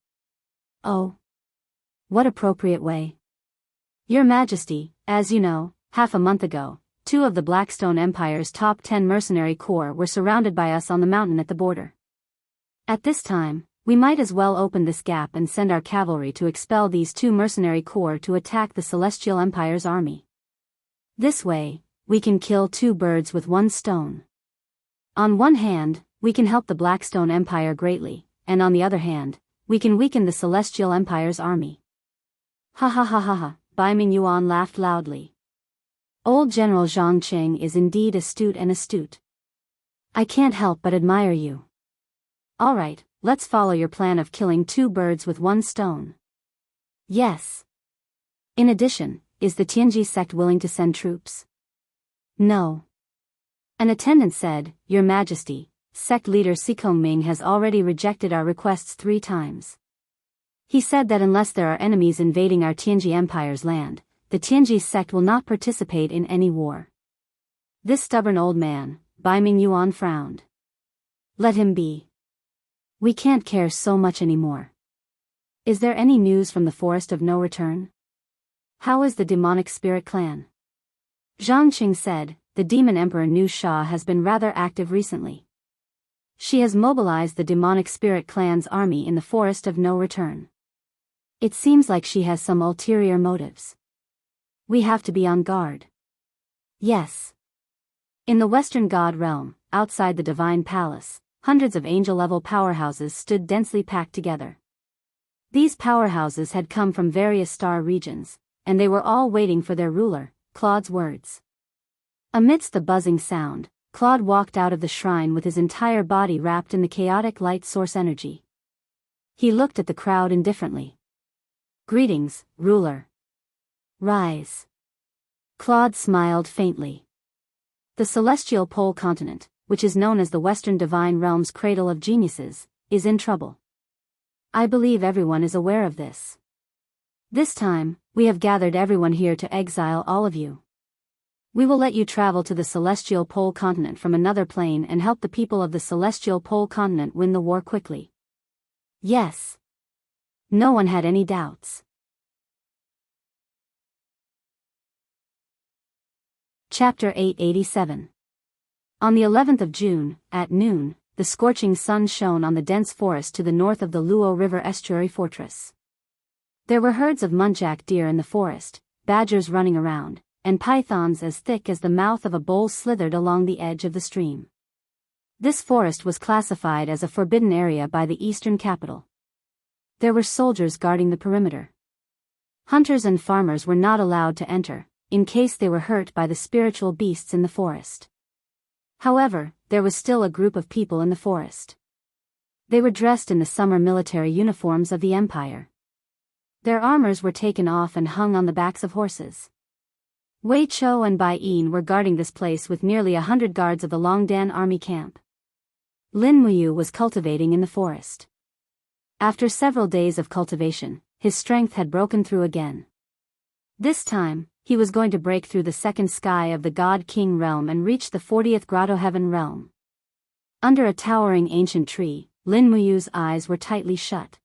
Oh. What appropriate way? Your Majesty, as you know, half a month ago, 2 of the Blackstone Empire's top 10 mercenary corps were surrounded by us on the mountain at the border. At this time, we might as well open this gap and send our cavalry to expel these 2 mercenary corps to attack the Celestial Empire's army. This way, we can kill 2 birds with 1 stone. On one hand, we can help the Blackstone Empire greatly, and on the other hand, we can weaken the Celestial Empire's army. Ha ha ha ha ha, Bai Mingyuan laughed loudly. Old General Zhang Qing is indeed astute and astute. I can't help but admire you. Alright, let's follow your plan of killing 2 birds with 1 stone. Yes. In addition, is the Tianji sect willing to send troops? No. An attendant said, Your Majesty, sect leader Sikongming has already rejected our requests 3 times. He said that unless there are enemies invading our Tianji Empire's land, the Tianji sect will not participate in any war. This stubborn old man, Bai Mingyuan frowned. Let him be. We can't care so much anymore. Is there any news from the Forest of No Return? How is the demonic spirit clan? Zhang Qing said, the demon emperor Nu Sha has been rather active recently. She has mobilized the demonic spirit clan's army in the Forest of No Return. It seems like she has some ulterior motives. We have to be on guard. Yes. In the Western God realm, outside the Divine Palace, hundreds of angel-level powerhouses stood densely packed together. These powerhouses had come from various star regions, and they were all waiting for their ruler, Claude's words. Amidst the buzzing sound, Claude walked out of the shrine with his entire body wrapped in the chaotic light source energy. He looked at the crowd indifferently. Greetings, ruler. Rise. Claude smiled faintly. The celestial pole continent, which is known as the Western Divine Realm's cradle of geniuses, is in trouble. I believe everyone is aware of this. This time, we have gathered everyone here to exile all of you. We will let you travel to the celestial pole continent from another plane and help the people of the celestial pole continent win the war quickly. Yes. No one had any doubts. Chapter 887. On the 11th of June, at noon, the scorching sun shone on the dense forest to the north of the Luo River estuary fortress. There were herds of muntjac deer in the forest, badgers running around, and pythons as thick as the mouth of a bowl slithered along the edge of the stream. This forest was classified as a forbidden area by the eastern capital. There were soldiers guarding the perimeter. Hunters and farmers were not allowed to enter, in case they were hurt by the spiritual beasts in the forest. However, there was still a group of people in the forest. They were dressed in the summer military uniforms of the Empire. Their armors were taken off and hung on the backs of horses. Wei Chou and Bai Yin were guarding this place with nearly 100 guards of the Longdan army camp. Lin Muyu was cultivating in the forest. After several days of cultivation, his strength had broken through again. This time, he was going to break through the second sky of the God King realm and reach the 40th Grotto Heaven realm. Under a towering ancient tree, Lin Muyu's eyes were tightly shut.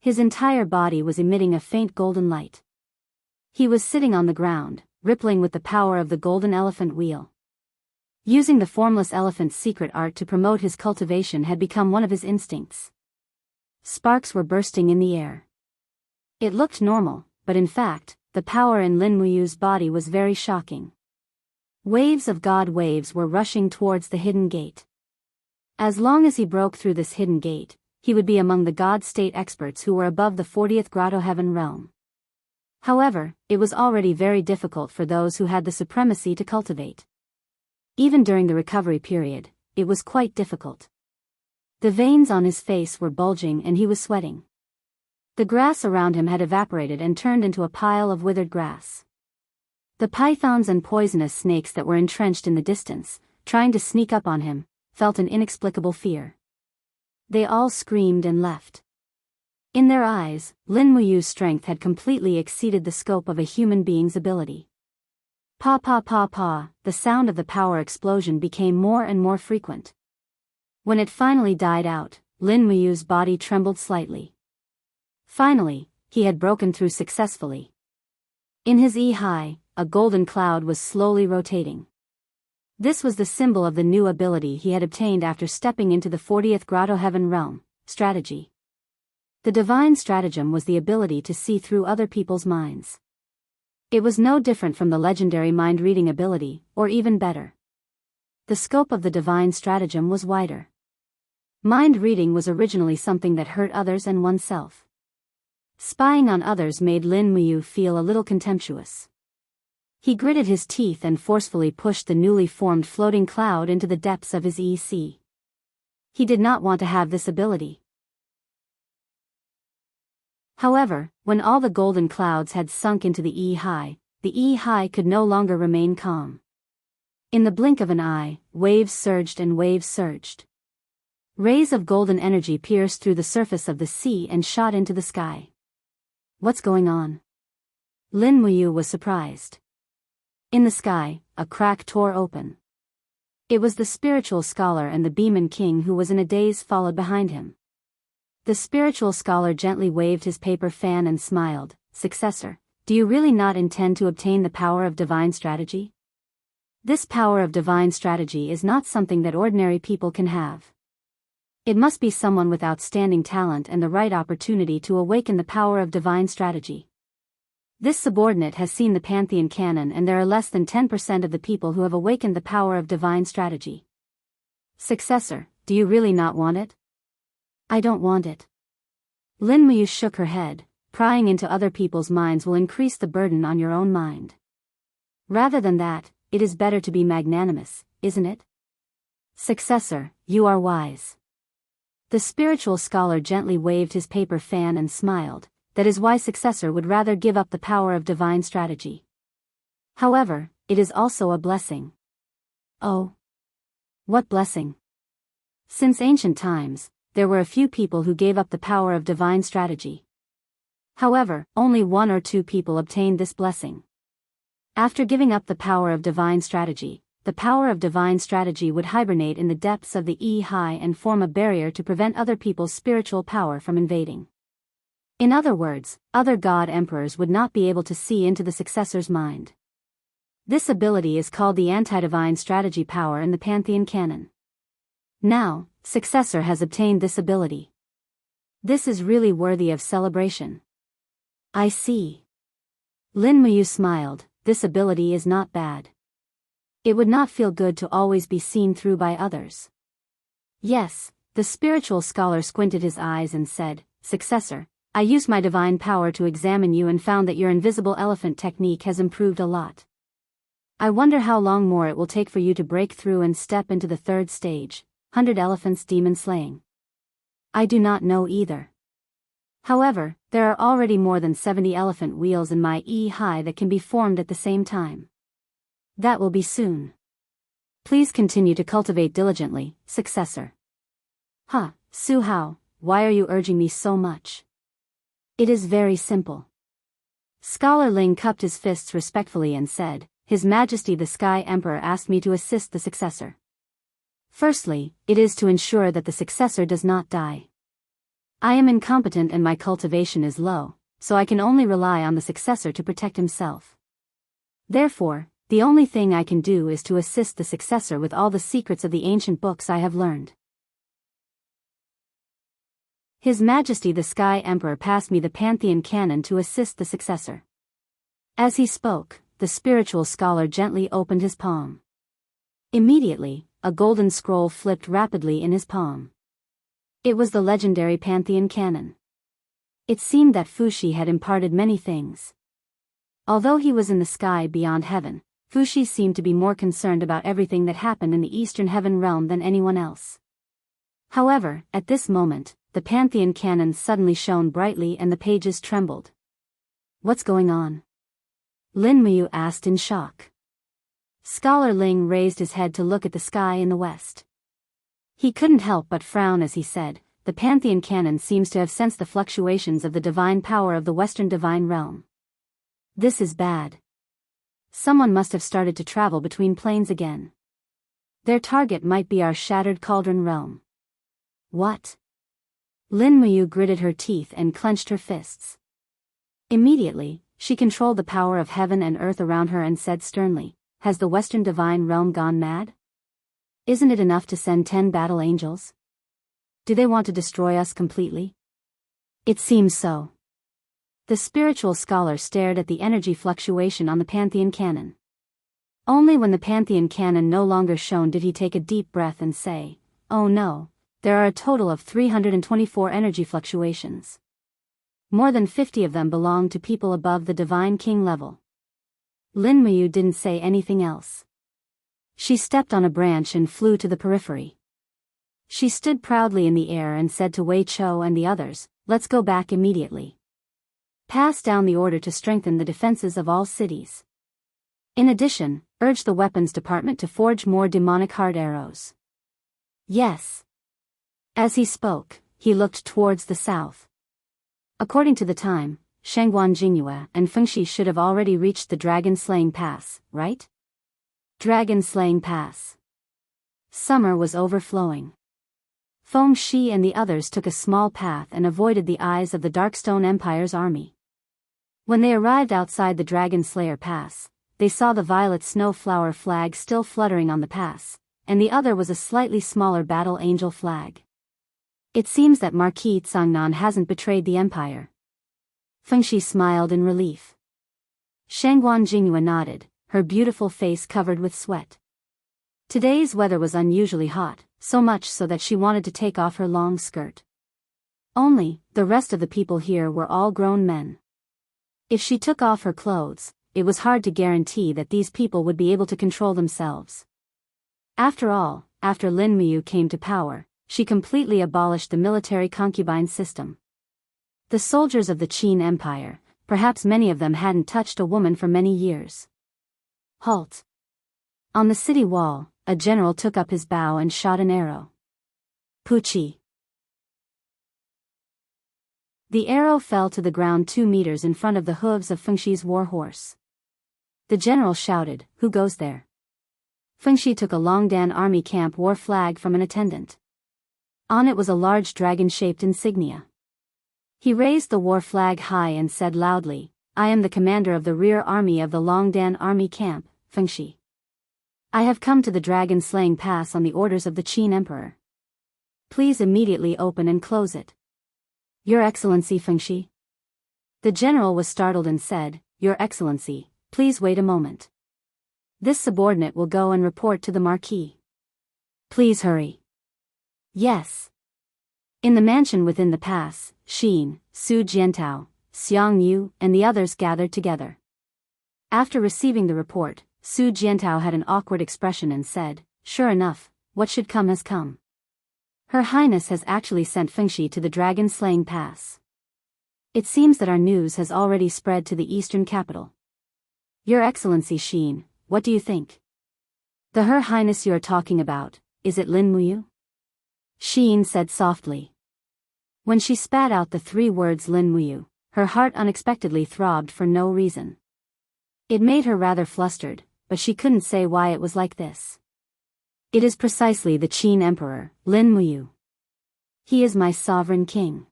His entire body was emitting a faint golden light. He was sitting on the ground, rippling with the power of the golden elephant wheel. Using the formless elephant's secret art to promote his cultivation had become one of his instincts. Sparks were bursting in the air. It looked normal, but in fact, the power in Lin Muyu's body was very shocking. Waves of God waves were rushing towards the hidden gate. As long as he broke through this hidden gate, he would be among the God state experts who were above the 40th Grotto Heaven realm. However, it was already very difficult for those who had the supremacy to cultivate. Even during the recovery period, it was quite difficult. The veins on his face were bulging and he was sweating. The grass around him had evaporated and turned into a pile of withered grass. The pythons and poisonous snakes that were entrenched in the distance, trying to sneak up on him, felt an inexplicable fear. They all screamed and left. In their eyes, Lin Muyu's strength had completely exceeded the scope of a human being's ability. Pa pa pa pa, the sound of the power explosion became more and more frequent. When it finally died out, Lin Muyu's body trembled slightly. Finally, he had broken through successfully. In his eye, a golden cloud was slowly rotating. This was the symbol of the new ability he had obtained after stepping into the 40th Grotto Heaven realm, strategy. The divine stratagem was the ability to see through other people's minds. It was no different from the legendary mind-reading ability, or even better. The scope of the divine stratagem was wider. Mind-reading was originally something that hurt others and oneself. Spying on others made Lin Muyu feel a little contemptuous. He gritted his teeth and forcefully pushed the newly formed floating cloud into the depths of his EC. He did not want to have this ability. However, when all the golden clouds had sunk into the E-high could no longer remain calm. In the blink of an eye, waves surged and waves surged. Rays of golden energy pierced through the surface of the sea and shot into the sky. What's going on? Lin Muyu was surprised. In the sky, a crack tore open. It was the spiritual scholar and the Beeman King who was in a daze followed behind him. The spiritual scholar gently waved his paper fan and smiled. Successor, do you really not intend to obtain the power of divine strategy? This power of divine strategy is not something that ordinary people can have. It must be someone with outstanding talent and the right opportunity to awaken the power of divine strategy. This subordinate has seen the Pantheon canon and there are less than 10% of the people who have awakened the power of divine strategy. Successor, do you really not want it? I don't want it. Lin Muyu shook her head. Prying into other people's minds will increase the burden on your own mind. Rather than that, it is better to be magnanimous, isn't it? Successor, you are wise. The spiritual scholar gently waved his paper fan and smiled. That is why successor would rather give up the power of divine strategy. However, it is also a blessing. Oh. What blessing? Since ancient times, there were a few people who gave up the power of divine strategy. However, only 1 or 2 people obtained this blessing. After giving up the power of divine strategy, the power of divine strategy would hibernate in the depths of the E-high and form a barrier to prevent other people's spiritual power from invading. In other words, other god emperors would not be able to see into the successor's mind. This ability is called the anti-divine strategy power in the Pantheon canon. Now, successor has obtained this ability. This is really worthy of celebration. I see. Lin Muyu smiled. This ability is not bad. It would not feel good to always be seen through by others. Yes, the spiritual scholar squinted his eyes and said, Successor, I used my divine power to examine you and found that your invisible elephant technique has improved a lot. I wonder how long more it will take for you to break through and step into the 3rd stage, 100 elephants demon slaying. I do not know either. However, there are already more than 70 elephant wheels in my E-high that can be formed at the same time. That will be soon. Please continue to cultivate diligently, successor. Su Hao, why are you urging me so much? It is very simple. Scholar Ling cupped his fists respectfully and said, His Majesty the Sky Emperor asked me to assist the successor. Firstly, it is to ensure that the successor does not die. I am incompetent and my cultivation is low, so I can only rely on the successor to protect himself. Therefore, the only thing I can do is to assist the successor with all the secrets of the ancient books I have learned. His Majesty the Sky Emperor passed me the Pantheon canon to assist the successor. As he spoke, the spiritual scholar gently opened his palm. Immediately, a golden scroll flipped rapidly in his palm. It was the legendary Pantheon canon. It seemed that Fushi had imparted many things. Although he was in the sky beyond heaven, Fuxi seemed to be more concerned about everything that happened in the Eastern Heaven realm than anyone else. However, at this moment, the Pantheon cannon suddenly shone brightly and the pages trembled. What's going on? Lin Muyu asked in shock. Scholar Ling raised his head to look at the sky in the west. He couldn't help but frown as he said, the Pantheon cannon seems to have sensed the fluctuations of the divine power of the Western divine realm. This is bad. Someone must have started to travel between planes again. Their target might be our shattered cauldron realm. What? Lin Muyu gritted her teeth and clenched her fists. Immediately, she controlled the power of heaven and earth around her and said sternly, has the Western divine realm gone mad? Isn't it enough to send 10 battle angels? Do they want to destroy us completely? It seems so. The spiritual scholar stared at the energy fluctuation on the Pantheon cannon. Only when the Pantheon cannon no longer shone did he take a deep breath and say, oh no, there are a total of 324 energy fluctuations. More than 50 of them belong to people above the Divine King level. Lin Muyu didn't say anything else. She stepped on a branch and flew to the periphery. She stood proudly in the air and said to Wei Chou and the others, let's go back immediately. Pass down the order to strengthen the defenses of all cities. In addition, urge the weapons department to forge more demonic heart arrows. Yes. As he spoke, he looked towards the south. According to the time, Shangguan Jingyue and Fengxi should have already reached the dragon-slaying pass, right? Dragon-slaying pass. Summer was overflowing. Fengxi and the others took a small path and avoided the eyes of the Darkstone Empire's army. When they arrived outside the Dragon Slayer Pass, they saw the violet snowflower flag still fluttering on the pass, and the other was a slightly smaller battle angel flag. It seems that Marquis Tsangnan hasn't betrayed the Empire. Fengxi smiled in relief. Shangguan Jingyue nodded, her beautiful face covered with sweat. Today's weather was unusually hot, so much so that she wanted to take off her long skirt. Only, the rest of the people here were all grown men. If she took off her clothes, it was hard to guarantee that these people would be able to control themselves. After all, after Lin Muyu came to power, she completely abolished the military concubine system. The soldiers of the Qin Empire, perhaps many of them hadn't touched a woman for many years. Halt! On the city wall, a general took up his bow and shot an arrow. Puchi! The arrow fell to the ground 2 meters in front of the hooves of Fengxi's war horse. The general shouted, who goes there? Fengxi took a Longdan army camp war flag from an attendant. On it was a large dragon-shaped insignia. He raised the war flag high and said loudly, I am the commander of the rear army of the Longdan army camp, Fengxi. I have come to the dragon-slaying pass on the orders of the Qin Emperor. Please immediately open and close it. Your Excellency Fengxi. The general was startled and said, Your Excellency, please wait a moment. This subordinate will go and report to the Marquis. Please hurry. Yes. In the mansion within the pass, Xin, Su Jiantao, Xiang Yu, and the others gathered together. After receiving the report, Su Jiantao had an awkward expression and said, Sure enough, what should come has come. Her Highness has actually sent Fengxi to the dragon-slaying pass. It seems that our news has already spread to the eastern capital. Your Excellency Xin, what do you think? The Her Highness you are talking about, is it Lin Muyu? Xin said softly. When she spat out the 3 words Lin Muyu, her heart unexpectedly throbbed for no reason. It made her rather flustered, but she couldn't say why it was like this. It is precisely the Qin Emperor, Lin Muyu. He is my sovereign king.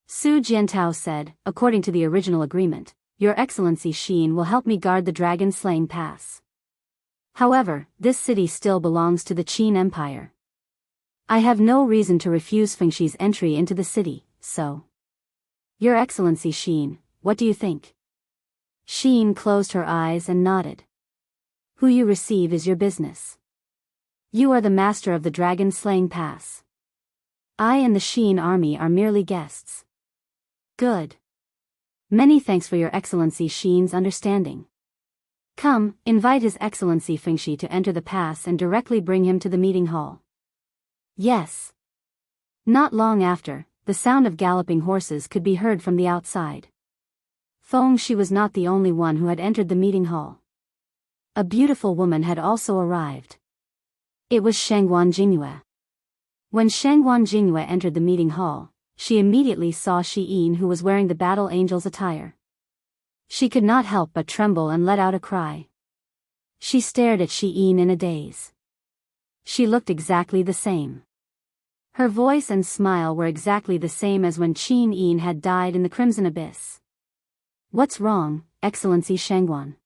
Su Jiantao said, according to the original agreement, Your Excellency Xin will help me guard the dragon-slaying pass. However, this city still belongs to the Qin Empire. I have no reason to refuse Fengxi's entry into the city, so. Your Excellency Xin, what do you think? Xin closed her eyes and nodded. Who you receive is your business. You are the master of the dragon-slaying pass. I and the Xin army are merely guests. Good. Many thanks for Your Excellency Xin's understanding. Come, invite His Excellency Fengshi to enter the pass and directly bring him to the meeting hall. Yes. Not long after, the sound of galloping horses could be heard from the outside. Fengshi was not the only one who had entered the meeting hall. A beautiful woman had also arrived. It was Shangguan Jingyue. When Shangguan Jingyue entered the meeting hall, she immediately saw Shi Yin, who was wearing the battle angel's attire. She could not help but tremble and let out a cry. She stared at Shi Yin in a daze. She looked exactly the same. Her voice and smile were exactly the same as when Qin Yin had died in the Crimson Abyss. What's wrong, Excellency Shangguan?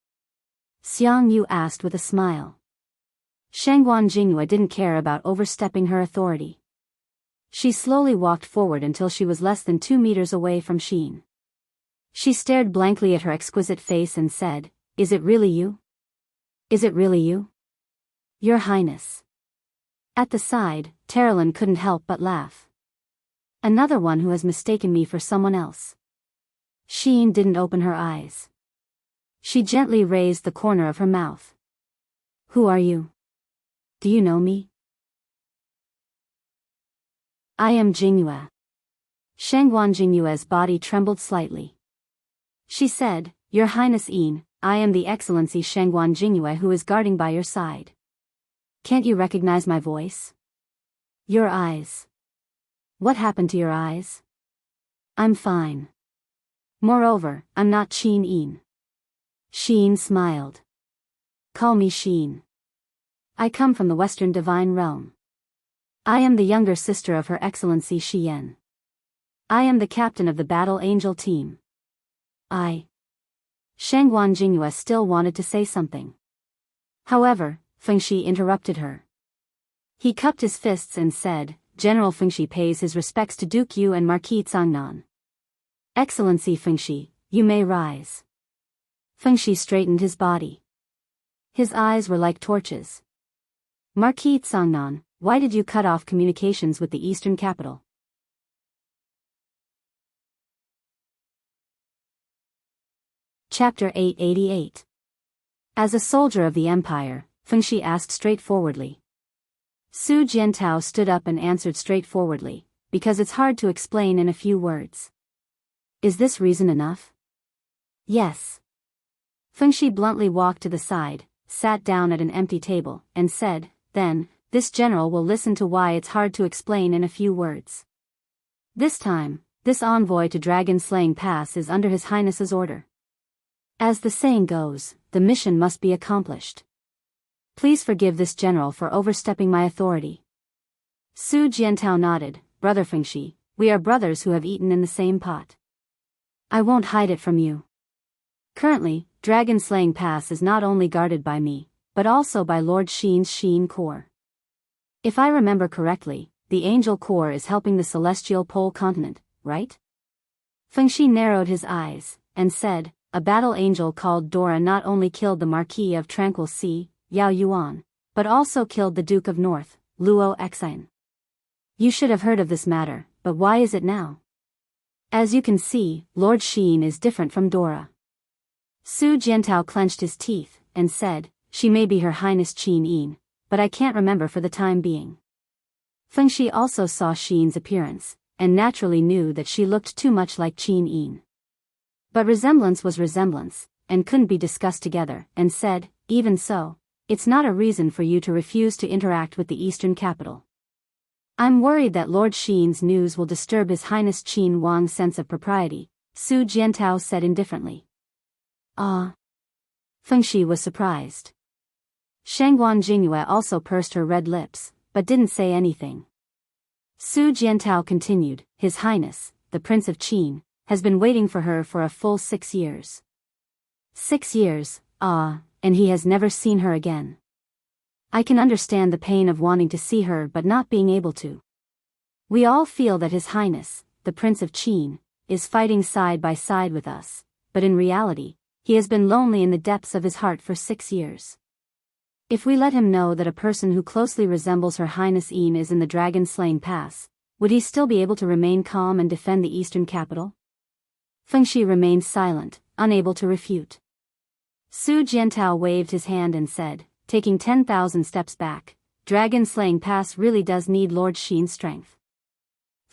Xiang Yu asked with a smile. Shangguan Jingyue didn't care about overstepping her authority. She slowly walked forward until she was less than 2 meters away from Xin. She stared blankly at her exquisite face and said, "Is it really you? Is it really you? Your Highness." At the side, Terilyn couldn't help but laugh. Another one who has mistaken me for someone else. Xin didn't open her eyes. She gently raised the corner of her mouth. Who are you? Do you know me? I am Jingyue. Shangguan Jingyue's body trembled slightly. She said, Your Highness Yin, I am the Excellency Shangguan Jingyue who is guarding by your side. Can't you recognize my voice? Your eyes. What happened to your eyes? I'm fine. Moreover, I'm not Qin Yin. Xin smiled. Call me Xin. I come from the Western Divine Realm. I am the younger sister of Her Excellency Shi Yan. I am the captain of the Battle Angel team. Shangguan Jingyue still wanted to say something. However, Fengshi interrupted her. He cupped his fists and said, General Fengshi pays his respects to Duke Yu and Marquis Cangnan. Excellency Fengshi, you may rise. Fengshi straightened his body. His eyes were like torches. Marquis Cangnan, why did you cut off communications with the Eastern capital? Chapter 888. As a soldier of the Empire, Fengshi asked straightforwardly. Su Jiantao stood up and answered straightforwardly, because it's hard to explain in a few words. Is this reason enough? Yes. Fengshi bluntly walked to the side, sat down at an empty table, and said, Then, this general will listen to why it's hard to explain in a few words. This time, this envoy to Dragon Slaying Pass is under His Highness's order. As the saying goes, the mission must be accomplished. Please forgive this general for overstepping my authority. Su Jiantao nodded, Brother Fengshi, we are brothers who have eaten in the same pot. I won't hide it from you. Currently, Dragon Slaying Pass is not only guarded by me, but also by Lord Xin's Xin Corps. If I remember correctly, the Angel Corps is helping the Celestial Pole Continent, right? Fengshi narrowed his eyes, and said, A battle angel called Dora not only killed the Marquis of Tranquil Sea, Yao Yuan, but also killed the Duke of North, Luo Exine. You should have heard of this matter, but why is it now? As you can see, Lord Xin is different from Dora. Su Jiantao clenched his teeth, and said, She may be Her Highness Qin Yin, but I can't remember for the time being. Fengshi also saw Xin's appearance, and naturally knew that she looked too much like Qin Yin. But resemblance was resemblance, and couldn't be discussed together, and said, Even so, it's not a reason for you to refuse to interact with the Eastern capital. I'm worried that Lord Xin's news will disturb His Highness Qin Wang's sense of propriety, Su Jiantao said indifferently. Fengshi was surprised. Shangguan Jingyue also pursed her red lips, but didn't say anything. Su Jiantao continued, His Highness, the Prince of Qin, has been waiting for her for a full 6 years. 6 years, and he has never seen her again. I can understand the pain of wanting to see her but not being able to. We all feel that His Highness, the Prince of Qin, is fighting side by side with us, but in reality, he has been lonely in the depths of his heart for 6 years. If we let him know that a person who closely resembles Her Highness Yin is in the Dragon Slaying Pass, would he still be able to remain calm and defend the Eastern capital? Fengshi remained silent, unable to refute. Su Jiantao waved his hand and said, taking 10,000 steps back, Dragon-slaying pass really does need Lord Xin's strength.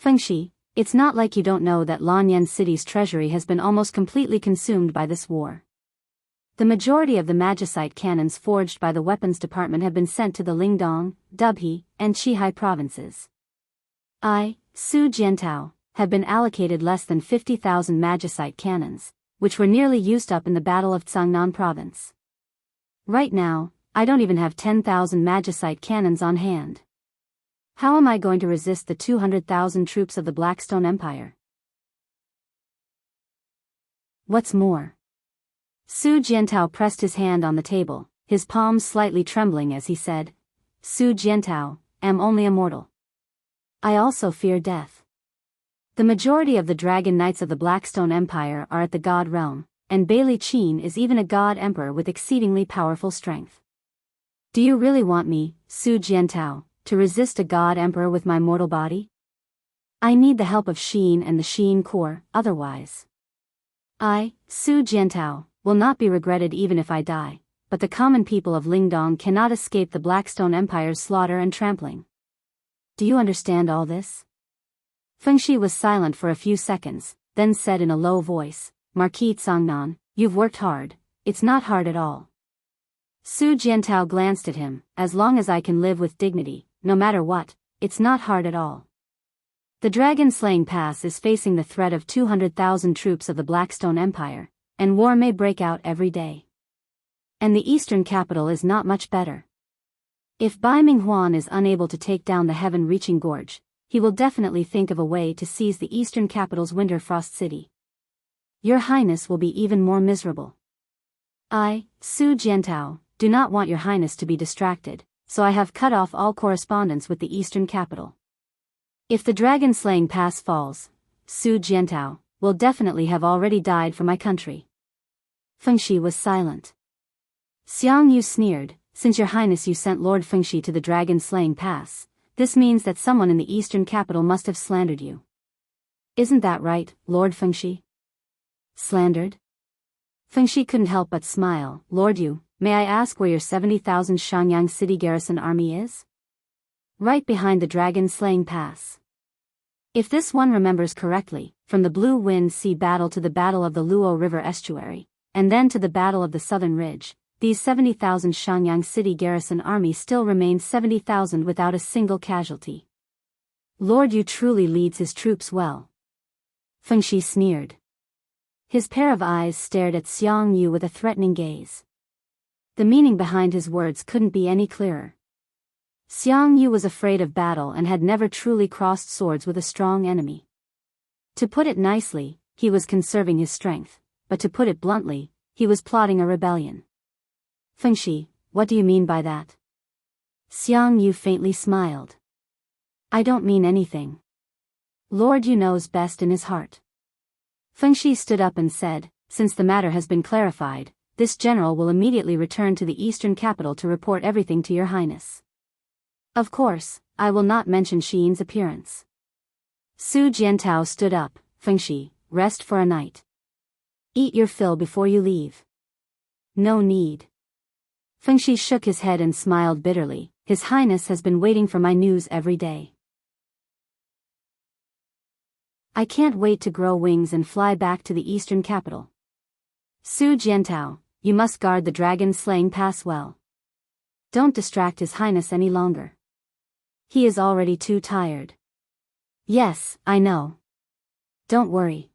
Fengxi, it's not like you don't know that Lanyan City's treasury has been almost completely consumed by this war. The majority of the magicite cannons forged by the weapons department have been sent to the Lingdong, Dubhe, and Qihai provinces. I, Su Jiantao, have been allocated less than 50,000 magicite cannons, which were nearly used up in the Battle of Cangnan province. Right now, I don't even have 10,000 magicite cannons on hand. How am I going to resist the 200,000 troops of the Blackstone Empire? What's more? Su Jiantao pressed his hand on the table, his palms slightly trembling as he said, Su Jiantao, am only a mortal. I also fear death. The majority of the Dragon Knights of the Blackstone Empire are at the God Realm, and Bailey Qin is even a God Emperor with exceedingly powerful strength. Do you really want me, Su Jiantao, to resist a God Emperor with my mortal body? I need the help of Xin and the Xin Corps, otherwise. I, Su Jiantao, will not be regretted even if I die, but the common people of Lingdong cannot escape the Blackstone Empire's slaughter and trampling. Do you understand all this? Fengxi was silent for a few seconds, then said in a low voice, Marquis Cangnan, you've worked hard, it's not hard at all. Su Jiantao glanced at him, as long as I can live with dignity, no matter what, it's not hard at all. The Dragon-slaying pass is facing the threat of 200,000 troops of the Blackstone Empire, and war may break out every day. And the eastern capital is not much better. If Bai Minghuan is unable to take down the heaven-reaching gorge, he will definitely think of a way to seize the eastern capital's Winterfrost city. Your Highness will be even more miserable. I, Su Jiantao, do not want your Highness to be distracted, so I have cut off all correspondence with the eastern capital. If the Dragon-slaying pass falls, Su Jiantao will definitely have already died for my country. Fengxi was silent. Xiang Yu sneered, since your Highness you sent Lord Fengxi to the Dragon-slaying pass, this means that someone in the eastern capital must have slandered you. Isn't that right, Lord Fengxi? Slandered? Fengxi couldn't help but smile. Lord Yu, may I ask where your 70,000 Shenyang city garrison army is? Right behind the Dragon-slaying pass. If this one remembers correctly, from the Blue Wind Sea battle to the Battle of the Luo River estuary, and then to the Battle of the Southern Ridge, these 70,000 Shenyang city garrison army still remains 70,000 without a single casualty. Lord Yu truly leads his troops well. Fengxi sneered. His pair of eyes stared at Xiang Yu with a threatening gaze. The meaning behind his words couldn't be any clearer. Xiang Yu was afraid of battle and had never truly crossed swords with a strong enemy. To put it nicely, he was conserving his strength, but to put it bluntly, he was plotting a rebellion. Fengxi, what do you mean by that? Xiang Yu faintly smiled. I don't mean anything. Lord Yu knows best in his heart. Fengxi stood up and said, since the matter has been clarified, this general will immediately return to the eastern capital to report everything to your Highness. Of course, I will not mention Xin's appearance. Su Jiantao stood up. Fengxi, rest for a night. Eat your fill before you leave. No need. Fengxi shook his head and smiled bitterly. His Highness has been waiting for my news every day. I can't wait to grow wings and fly back to the eastern capital. Su Jiantao, you must guard the dragon-slaying pass well. Don't distract His Highness any longer. He is already too tired. Yes, I know. Don't worry.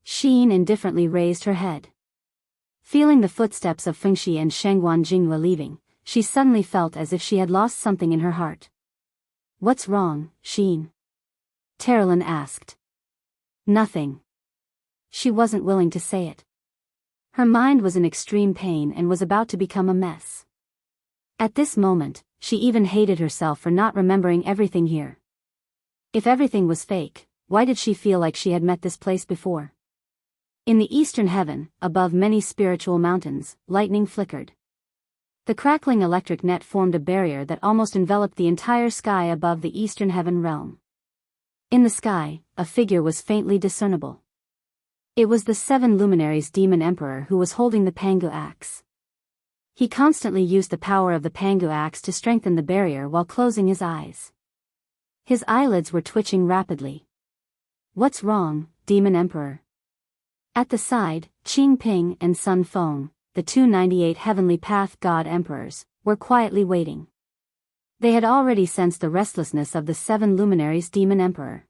Xin indifferently raised her head. Feeling the footsteps of Fengxi and Shengguan Jinghua leaving, she suddenly felt as if she had lost something in her heart. What's wrong, Xin? Terralyn asked. Nothing. She wasn't willing to say it. Her mind was in extreme pain and was about to become a mess. At this moment, she even hated herself for not remembering everything here. If everything was fake, why did she feel like she had met this place before? In the eastern heaven, above many spiritual mountains, lightning flickered. The crackling electric net formed a barrier that almost enveloped the entire sky above the eastern heaven realm. In the sky, a figure was faintly discernible. It was the seven luminaries demon emperor who was holding the Pangu axe. He constantly used the power of the Pangu axe to strengthen the barrier while closing his eyes. His eyelids were twitching rapidly. "What's wrong, demon emperor?" At the side, Qing Ping and Sun Feng, the 298 Heavenly Path God Emperors, were quietly waiting. They had already sensed the restlessness of the seven luminaries demon emperor.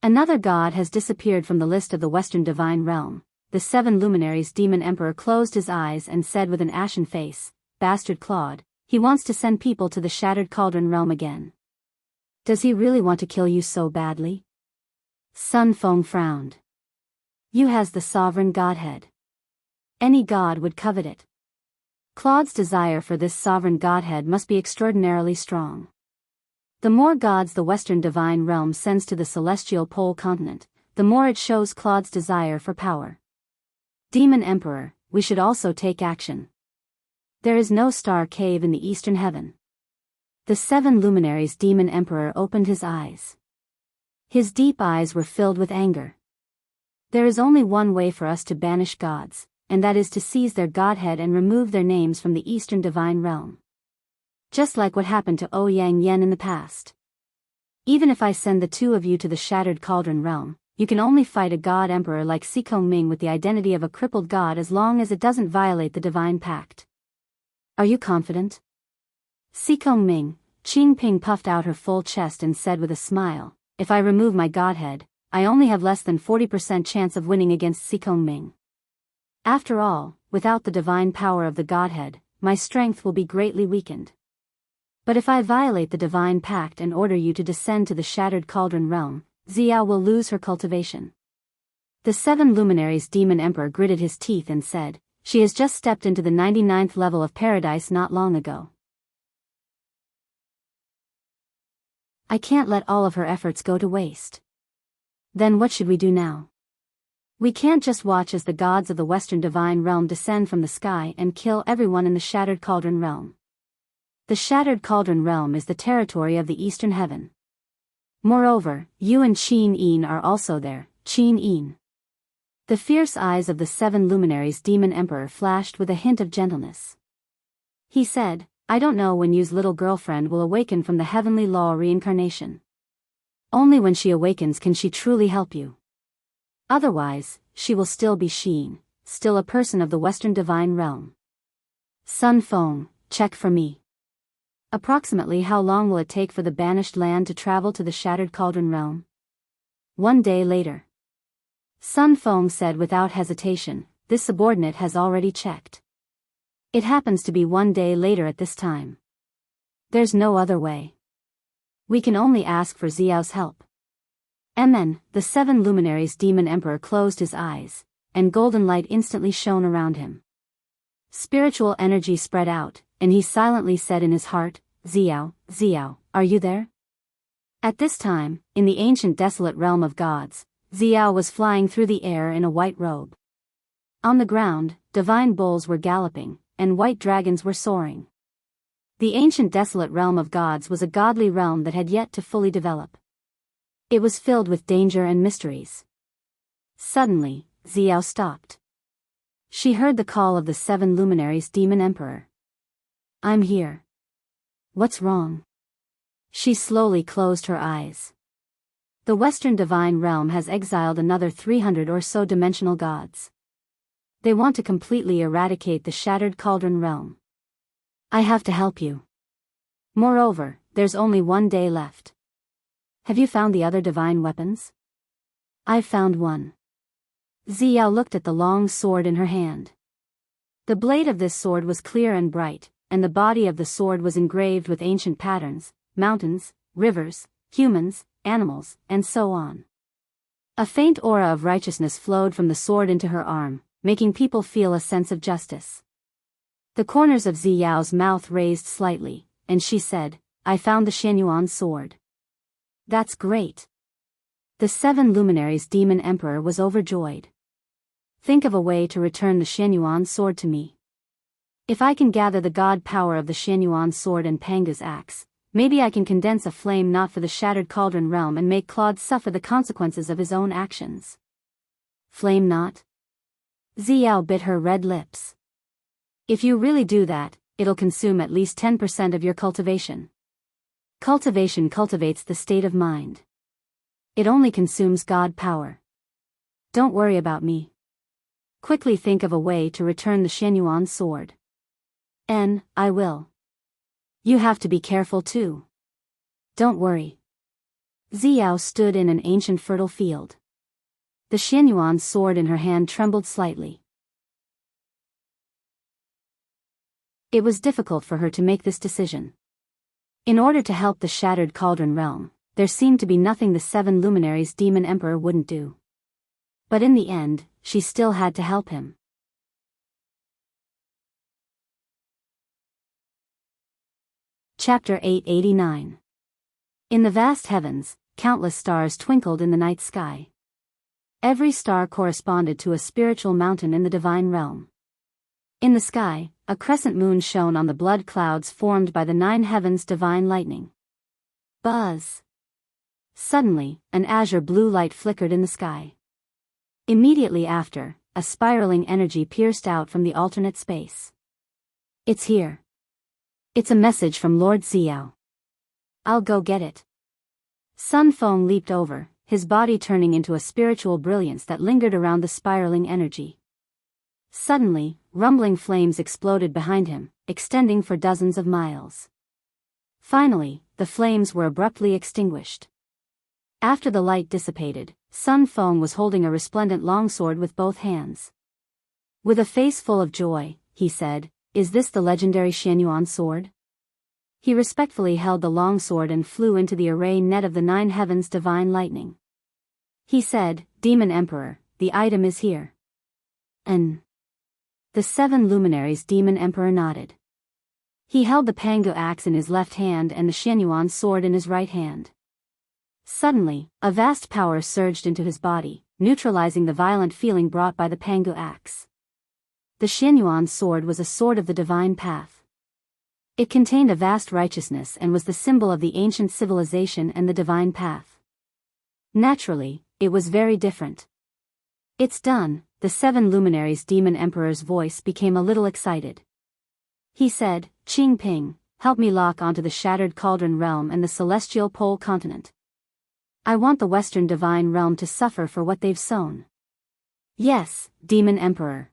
Another god has disappeared from the list of the Western Divine Realm. The seven luminaries demon emperor closed his eyes and said with an ashen face, "Bastard Claude, he wants to send people to the Shattered Cauldron Realm again. Does he really want to kill you so badly?" Sun Feng frowned. "You has the sovereign godhead. Any god would covet it. Claude's desire for this sovereign godhead must be extraordinarily strong. The more gods the Western Divine Realm sends to the Celestial Pole Continent, the more it shows Claude's desire for power. Demon Emperor, we should also take action. There is no star cave in the eastern heaven." The seven luminaries demon emperor opened his eyes. His deep eyes were filled with anger. "There is only one way for us to banish gods, and that is to seize their godhead and remove their names from the Eastern Divine Realm. Just like what happened to Ouyang Yen in the past. Even if I send the two of you to the Shattered Cauldron Realm, you can only fight a god emperor like Sikong Ming with the identity of a crippled god as long as it doesn't violate the Divine Pact. Are you confident?" Sikong Ming, Qing Ping puffed out her full chest and said with a smile, "If I remove my godhead, I only have less than 40% chance of winning against Sikong Ming. After all, without the divine power of the godhead, my strength will be greatly weakened. But if I violate the divine pact and order you to descend to the Shattered Cauldron Realm, Xiao will lose her cultivation." The seven luminaries demon emperor gritted his teeth and said, "She has just stepped into the 99th level of paradise not long ago. I can't let all of her efforts go to waste. Then what should we do now? We can't just watch as the gods of the Western Divine Realm descend from the sky and kill everyone in the Shattered Cauldron Realm. The Shattered Cauldron Realm is the territory of the Eastern Heaven. Moreover, you and Qin Yin are also there, Qin Yin." The fierce eyes of the seven luminaries demon emperor flashed with a hint of gentleness. He said, "I don't know when you's little girlfriend will awaken from the heavenly law reincarnation. Only when she awakens can she truly help you. Otherwise, she will still be Sheen, still a person of the Western Divine Realm." Sun Feng, check for me. Approximately how long will it take for the banished land to travel to the Shattered Cauldron Realm? 1 day later. Sun Feng said without hesitation, "This subordinate has already checked. It happens to be 1 day later at this time. There's no other way. We can only ask for Xiao's help." Mn, the seven luminaries demon emperor closed his eyes, and golden light instantly shone around him. Spiritual energy spread out, and he silently said in his heart, "Xiao, Xiao, are you there?" At this time, in the ancient desolate realm of gods, Xiao was flying through the air in a white robe. On the ground, divine bulls were galloping, and white dragons were soaring. The ancient desolate realm of gods was a godly realm that had yet to fully develop. It was filled with danger and mysteries. Suddenly, Xiao stopped. She heard the call of the seven luminaries demon emperor. "I'm here. What's wrong?" She slowly closed her eyes. The Western Divine Realm has exiled another 300 or so dimensional gods. They want to completely eradicate the Shattered Cauldron Realm. I have to help you. Moreover, there's only 1 day left. Have you found the other divine weapons? I've found one. Xiao looked at the long sword in her hand. The blade of this sword was clear and bright, and the body of the sword was engraved with ancient patterns, mountains, rivers, humans, animals, and so on. A faint aura of righteousness flowed from the sword into her arm, making people feel a sense of justice. The corners of Xiao's mouth raised slightly, and she said, "I found the Shenyuan sword." "That's great." The seven luminaries demon emperor was overjoyed. "Think of a way to return the Shenyuan sword to me. If I can gather the god power of the Shenyuan sword and Panga's axe, maybe I can condense a flame not for the Shattered Cauldron Realm and make Claude suffer the consequences of his own actions." Flame not? Xiao bit her red lips. If you really do that, it'll consume at least 10% of your cultivation. Cultivation cultivates the state of mind. It only consumes God power. Don't worry about me. Quickly think of a way to return the Xianyuan sword. I will. You have to be careful too. Don't worry. Xiao stood in an ancient fertile field. The Xianyuan sword in her hand trembled slightly. It was difficult for her to make this decision. In order to help the Shattered Cauldron realm, there seemed to be nothing the 7 luminaries Demon Emperor wouldn't do. But in the end, she still had to help him. Chapter 889. In the vast heavens, countless stars twinkled in the night sky. Every star corresponded to a spiritual mountain in the divine realm. In the sky, a crescent moon shone on the blood clouds formed by the 9 heavens' divine lightning. Buzz! Suddenly, an azure blue light flickered in the sky. Immediately after, a spiraling energy pierced out from the alternate space. It's here. It's a message from Lord Xiao. I'll go get it. Sun Feng leaped over, his body turning into a spiritual brilliance that lingered around the spiraling energy. Suddenly, rumbling flames exploded behind him, extending for dozens of miles. Finally, the flames were abruptly extinguished. After the light dissipated, Sun Feng was holding a resplendent longsword with both hands. With a face full of joy, he said, "Is this the legendary Xianyuan sword?" He respectfully held the longsword and flew into the array net of the 9 heavens' divine lightning. He said, "Demon Emperor, the item is here." The 7 luminaries Demon Emperor nodded. He held the Pangu axe in his left hand and the Xianyuan sword in his right hand. Suddenly, a vast power surged into his body, neutralizing the violent feeling brought by the Pangu axe. The Xianyuan sword was a sword of the divine path. It contained a vast righteousness and was the symbol of the ancient civilization and the divine path. Naturally, it was very different. "It's done," the 7 luminaries Demon Emperor's voice became a little excited. He said, "Qing Ping, help me lock onto the Shattered Cauldron realm and the Celestial Pole continent. I want the Western Divine Realm to suffer for what they've sown." "Yes, Demon Emperor."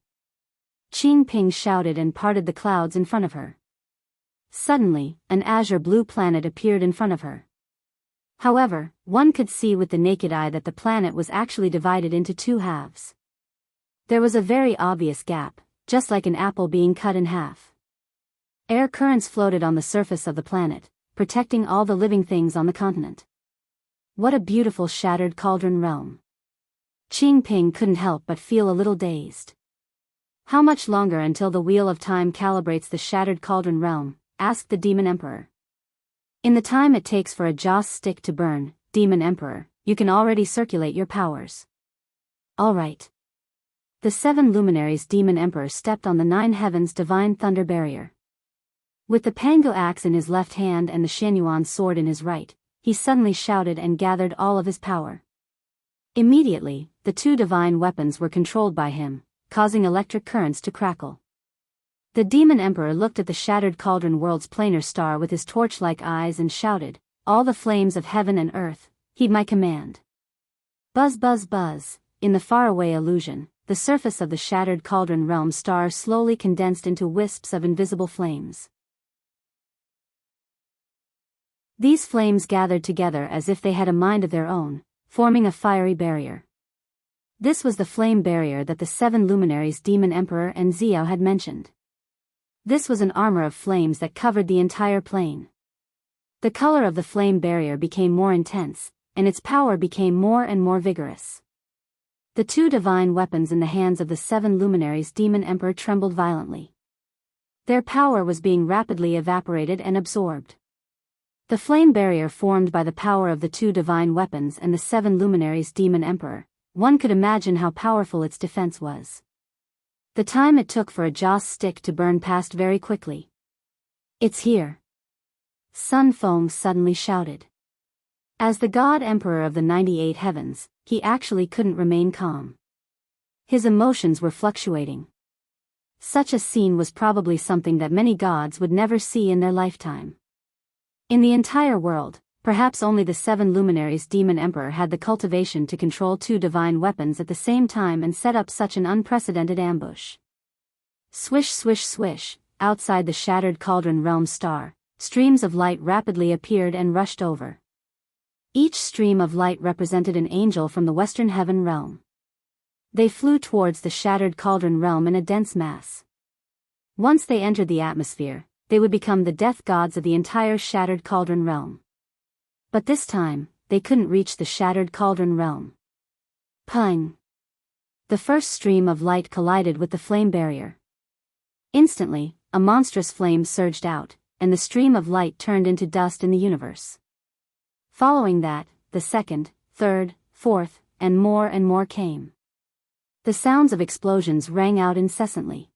Qing Ping shouted and parted the clouds in front of her. Suddenly, an azure blue planet appeared in front of her. However, one could see with the naked eye that the planet was actually divided into 2 halves. There was a very obvious gap, just like an apple being cut in half. Air currents floated on the surface of the planet, protecting all the living things on the continent. What a beautiful Shattered Cauldron realm. Qing Ping couldn't help but feel a little dazed. "How much longer until the Wheel of Time calibrates the Shattered Cauldron realm?" asked the Demon Emperor. "In the time it takes for a joss stick to burn, Demon Emperor, you can already circulate your powers." "All right." The 7 luminaries Demon Emperor stepped on the 9 heavens' divine thunder barrier. With the Pangu axe in his left hand and the Xianyuan sword in his right, he suddenly shouted and gathered all of his power. Immediately, the 2 divine weapons were controlled by him, causing electric currents to crackle. The Demon Emperor looked at the Shattered Cauldron world's planar star with his torch-like eyes and shouted, "All the flames of heaven and earth, heed my command." Buzz buzz buzz, in the faraway illusion, the surface of the Shattered Cauldron realm star slowly condensed into wisps of invisible flames. These flames gathered together as if they had a mind of their own, forming a fiery barrier. This was the flame barrier that the 7 luminaries Demon Emperor and Xiao had mentioned. This was an armor of flames that covered the entire plane. The color of the flame barrier became more intense, and its power became more and more vigorous. The 2 divine weapons in the hands of the 7 luminaries Demon Emperor trembled violently. Their power was being rapidly evaporated and absorbed. The flame barrier formed by the power of the 2 divine weapons and the 7 luminaries Demon Emperor, one could imagine how powerful its defense was. The time it took for a joss stick to burn passed very quickly. "It's here!" Sun Feng suddenly shouted. As the God Emperor of the 98 heavens, he actually couldn't remain calm. His emotions were fluctuating. Such a scene was probably something that many gods would never see in their lifetime. In the entire world, perhaps only the 7 luminaries Demon Emperor had the cultivation to control 2 divine weapons at the same time and set up such an unprecedented ambush. Swish swish swish, outside the shattered cauldron realm star, streams of light rapidly appeared and rushed over. Each stream of light represented an angel from the western heaven realm. They flew towards the shattered cauldron realm in a dense mass. Once they entered the atmosphere, they would become the death gods of the entire shattered cauldron realm. But this time, they couldn't reach the shattered cauldron realm. Pung! The first stream of light collided with the flame barrier. Instantly, a monstrous flame surged out, and the stream of light turned into dust in the universe. Following that, the second, third, fourth, and more came. The sounds of explosions rang out incessantly.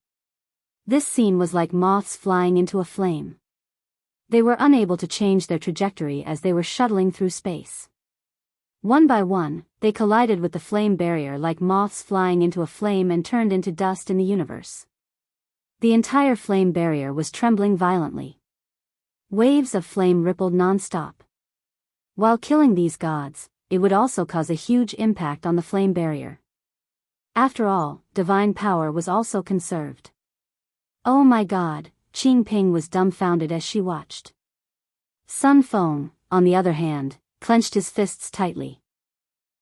This scene was like moths flying into a flame. They were unable to change their trajectory as they were shuttling through space. One by one, they collided with the flame barrier like moths flying into a flame and turned into dust in the universe. The entire flame barrier was trembling violently. Waves of flame rippled non-stop. While killing these gods, it would also cause a huge impact on the flame barrier. After all, divine power was also conserved. Oh my god, Qing Ping was dumbfounded as she watched. Sun Feng, on the other hand, clenched his fists tightly.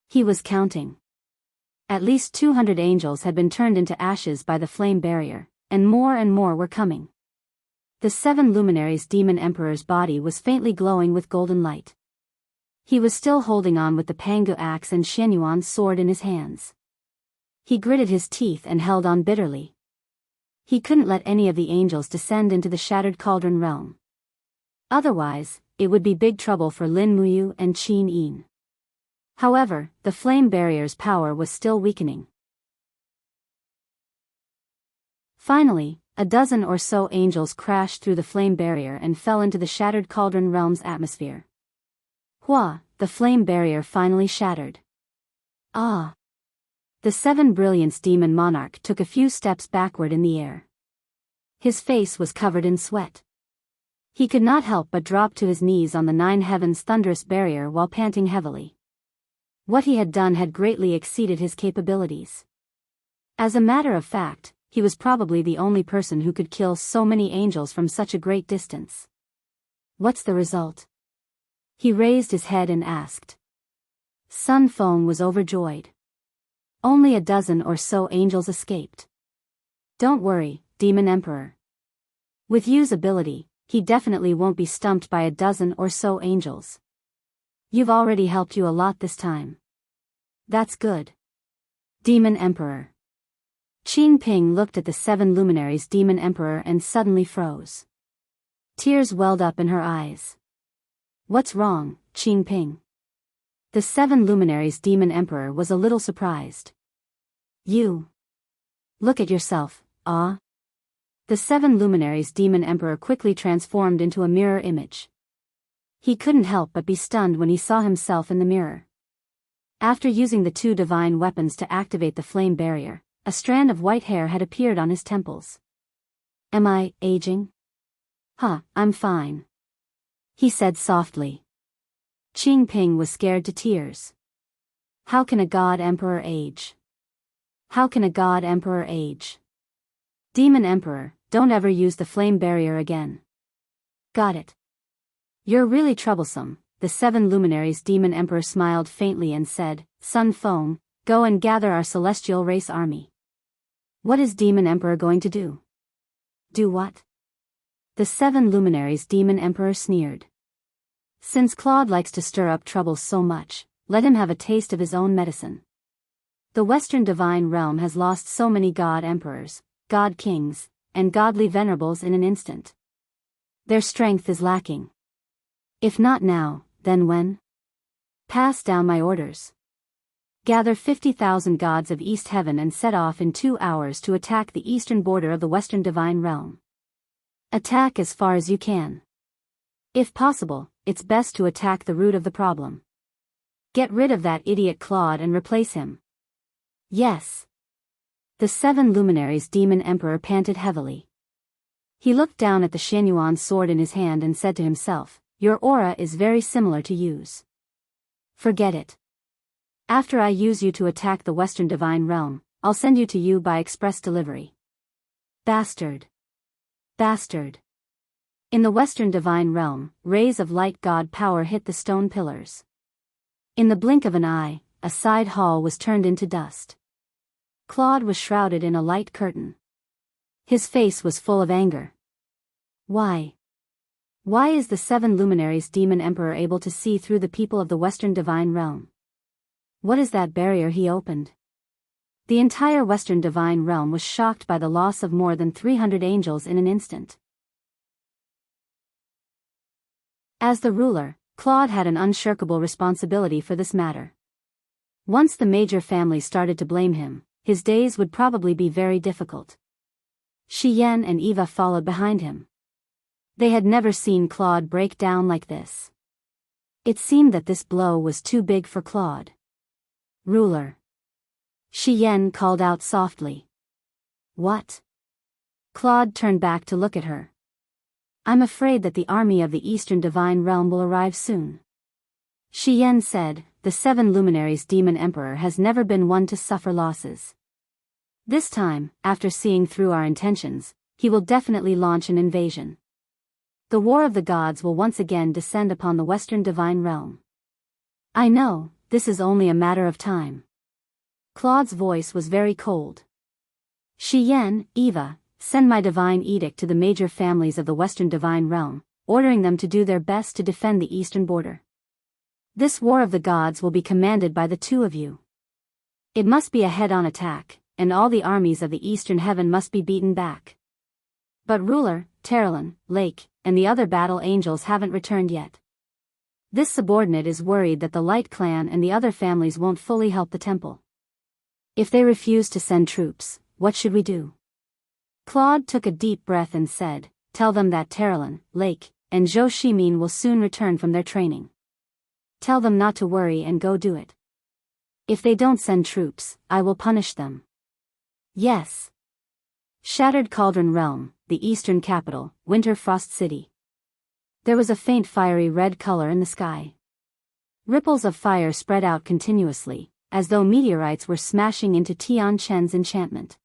He was counting. At least 200 angels had been turned into ashes by the flame barrier, and more were coming. The 7 luminaries Demon Emperor's body was faintly glowing with golden light. He was still holding on with the Pangu axe and Shenyuan's sword in his hands. He gritted his teeth and held on bitterly. He couldn't let any of the angels descend into the shattered cauldron realm. Otherwise, it would be big trouble for Lin Muyu and Qin Yin. However, the flame barrier's power was still weakening. Finally, a dozen or so angels crashed through the flame barrier and fell into the shattered cauldron realm's atmosphere. Hua, the flame barrier finally shattered. Ah! The 7 Brilliance Demon Monarch took a few steps backward in the air. His face was covered in sweat. He could not help but drop to his knees on the 9 Heavens thunderous barrier while panting heavily. What he had done had greatly exceeded his capabilities. As a matter of fact, he was probably the only person who could kill so many angels from such a great distance. What's the result? He raised his head and asked. Sun Feng was overjoyed. Only a dozen or so angels escaped. Don't worry, Demon Emperor. With Yu's ability, he definitely won't be stumped by a dozen or so angels. You've already helped you a lot this time. That's good. Demon Emperor. Qing Ping looked at the 7 luminaries Demon Emperor and suddenly froze. Tears welled up in her eyes. What's wrong, Qing Ping? The 7 luminaries Demon Emperor was a little surprised. You. Look at yourself, ah? The 7 luminaries Demon Emperor quickly transformed into a mirror image. He couldn't help but be stunned when he saw himself in the mirror. After using the 2 divine weapons to activate the flame barrier, a strand of white hair had appeared on his temples. Am I aging? Huh, I'm fine. He said softly. Qing Ping was scared to tears. How can a god emperor age? How can a god emperor age? Demon Emperor, don't ever use the flame barrier again. Got it. You're really troublesome, the 7 luminaries Demon Emperor smiled faintly and said, Sun Feng, go and gather our celestial race army. What is Demon Emperor going to do? Do what? The 7 luminaries Demon Emperor sneered. Since Claude likes to stir up trouble so much, let him have a taste of his own medicine. The Western Divine Realm has lost so many god emperors, god kings, and godly venerables in an instant. Their strength is lacking. If not now, then when? Pass down my orders. Gather 50,000 gods of East Heaven and set off in 2 hours to attack the eastern border of the Western Divine Realm. Attack as far as you can. If possible, it's best to attack the root of the problem. Get rid of that idiot Claude and replace him. Yes. The 7 luminaries demon emperor panted heavily. He looked down at the Xianyuan sword in his hand and said to himself, "Your aura is very similar to Yu's. Forget it. After I use you to attack the Western Divine Realm, I'll send you to Yu by express delivery." Bastard. Bastard. In the Western Divine Realm, rays of light god power hit the stone pillars. In the blink of an eye, a side hall was turned into dust. Claude was shrouded in a light curtain. His face was full of anger. Why? Why is the 7 luminaries demon emperor able to see through the people of the Western Divine Realm? What is that barrier he opened? The entire Western Divine Realm was shocked by the loss of more than 300 angels in an instant. As the ruler, Claude had an unshirkable responsibility for this matter. Once the major families started to blame him, his days would probably be very difficult. Xian and Eva followed behind him. They had never seen Claude break down like this. It seemed that this blow was too big for Claude. "Ruler." Xian called out softly. "What?" Claude turned back to look at her. "I'm afraid that the army of the Eastern Divine Realm will arrive soon." Xian said, "The 7 luminaries demon emperor has never been one to suffer losses. This time, after seeing through our intentions, he will definitely launch an invasion. The war of the gods will once again descend upon the Western Divine Realm. I know, this is only a matter of time." Claude's voice was very cold. "Xian, Eva, send my divine edict to the major families of the Western Divine Realm, ordering them to do their best to defend the eastern border. This war of the gods will be commanded by the 2 of you. It must be a head-on attack, and all the armies of the eastern heaven must be beaten back. But ruler, Terralyn, Lake, and the other battle angels haven't returned yet. This subordinate is worried that the Light Clan and the other families won't fully help the temple. If they refuse to send troops, what should we do?" Claude took a deep breath and said, "Tell them that Terralyn, Lake, and Zhou Shimin will soon return from their training. Tell them not to worry and go do it. If they don't send troops, I will punish them." "Yes." Shattered Cauldron Realm, the eastern capital, Winter Frost City. There was a faint fiery red color in the sky. Ripples of fire spread out continuously, as though meteorites were smashing into Tian Chen's enchantment.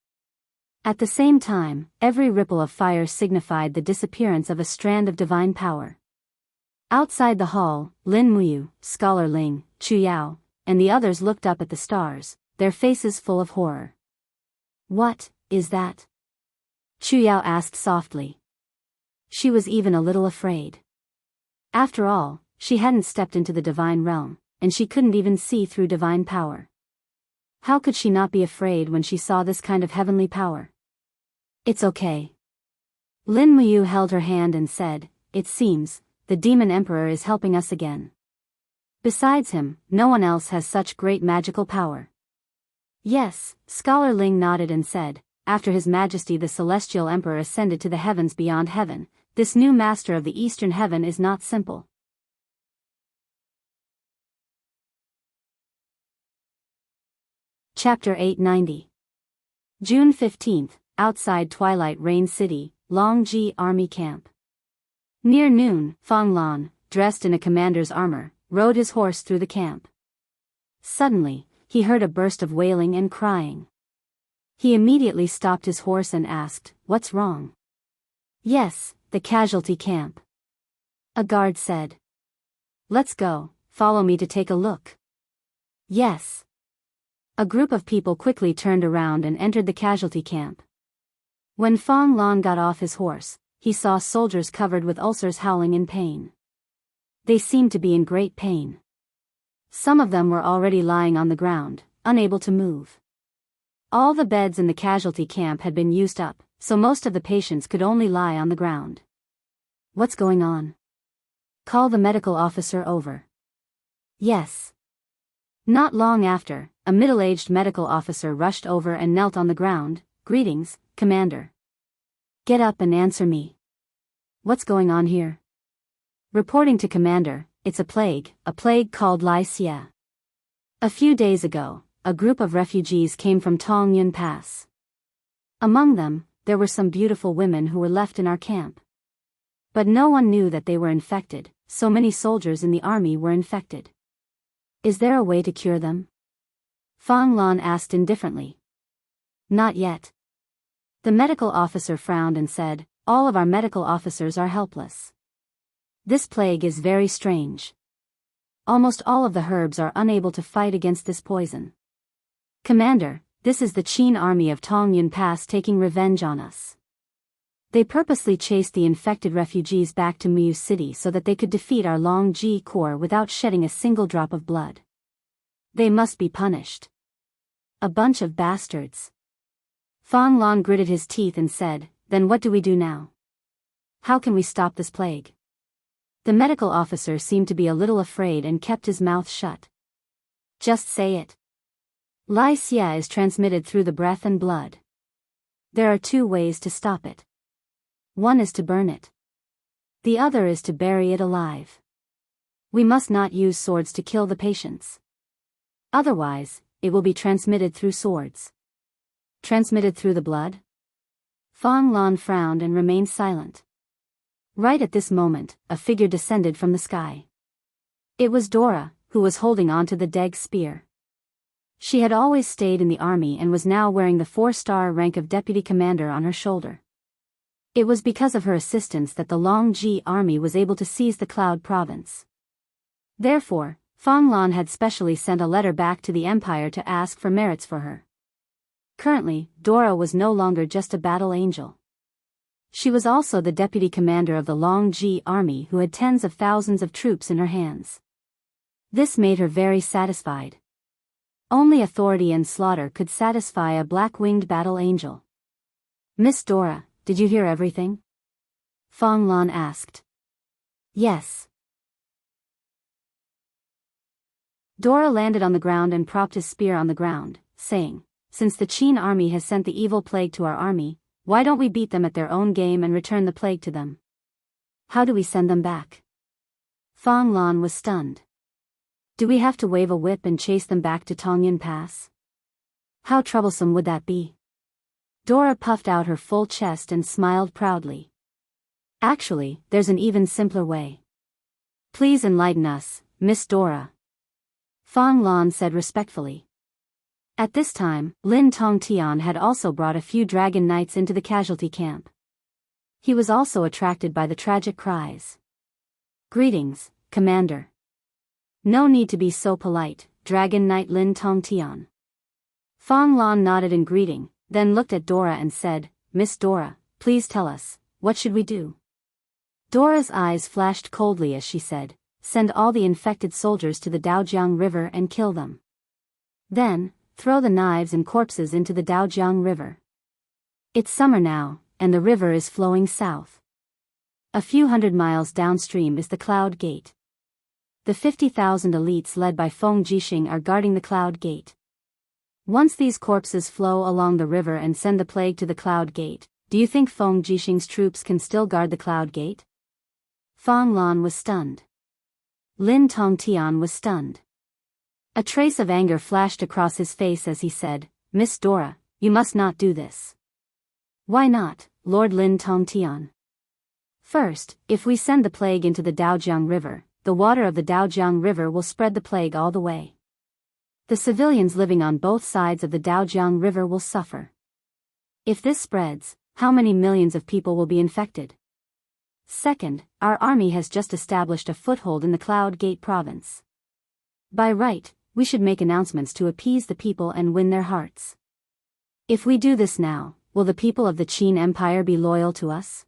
At the same time, every ripple of fire signified the disappearance of a strand of divine power. Outside the hall, Lin Muyu, Scholar Ling, Chu Yao, and the others looked up at the stars, their faces full of horror. "What is that?" Chu Yao asked softly. She was even a little afraid. After all, she hadn't stepped into the divine realm, and she couldn't even see through divine power. How could she not be afraid when she saw this kind of heavenly power? "It's okay." Lin Muyu held her hand and said, "It seems, the Demon Emperor is helping us again. Besides him, no one else has such great magical power." "Yes," Scholar Ling nodded and said, "After His Majesty the Celestial Emperor ascended to the heavens beyond heaven, this new master of the Eastern Heaven is not simple." Chapter 890. June 15th, outside Twilight Rain City, Longji Army Camp. Near noon, Fang Lan, dressed in a commander's armor, rode his horse through the camp. Suddenly, he heard a burst of wailing and crying. He immediately stopped his horse and asked, "What's wrong?" "Yes, the casualty camp," a guard said. "Let's go, follow me to take a look." "Yes." A group of people quickly turned around and entered the casualty camp. When Fang Lan got off his horse, he saw soldiers covered with ulcers howling in pain. They seemed to be in great pain. Some of them were already lying on the ground, unable to move. All the beds in the casualty camp had been used up, so most of the patients could only lie on the ground. "What's going on?" "Call the medical officer over." "Yes." Not long after, a middle-aged medical officer rushed over and knelt on the ground. "Greetings, Commander." "Get up and answer me. What's going on here?" "Reporting to Commander, it's a plague called Lai Xie. A few days ago, a group of refugees came from Tongyun Pass. Among them, there were some beautiful women who were left in our camp. But no one knew that they were infected, so many soldiers in the army were infected. Is there a way to cure them? Fong Lan asked indifferently. Not yet. The medical officer frowned and said, all of our medical officers are helpless. This plague is very strange. Almost all of the herbs are unable to fight against this poison. Commander, this is the Qin army of Tongyun Pass taking revenge on us. They purposely chased the infected refugees back to Miyu City so that they could defeat our Long Ji Corps without shedding a single drop of blood. They must be punished. A bunch of bastards. Fong Lan gritted his teeth and said, then what do we do now? How can we stop this plague? The medical officer seemed to be a little afraid and kept his mouth shut. Just say it. Lai Xia is transmitted through the breath and blood. There are two ways to stop it. One is to burn it. The other is to bury it alive. We must not use swords to kill the patients. Otherwise, it will be transmitted through swords. Transmitted through the blood? Fong Lan frowned and remained silent. Right at this moment, a figure descended from the sky. It was Dora, who was holding onto the Deg spear. She had always stayed in the army and was now wearing the 4-star rank of deputy commander on her shoulder. It was because of her assistance that the Long Ji army was able to seize the Cloud province. Therefore, Fong Lan had specially sent a letter back to the empire to ask for merits for her. Currently, Dora was no longer just a battle angel. She was also the deputy commander of the Long Ji army who had tens of thousands of troops in her hands. This made her very satisfied. Only authority and slaughter could satisfy a black-winged battle angel. Miss Dora, did you hear everything? Fong Lan asked. Yes. Dora landed on the ground and propped his spear on the ground, saying, since the Qin army has sent the evil plague to our army, why don't we beat them at their own game and return the plague to them? How do we send them back? Fong Lan was stunned. Do we have to wave a whip and chase them back to Tongyun Pass? How troublesome would that be? Dora puffed out her full chest and smiled proudly. Actually, there's an even simpler way. Please enlighten us, Miss Dora. Fong Lan said respectfully. At this time, Lin Tongtian had also brought a few dragon knights into the casualty camp. He was also attracted by the tragic cries. Greetings, Commander. No need to be so polite, Dragon Knight Lin Tongtian. Fong Lan nodded in greeting, then looked at Dora and said, Miss Dora, please tell us, what should we do? Dora's eyes flashed coldly as she said, send all the infected soldiers to the Daojiang River and kill them. Then, throw the knives and corpses into the Daojiang River. It's summer now, and the river is flowing south. A few hundred miles downstream is the Cloud Gate. The 50,000 elites led by Feng Jixing are guarding the Cloud Gate. Once these corpses flow along the river and send the plague to the Cloud Gate, do you think Feng Jixing's troops can still guard the Cloud Gate? Fong Lan was stunned. Lin Tongtian was stunned. A trace of anger flashed across his face as he said, Miss Dora, you must not do this. Why not, Lord Lin Tongtian? First, if we send the plague into the Daojiang River, the water of the Daojiang River will spread the plague all the way. The civilians living on both sides of the Daojiang River will suffer. If this spreads, how many millions of people will be infected? Second, our army has just established a foothold in the Cloud Gate province. By right, we should make announcements to appease the people and win their hearts. If we do this now, will the people of the Qin Empire be loyal to us?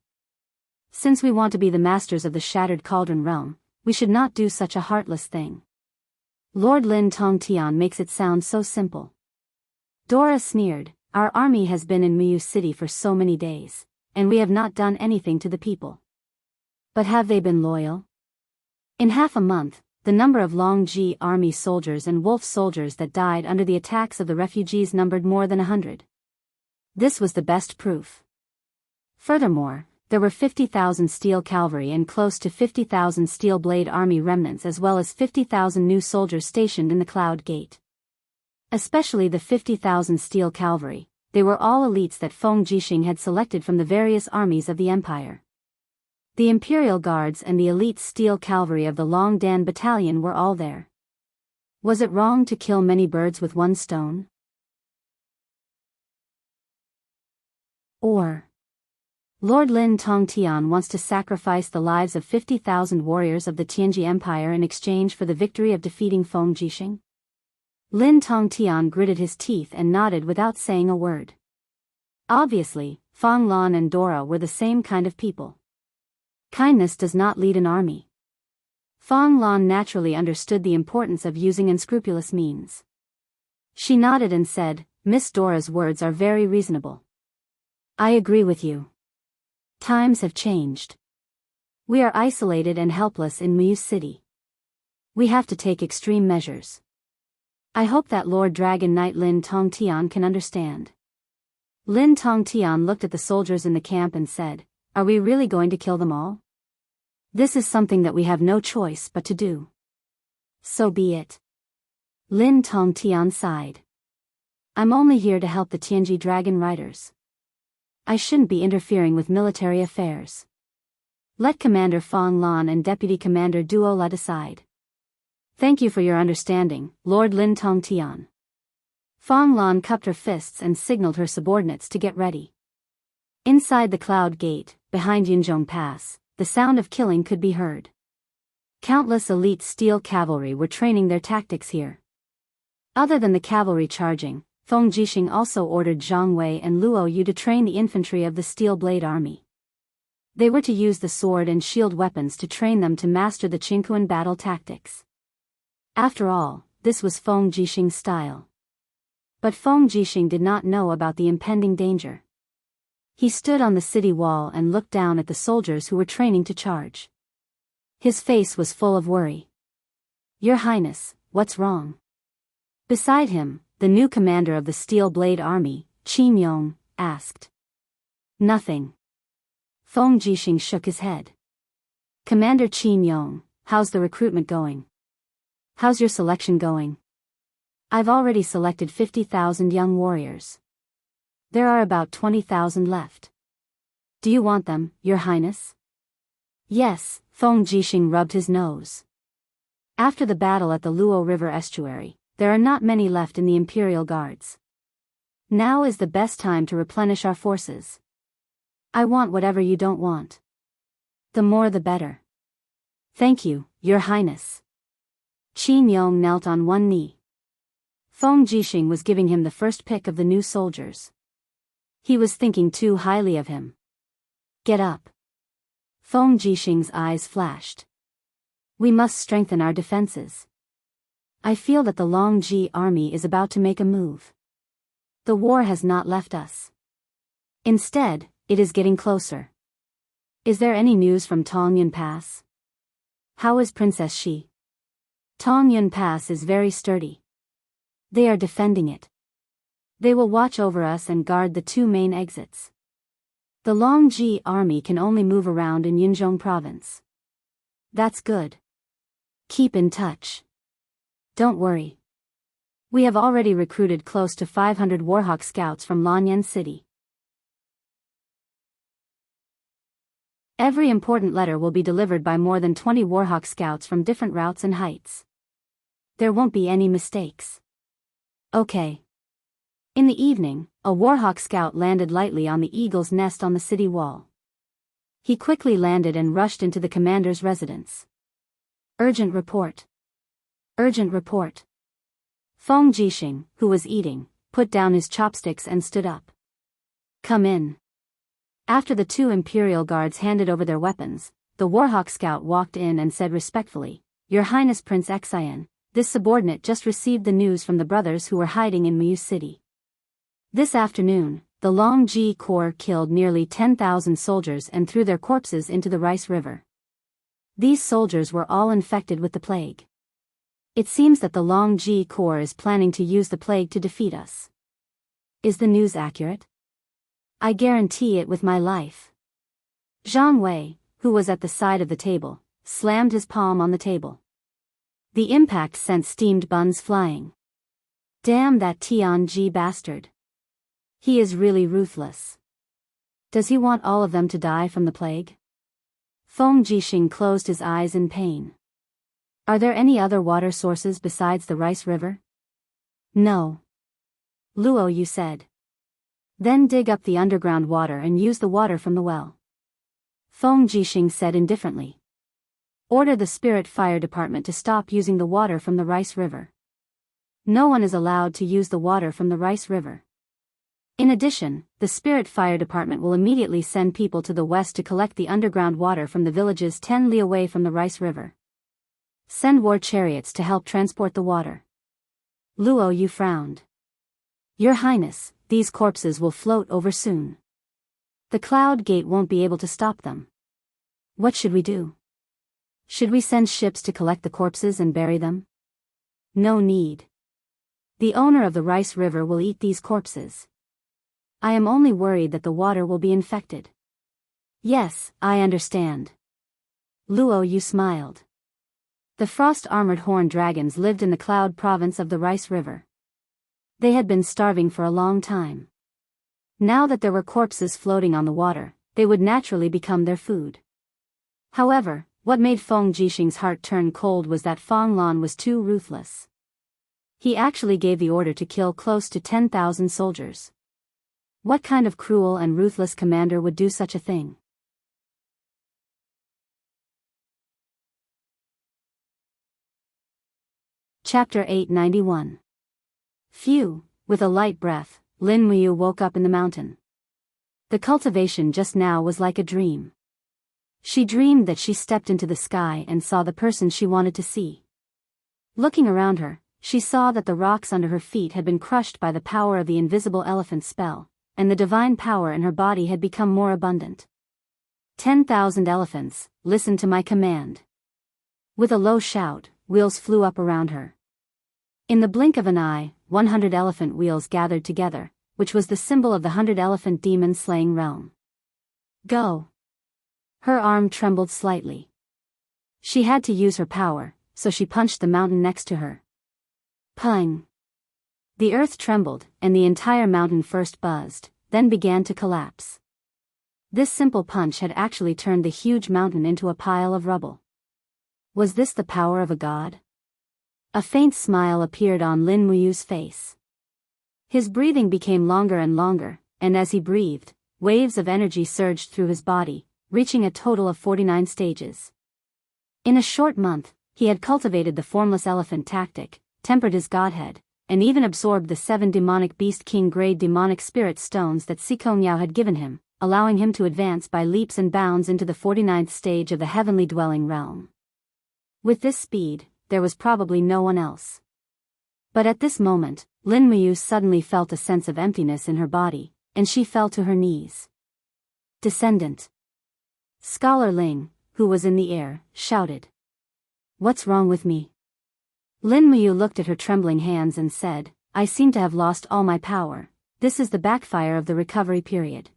Since we want to be the masters of the Shattered Cauldron realm, we should not do such a heartless thing. Lord Lin Tongtian makes it sound so simple. Dora sneered, our army has been in Miyu City for so many days, and we have not done anything to the people. But have they been loyal? In half a month, the number of Long Ji army soldiers and wolf soldiers that died under the attacks of the refugees numbered more than 100. This was the best proof. Furthermore, there were 50,000 steel cavalry and close to 50,000 steel blade army remnants as well as 50,000 new soldiers stationed in the Cloud Gate. Especially the 50,000 steel cavalry, they were all elites that Feng Jixing had selected from the various armies of the empire. The Imperial Guards and the elite steel cavalry of the Long Dan Battalion were all there. Was it wrong to kill many birds with one stone? Or Lord Lin Tongtian wants to sacrifice the lives of 50,000 warriors of the Tianji Empire in exchange for the victory of defeating Feng Jixing? Lin Tongtian gritted his teeth and nodded without saying a word. Obviously, Fang Lan and Dora were the same kind of people. Kindness does not lead an army. Fang Lan naturally understood the importance of using unscrupulous means. She nodded and said, "Miss Dora's words are very reasonable. I agree with you. Times have changed. We are isolated and helpless in Mu City. We have to take extreme measures. I hope that Lord Dragon Knight Lin Tongtian can understand." Lin Tongtian looked at the soldiers in the camp and said, "Are we really going to kill them all? This is something that we have no choice but to do." "So be it." Lin Tongtian sighed. "I'm only here to help the Tianji Dragon Riders. I shouldn't be interfering with military affairs. Let Commander Fang Lan and Deputy Commander Duo La decide." "Thank you for your understanding, Lord Lin Tongtian." Fang Lan cupped her fists and signaled her subordinates to get ready. Inside the Cloud Gate, behind Yunzhong Pass, the sound of killing could be heard. Countless elite steel cavalry were training their tactics here. Other than the cavalry charging, Feng Jixing also ordered Zhang Wei and Luo Yu to train the infantry of the Steel Blade Army. They were to use the sword and shield weapons to train them to master the Qingquan battle tactics. After all, this was Feng Jixing's style. But Feng Jixing did not know about the impending danger. He stood on the city wall and looked down at the soldiers who were training to charge. His face was full of worry. "Your Highness, what's wrong?" Beside him, the new commander of the Steel Blade Army, Qin Yong, asked. "Nothing." Feng Jixing shook his head. "Commander Qin Yong, how's the recruitment going? How's your selection going?" "I've already selected 50,000 young warriors. There are about 20,000 left. Do you want them, Your Highness?" "Yes," Feng Jixing rubbed his nose. After the battle at the Luo River estuary, there are not many left in the Imperial Guards. Now is the best time to replenish our forces. I want whatever you don't want. The more the better." "Thank you, Your Highness." Qin Yong knelt on one knee. Feng Jixing was giving him the first pick of the new soldiers. He was thinking too highly of him. "Get up." Feng Jixing's eyes flashed. "We must strengthen our defenses. I feel that the Longji army is about to make a move. The war has not left us. Instead, it is getting closer. Is there any news from Tongyun Pass? How is Princess Shi?" "Tongyun Pass is very sturdy. They are defending it. They will watch over us and guard the two main exits. The Longji army can only move around in Yunzhong province." "That's good. Keep in touch. Don't worry. We have already recruited close to 500 Warhawk scouts from Lanyan City. Every important letter will be delivered by more than 20 Warhawk scouts from different routes and heights. There won't be any mistakes." "Okay." In the evening, a Warhawk scout landed lightly on the eagle's nest on the city wall. He quickly landed and rushed into the commander's residence. "Urgent report. Urgent report." Feng Jixing, who was eating, put down his chopsticks and stood up. "Come in." After the two Imperial Guards handed over their weapons, the Warhawk scout walked in and said respectfully, "Your Highness Prince Xian, this subordinate just received the news from the brothers who were hiding in Mu City. This afternoon, the Longji Corps killed nearly 10,000 soldiers and threw their corpses into the Rice River. These soldiers were all infected with the plague. It seems that the Longji Corps is planning to use the plague to defeat us. Is the news accurate? I guarantee it with my life." Zhang Wei, who was at the side of the table, slammed his palm on the table. The impact sent steamed buns flying. "Damn that Tianji bastard. He is really ruthless. Does he want all of them to die from the plague? Feng Jixing closed his eyes in pain. Are there any other water sources besides the rice river? No. Luo Yu said. Then dig up the underground water and use the water from the well. Feng Jixing said indifferently. Order the Spirit Fire Department to stop using the water from the rice river. No one is allowed to use the water from the rice river. In addition, the Spirit Fire Department will immediately send people to the west to collect the underground water from the villages 10 li away from the rice river. Send war chariots to help transport the water. Luo Yu frowned. Your Highness, these corpses will float over soon. The cloud gate won't be able to stop them. What should we do? Should we send ships to collect the corpses and bury them? No need. The owner of the rice river will eat these corpses. I am only worried that the water will be infected. Yes, I understand. Luo Yu smiled. The frost-armored horned dragons lived in the cloud province of the rice river. They had been starving for a long time. Now that there were corpses floating on the water, they would naturally become their food. However, what made Feng Jixing's heart turn cold was that Feng Lan was too ruthless. He actually gave the order to kill close to 10,000 soldiers. What kind of cruel and ruthless commander would do such a thing? Chapter 891. Phew, with a light breath, Lin Muyu woke up in the mountain. The cultivation just now was like a dream. She dreamed that she stepped into the sky and saw the person she wanted to see. Looking around her, she saw that the rocks under her feet had been crushed by the power of the invisible elephant spell, and the divine power in her body had become more abundant. 10,000 elephants, listen to my command. With a low shout, wheels flew up around her. In the blink of an eye, 100 elephant wheels gathered together, which was the symbol of the 100-elephant demon-slaying realm. Go! Her arm trembled slightly. She had to use her power, so she punched the mountain next to her. Pung! The earth trembled, and the entire mountain first buzzed, then began to collapse. This simple punch had actually turned the huge mountain into a pile of rubble. Was this the power of a god? A faint smile appeared on Lin Muyu's face. His breathing became longer and longer, and as he breathed, waves of energy surged through his body, reaching a total of 49 stages. In a short month, he had cultivated the formless elephant tactic, tempered his godhead, and even absorbed the 7 demonic beast king-grade demonic spirit stones that Sikong Yao had given him, allowing him to advance by leaps and bounds into the 49th stage of the heavenly dwelling realm. With this speed, there was probably no one else. But at this moment, Lin Muyu suddenly felt a sense of emptiness in her body, and she fell to her knees. Descendant. Scholar Ling, who was in the air, shouted. What's wrong with me? Lin Muyu looked at her trembling hands and said, I seem to have lost all my power. This is the backfire of the recovery period.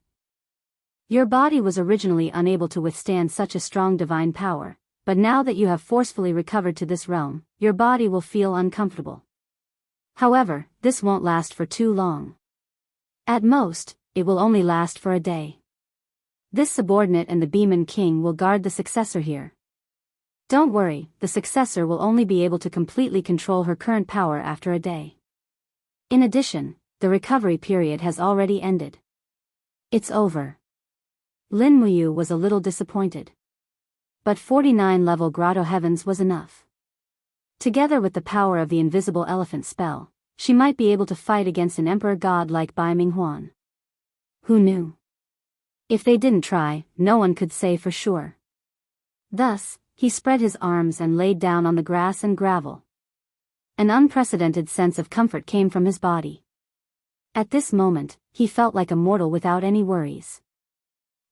Your body was originally unable to withstand such a strong divine power, but now that you have forcefully recovered to this realm, your body will feel uncomfortable. However, this won't last for too long. At most, it will only last for a day. This subordinate and the Beeman King will guard the successor here. Don't worry, the successor will only be able to completely control her current power after a day. In addition, the recovery period has already ended. It's over. Lin Muyu was a little disappointed. But 49-level Grotto Heavens was enough. Together with the power of the invisible elephant spell, she might be able to fight against an emperor god like Bai Minghuan. Who knew? If they didn't try, no one could say for sure. Thus, he spread his arms and laid down on the grass and gravel. An unprecedented sense of comfort came from his body. At this moment, he felt like a mortal without any worries.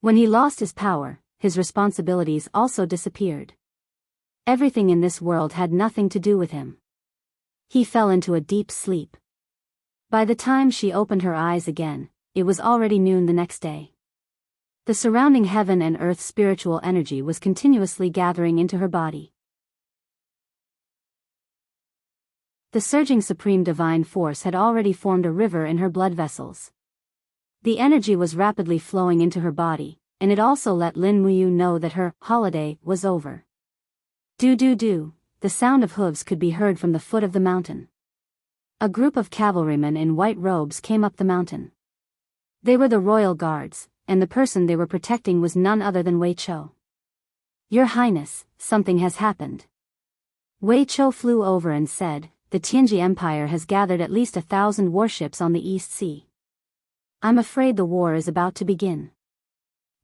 When he lost his power, his responsibilities also disappeared. Everything in this world had nothing to do with him. He fell into a deep sleep. By the time she opened her eyes again, it was already noon the next day. The surrounding heaven and earth spiritual energy was continuously gathering into her body. The surging supreme divine force had already formed a river in her blood vessels. The energy was rapidly flowing into her body, and it also let Lin Muyu know that her holiday was over. Do, the sound of hooves could be heard from the foot of the mountain. A group of cavalrymen in white robes came up the mountain. They were the royal guards, and the person they were protecting was none other than Wei Chou. Your Highness, something has happened. Wei Chou flew over and said, the Tianji Empire has gathered at least 1,000 warships on the East Sea. I'm afraid the war is about to begin.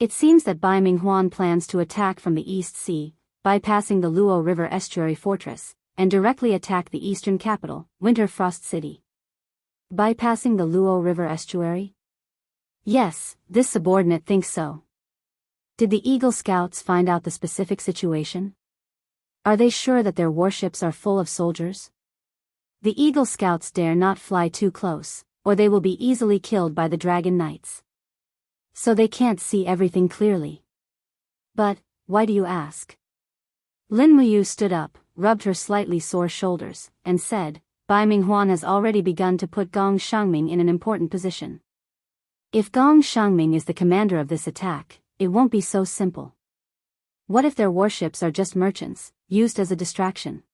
It seems that Bai Minghuan plans to attack from the East Sea, bypassing the Luo River Estuary Fortress, and directly attack the eastern capital, Winter Frost City. Bypassing the Luo River Estuary? Yes, this subordinate thinks so. Did the Eagle Scouts find out the specific situation? Are they sure that their warships are full of soldiers? The Eagle Scouts dare not fly too close, or they will be easily killed by the Dragon Knights. So they can't see everything clearly. But, why do you ask? Lin Muyu stood up, rubbed her slightly sore shoulders, and said, Bai Minghuan has already begun to put Gong Shangming in an important position. If Gong Shangming is the commander of this attack, it won't be so simple. What if their warships are just merchants, used as a distraction?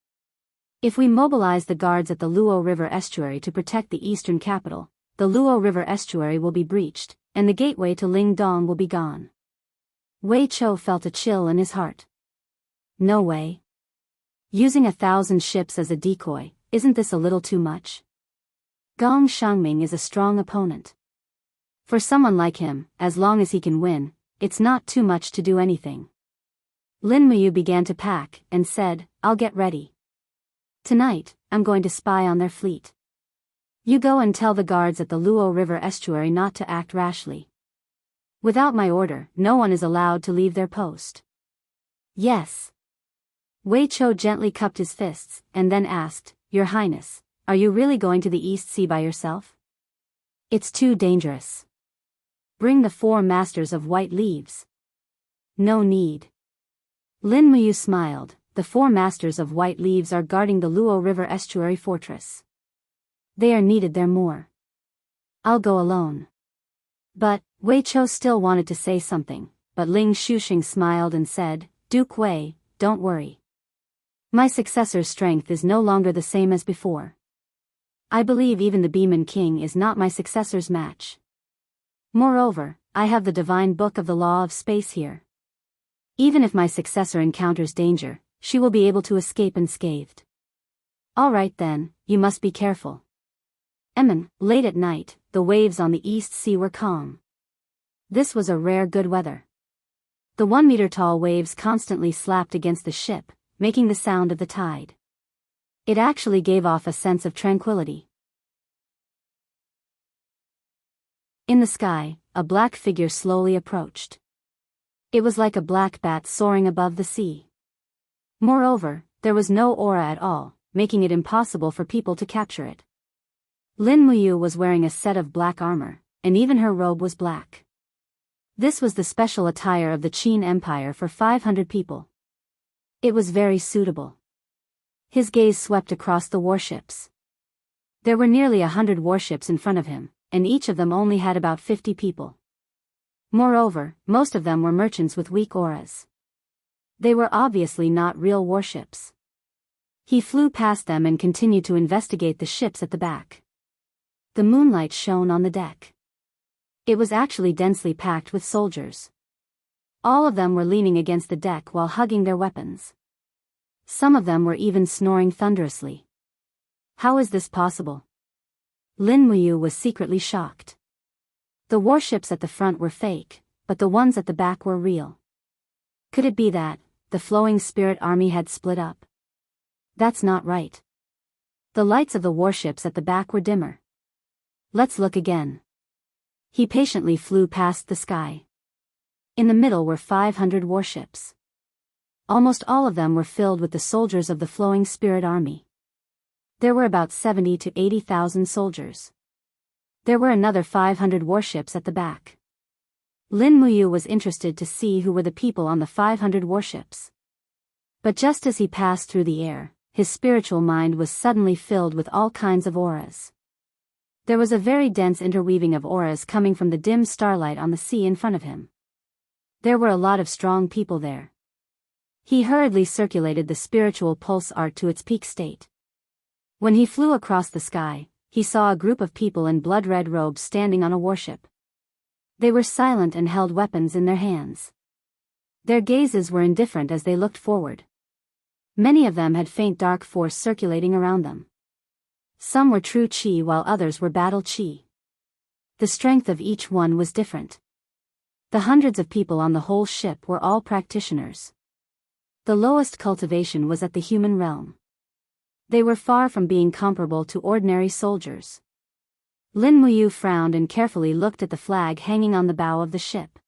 If we mobilize the guards at the Luo River Estuary to protect the eastern capital, the Luo River Estuary will be breached, and the gateway to Lingdong will be gone. Wei Chou felt a chill in his heart. No way. Using 1,000 ships as a decoy, isn't this a little too much? Gong Shangming is a strong opponent. For someone like him, as long as he can win, it's not too much to do anything. Lin Muyu began to pack, and said, I'll get ready. Tonight, I'm going to spy on their fleet. You go and tell the guards at the Luo River Estuary not to act rashly. Without my order, no one is allowed to leave their post. Yes. Wei Chou gently cupped his fists, and then asked, Your Highness, are you really going to the East Sea by yourself? It's too dangerous. Bring the 4 masters of white leaves. No need. Lin Muyu smiled. The 4 masters of white leaves are guarding the Luo River Estuary Fortress. They are needed there more. I'll go alone. But, Wei Chou still wanted to say something, but Ling Shuxing smiled and said, Duke Wei, don't worry. My successor's strength is no longer the same as before. I believe even the Beeman King is not my successor's match. Moreover, I have the divine book of the law of space here. Even if my successor encounters danger, she will be able to escape unscathed. All right then, you must be careful. Late at night, the waves on the East Sea were calm. This was a rare good weather. The 1-meter-tall waves constantly slapped against the ship, making the sound of the tide. It actually gave off a sense of tranquility. In the sky, a black figure slowly approached. It was like a black bat soaring above the sea. Moreover, there was no aura at all, making it impossible for people to capture it. Lin Muyu was wearing a set of black armor, and even her robe was black. This was the special attire of the Qin Empire for 500 people. It was very suitable. His gaze swept across the warships. There were nearly 100 warships in front of him, and each of them only had about 50 people. Moreover, most of them were merchants with weak auras. They were obviously not real warships. He flew past them and continued to investigate the ships at the back. The moonlight shone on the deck. It was actually densely packed with soldiers. All of them were leaning against the deck while hugging their weapons. Some of them were even snoring thunderously. How is this possible? Lin Muyu was secretly shocked. The warships at the front were fake, but the ones at the back were real. Could it be that the Flowing Spirit Army had split up? That's not right. The lights of the warships at the back were dimmer. Let's look again. He patiently flew past the sky. In the middle were 500 warships. Almost all of them were filled with the soldiers of the Flowing Spirit Army. There were about 70 to 80,000 soldiers. There were another 500 warships at the back. Lin Muyu was interested to see who were the people on the 500 warships. But just as he passed through the air, his spiritual mind was suddenly filled with all kinds of auras. There was a very dense interweaving of auras coming from the dim starlight on the sea in front of him. There were a lot of strong people there. He hurriedly circulated the spiritual pulse art to its peak state. When he flew across the sky, he saw a group of people in blood-red robes standing on a warship. They were silent and held weapons in their hands. Their gazes were indifferent as they looked forward. Many of them had faint dark force circulating around them. Some were true chi while others were battle chi. The strength of each one was different. The hundreds of people on the whole ship were all practitioners. The lowest cultivation was at the human realm. They were far from being comparable to ordinary soldiers. Lin Muyu frowned and carefully looked at the flag hanging on the bow of the ship.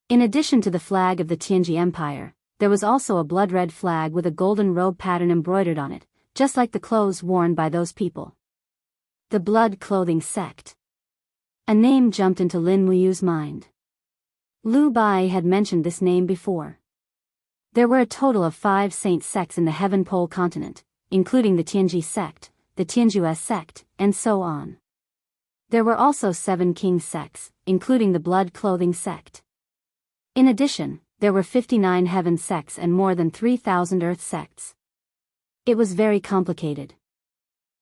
In addition to the flag of the Tianji Empire, there was also a blood-red flag with a golden robe pattern embroidered on it, just like the clothes worn by those people. The Blood Clothing Sect. A name jumped into Lin Muyu's mind. Lu Bai had mentioned this name before. There were a total of 5 saint sects in the Heaven Pole continent, including the Tianji sect, the Tianjues sect, and so on. There were also 7 king sects, including the Blood Clothing sect. In addition, there were 59 heaven sects and more than 3,000 earth sects. It was very complicated.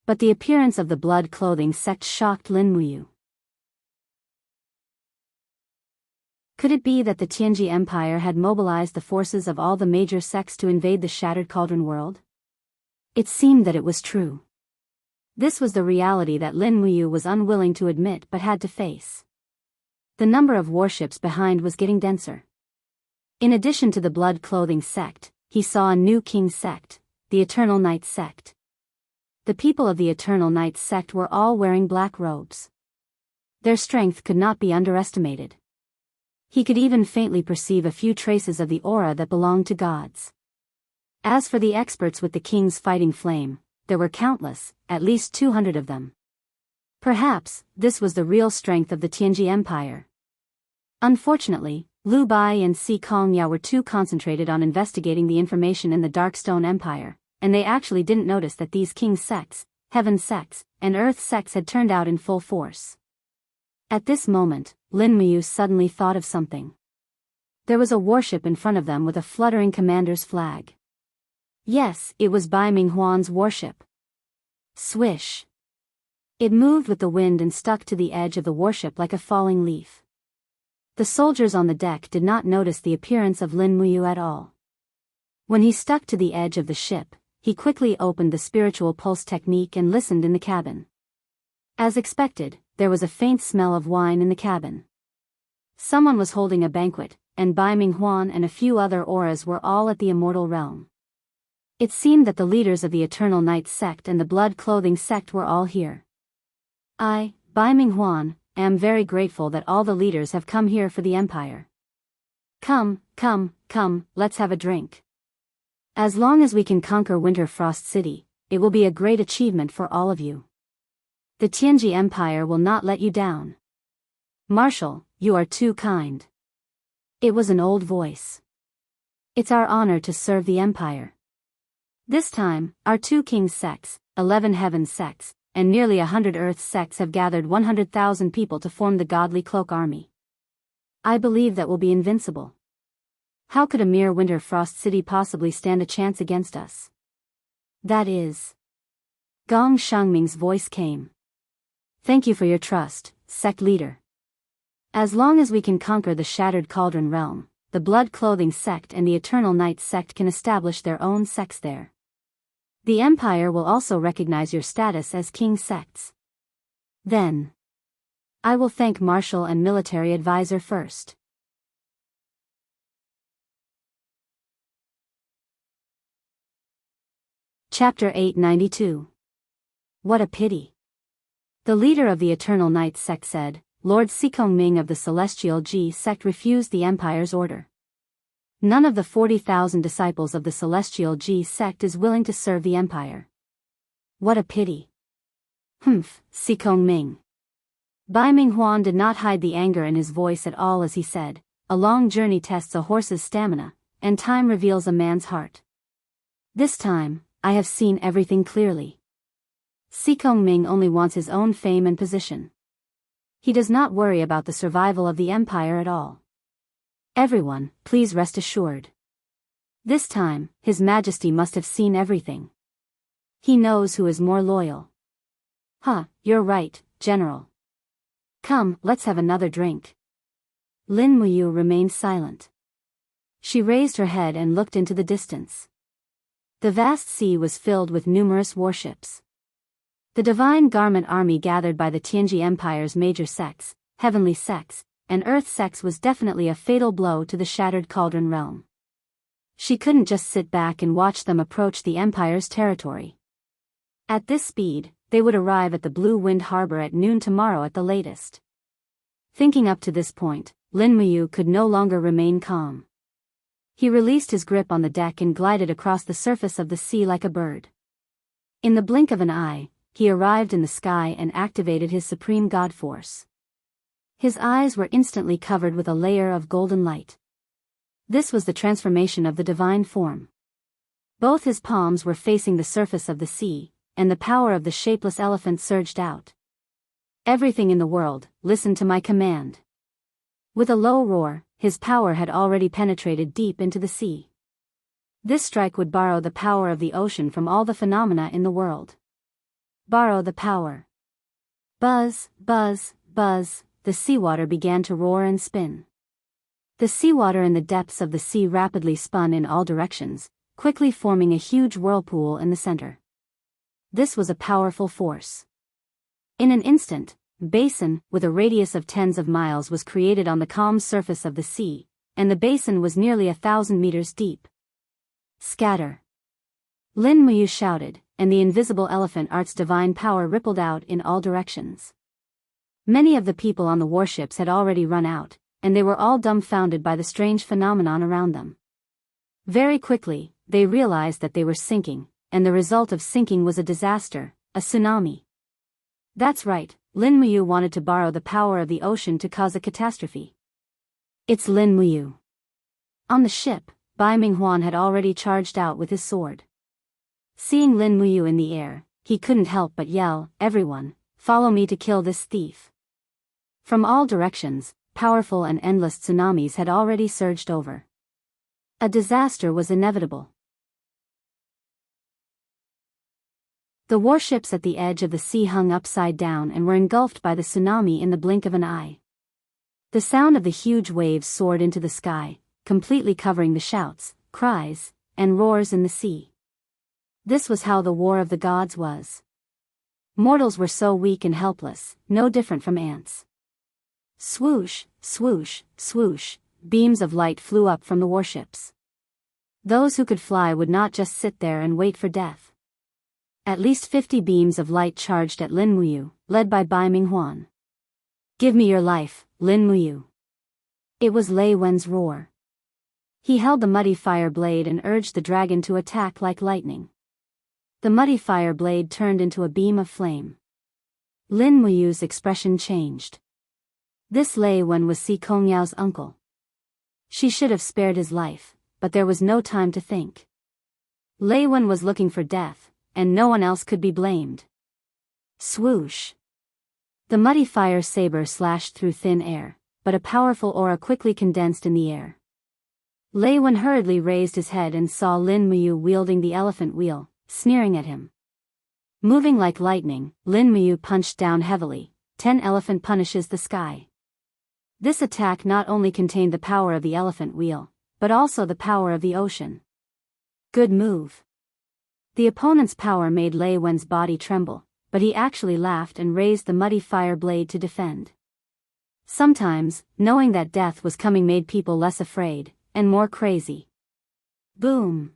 But the appearance of the Blood Clothing sect shocked Lin Muyu. Could it be that the Tianji Empire had mobilized the forces of all the major sects to invade the Shattered Cauldron world? It seemed that it was true. This was the reality that Lin Muyu was unwilling to admit but had to face. The number of warships behind was getting denser. In addition to the Blood Clothing sect, he saw a new king sect, the Eternal Night sect. The people of the Eternal Night sect were all wearing black robes. Their strength could not be underestimated. He could even faintly perceive a few traces of the aura that belonged to gods. As for the experts with the king's fighting flame, there were countless, at least 200 of them. Perhaps, this was the real strength of the Tianji Empire. Unfortunately, Lu Bai and Si Kongyao were too concentrated on investigating the information in the Darkstone Empire, and they actually didn't notice that these king sects, heaven sects, and earth sects had turned out in full force. At this moment, Lin Muyu suddenly thought of something. There was a warship in front of them with a fluttering commander's flag. Yes, it was Bai Minghuan's warship. Swish. It moved with the wind and stuck to the edge of the warship like a falling leaf. The soldiers on the deck did not notice the appearance of Lin Muyu at all. When he stuck to the edge of the ship, he quickly opened the spiritual pulse technique and listened in the cabin. As expected, there was a faint smell of wine in the cabin. Someone was holding a banquet, and Bai Minghuan and a few other auras were all at the immortal realm. It seemed that the leaders of the Eternal Night sect and the Blood Clothing sect were all here. I, Bai Minghuan, am very grateful that all the leaders have come here for the Empire. Come, let's have a drink. As long as we can conquer Winter Frost City, it will be a great achievement for all of you. The Tianji Empire will not let you down. Marshal, you are too kind. It was an old voice. It's our honor to serve the Empire. This time, our 2 king sects, 11 heaven sects, and nearly 100 earth sects have gathered 100,000 people to form the Godly Cloak Army. I believe that we'll be invincible. How could a mere Winter Frost City possibly stand a chance against us? That is. Gong Shangming's voice came. Thank you for your trust, sect leader. As long as we can conquer the Shattered Cauldron realm, the Blood Clothing sect and the Eternal Night sect can establish their own sects there. The Empire will also recognize your status as king sects. Then, I will thank Marshal and Military Advisor first. Chapter 892. What a pity. The leader of the Eternal Night sect said, Lord Sikongming of the Celestial Ji sect refused the Empire's order. None of the 40,000 disciples of the Celestial Ji sect is willing to serve the Empire. What a pity. Sikongming. Bai Minghuan did not hide the anger in his voice at all as he said, a long journey tests a horse's stamina, and time reveals a man's heart. This time, I have seen everything clearly. Si Kongming only wants his own fame and position. He does not worry about the survival of the empire at all. Everyone, please rest assured. This time, His Majesty must have seen everything. He knows who is more loyal. You're right, General. Come, let's have another drink. Lin Muyu remained silent. She raised her head and looked into the distance. The vast sea was filled with numerous warships. The Divine Garment Army gathered by the Tianji Empire's major sects, Heavenly Sects, and Earth Sects was definitely a fatal blow to the shattered Cauldron realm. She couldn't just sit back and watch them approach the Empire's territory. At this speed, they would arrive at the Blue Wind Harbor at noon tomorrow at the latest. Thinking up to this point, Lin Muyu could no longer remain calm. He released his grip on the deck and glided across the surface of the sea like a bird. In the blink of an eye, he arrived in the sky and activated his supreme god force. His eyes were instantly covered with a layer of golden light. This was the transformation of the divine form. Both his palms were facing the surface of the sea, and the power of the shapeless elephant surged out. Everything in the world, listen to my command. With a low roar, his power had already penetrated deep into the sea. This strike would borrow the power of the ocean from all the phenomena in the world. Borrow the power. Buzz, buzz, buzz, the seawater began to roar and spin. The seawater in the depths of the sea rapidly spun in all directions, quickly forming a huge whirlpool in the center. This was a powerful force. In an instant, a basin, with a radius of tens of miles was created on the calm surface of the sea, and the basin was nearly 1,000 meters deep. Scatter! Lin Muyu shouted, and the invisible elephant art's divine power rippled out in all directions. Many of the people on the warships had already run out, and they were all dumbfounded by the strange phenomenon around them. Very quickly, they realized that they were sinking, and the result of sinking was a disaster, a tsunami. That's right, Lin Muyu wanted to borrow the power of the ocean to cause a catastrophe. It's Lin Muyu. On the ship, Bai Minghuan had already charged out with his sword. Seeing Lin Muyu in the air, he couldn't help but yell, "Everyone, follow me to kill this thief." From all directions, powerful and endless tsunamis had already surged over. A disaster was inevitable. The warships at the edge of the sea hung upside down and were engulfed by the tsunami in the blink of an eye. The sound of the huge waves soared into the sky, completely covering the shouts, cries, and roars in the sea. This was how the war of the gods was. Mortals were so weak and helpless, no different from ants. Swoosh, swoosh, swoosh, beams of light flew up from the warships. Those who could fly would not just sit there and wait for death. At least 50 beams of light charged at Lin Muyu, led by Bai Minghuan. "Give me your life, Lin Muyu." It was Lei Wen's roar. He held the muddy fire blade and urged the dragon to attack like lightning. The muddy fire blade turned into a beam of flame. Lin Muyu's expression changed. This Lei Wen was Si Kongyao's uncle. She should have spared his life, but there was no time to think. Lei Wen was looking for death, and no one else could be blamed. Swoosh! The muddy fire saber slashed through thin air, but a powerful aura quickly condensed in the air. Lei Wen hurriedly raised his head and saw Lin Muyu wielding the elephant wheel, sneering at him. Moving like lightning, Lin Muyu punched down heavily. 10 elephant punishes the sky. This attack not only contained the power of the elephant wheel, but also the power of the ocean. Good move. The opponent's power made Lei Wen's body tremble, but he actually laughed and raised the muddy fire blade to defend. Sometimes, knowing that death was coming made people less afraid, and more crazy. Boom!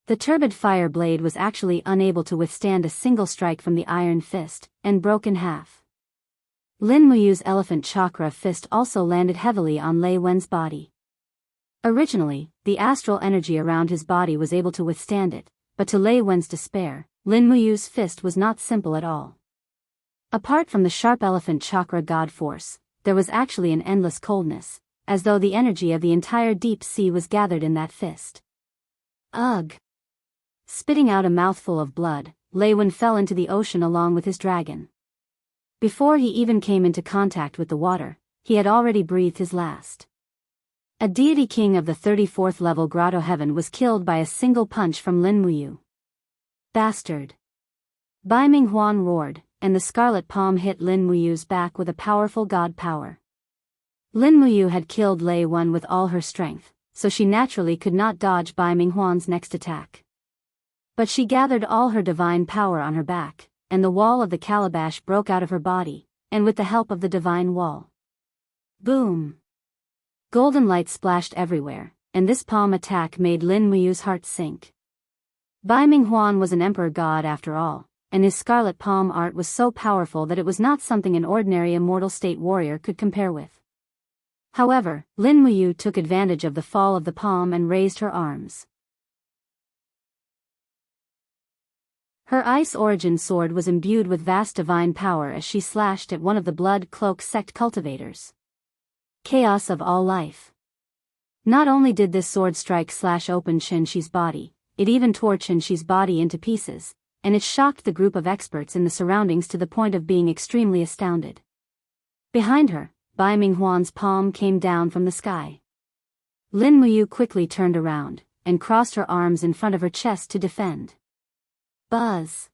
The turbid fire blade was actually unable to withstand a single strike from the iron fist, and broke in half. Lin Muyu's elephant chakra fist also landed heavily on Lei Wen's body. Originally, the astral energy around his body was able to withstand it, but to Lei Wen's despair, Lin Muyu's fist was not simple at all. Apart from the sharp elephant chakra god force, there was actually an endless coldness, as though the energy of the entire deep sea was gathered in that fist. Ugh! Spitting out a mouthful of blood, Lei Wen fell into the ocean along with his dragon. Before he even came into contact with the water, he had already breathed his last. A deity king of the 34th level Grotto Heaven was killed by a single punch from Lin Muyu. Bastard! Bai Ming Huan roared, and the scarlet palm hit Lin Muyu's back with a powerful god power. Lin Muyu had killed Lei Wen with all her strength, so she naturally could not dodge Bai Ming Huan's next attack. But she gathered all her divine power on her back, and the wall of the calabash broke out of her body, and with the help of the divine wall. Boom! Golden light splashed everywhere, and this palm attack made Lin Muyu's heart sink. Bai Ming Huan was an emperor god after all, and his scarlet palm art was so powerful that it was not something an ordinary immortal state warrior could compare with. However, Lin Muyu took advantage of the fall of the palm and raised her arms. Her Ice Origin sword was imbued with vast divine power as she slashed at one of the Blood Cloak sect cultivators. Chaos of all life. Not only did this sword strike slash open Qinshi's body, it even tore Qinshi's body into pieces, and it shocked the group of experts in the surroundings to the point of being extremely astounded. Behind her, Bai Ming Huan's palm came down from the sky. Lin Muyu quickly turned around, and crossed her arms in front of her chest to defend. Buzz!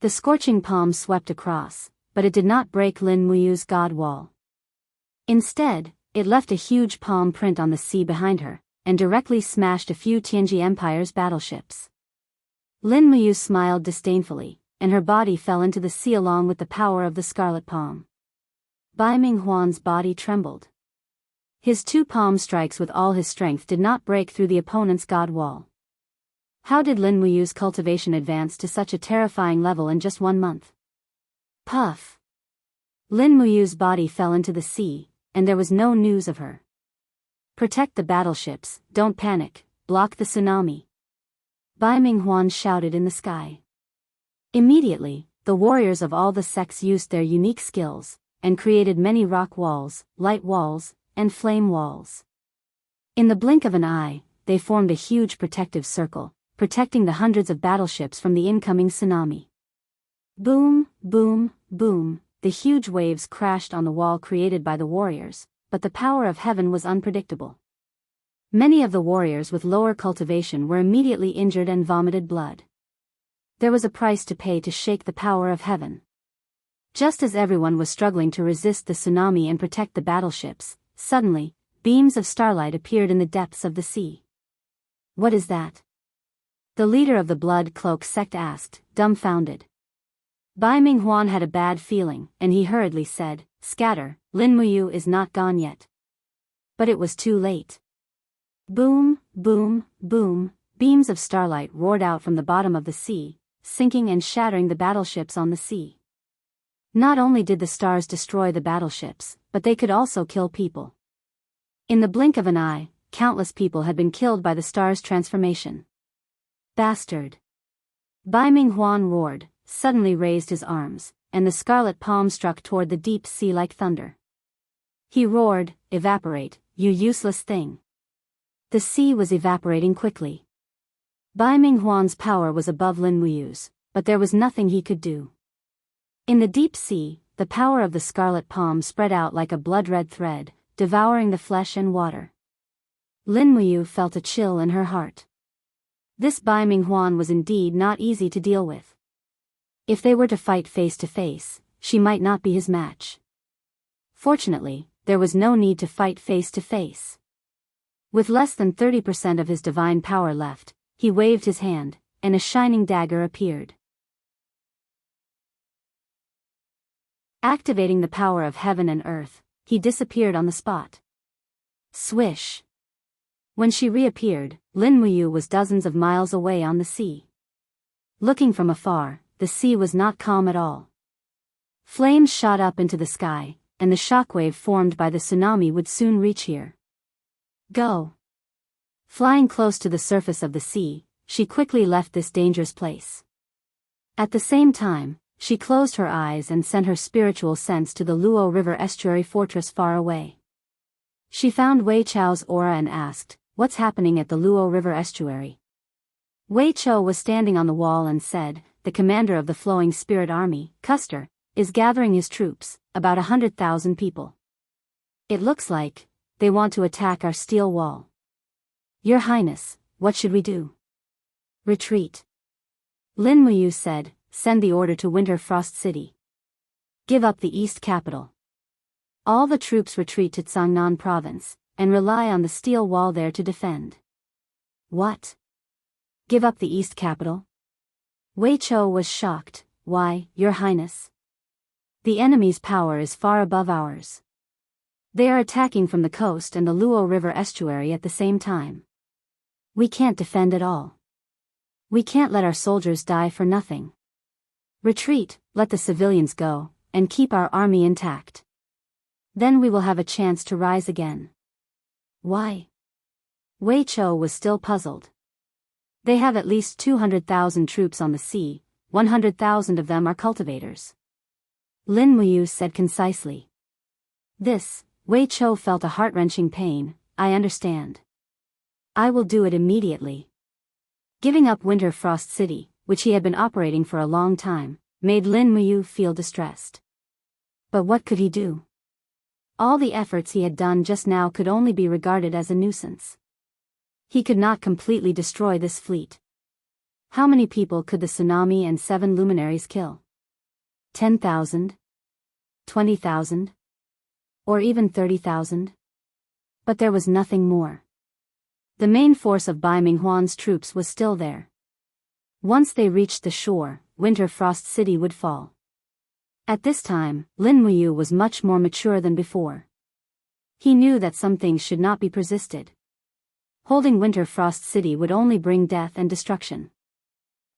The scorching palm swept across, but it did not break Lin Muyu's god wall. Instead, it left a huge palm print on the sea behind her, and directly smashed a few Tianji Empire's battleships. Lin Muyu smiled disdainfully, and her body fell into the sea along with the power of the scarlet palm. Bai Ming Huan's body trembled. His two palm strikes with all his strength did not break through the opponent's god wall. How did Lin Muyu's cultivation advance to such a terrifying level in just 1 month? Puff! Lin Muyu's body fell into the sea, and there was no news of her. Protect the battleships, don't panic, block the tsunami. Bai Ming Huan shouted in the sky. Immediately, the warriors of all the sects used their unique skills, and created many rock walls, light walls, and flame walls. In the blink of an eye, they formed a huge protective circle, protecting the hundreds of battleships from the incoming tsunami. Boom, boom, boom, the huge waves crashed on the wall created by the warriors, but the power of heaven was unpredictable. Many of the warriors with lower cultivation were immediately injured and vomited blood. There was a price to pay to shake the power of heaven. Just as everyone was struggling to resist the tsunami and protect the battleships, suddenly, beams of starlight appeared in the depths of the sea. What is that? The leader of the Blood Cloak sect asked, dumbfounded. Bai Ming Huan had a bad feeling, and he hurriedly said, "Scatter, Lin Muyu is not gone yet." But it was too late. Boom, boom, boom, beams of starlight roared out from the bottom of the sea, sinking and shattering the battleships on the sea. Not only did the stars destroy the battleships, but they could also kill people. In the blink of an eye, countless people had been killed by the star's transformation. Bastard! Bai Ming Huan roared, suddenly raised his arms, and the scarlet palm struck toward the deep sea like thunder. He roared, "Evaporate, you useless thing!" The sea was evaporating quickly. Bai Ming Huan's power was above Lin Muyu's, but there was nothing he could do. In the deep sea, the power of the scarlet palm spread out like a blood-red thread, devouring the flesh and water. Lin Muyu felt a chill in her heart. This Bai Ming Huan was indeed not easy to deal with. If they were to fight face to face, she might not be his match. Fortunately, there was no need to fight face to face. With less than 30% of his divine power left, he waved his hand, and a shining dagger appeared. Activating the power of heaven and earth, he disappeared on the spot. Swish! When she reappeared, Lin Muyu was dozens of miles away on the sea. Looking from afar, the sea was not calm at all. Flames shot up into the sky, and the shockwave formed by the tsunami would soon reach here. Go! Flying close to the surface of the sea, she quickly left this dangerous place. At the same time, she closed her eyes and sent her spiritual sense to the Luo River estuary fortress far away. She found Wei Chao's aura and asked, "What's happening at the Luo River estuary?" Wei Chao was standing on the wall and said, the commander of the Flowing Spirit Army, Custer, is gathering his troops, about 100,000 people. It looks like they want to attack our steel wall. Your Highness, what should we do? Retreat. Lin Muyu said, send the order to Winter Frost City. Give up the East Capital. All the troops retreat to Tsangnan Province, and rely on the steel wall there to defend. What? Give up the East Capital? Wei Chou was shocked. Why, Your Highness? The enemy's power is far above ours. They are attacking from the coast and the Luo River estuary at the same time. We can't defend at all. We can't let our soldiers die for nothing. Retreat, let the civilians go, and keep our army intact. Then we will have a chance to rise again. Why? Wei Chou was still puzzled. They have at least 200,000 troops on the sea, 100,000 of them are cultivators. Lin Muyu said concisely. This, Wei Chou felt a heart-wrenching pain. I understand. I will do it immediately. Giving up Winter Frost City, which he had been operating for a long time, made Lin Muyu feel distressed. But what could he do? All the efforts he had done just now could only be regarded as a nuisance. He could not completely destroy this fleet. How many people could the tsunami and 7 luminaries kill? 10,000? 20,000? Or even 30,000? But there was nothing more. The main force of Bai Minghuan's troops was still there. Once they reached the shore, Winter Frost City would fall. At this time, Lin Muyu was much more mature than before. He knew that some things should not be persisted. Holding Winter Frost City would only bring death and destruction.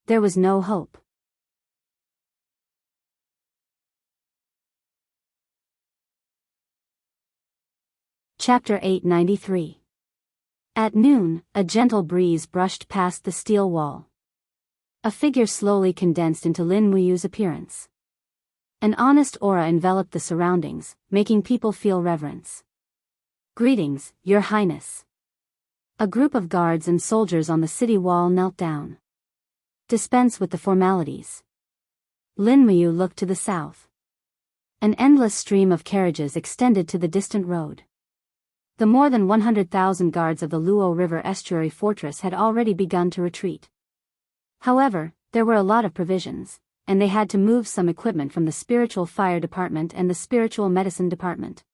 There was no hope. Chapter 893. At noon, a gentle breeze brushed past the steel wall. A figure slowly condensed into Lin Muyu's appearance. An honest aura enveloped the surroundings, making people feel reverence. Greetings, Your Highness. A group of guards and soldiers on the city wall knelt down. Dispense with the formalities. Lin Muyu looked to the south. An endless stream of carriages extended to the distant road. The more than 100,000 guards of the Luo River estuary fortress had already begun to retreat. However, there were a lot of provisions, and they had to move some equipment from the spiritual fire department and the spiritual medicine department.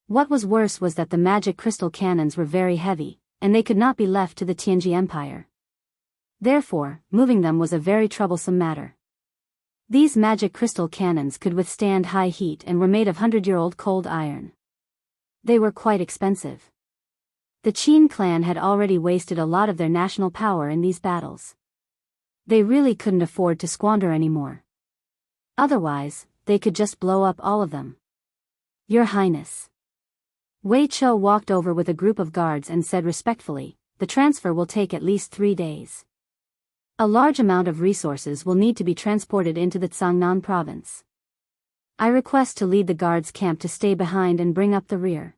What was worse was that the magic crystal cannons were very heavy, and they could not be left to the Tianji Empire. Therefore, moving them was a very troublesome matter. These magic crystal cannons could withstand high heat and were made of 100-year-old cold iron. They were quite expensive. The Qin clan had already wasted a lot of their national power in these battles. They really couldn't afford to squander anymore. Otherwise, they could just blow up all of them. Your Highness. Wei Chou walked over with a group of guards and said respectfully, the transfer will take at least 3 days. A large amount of resources will need to be transported into the Tsangnan province. I request to lead the guards' camp to stay behind and bring up the rear.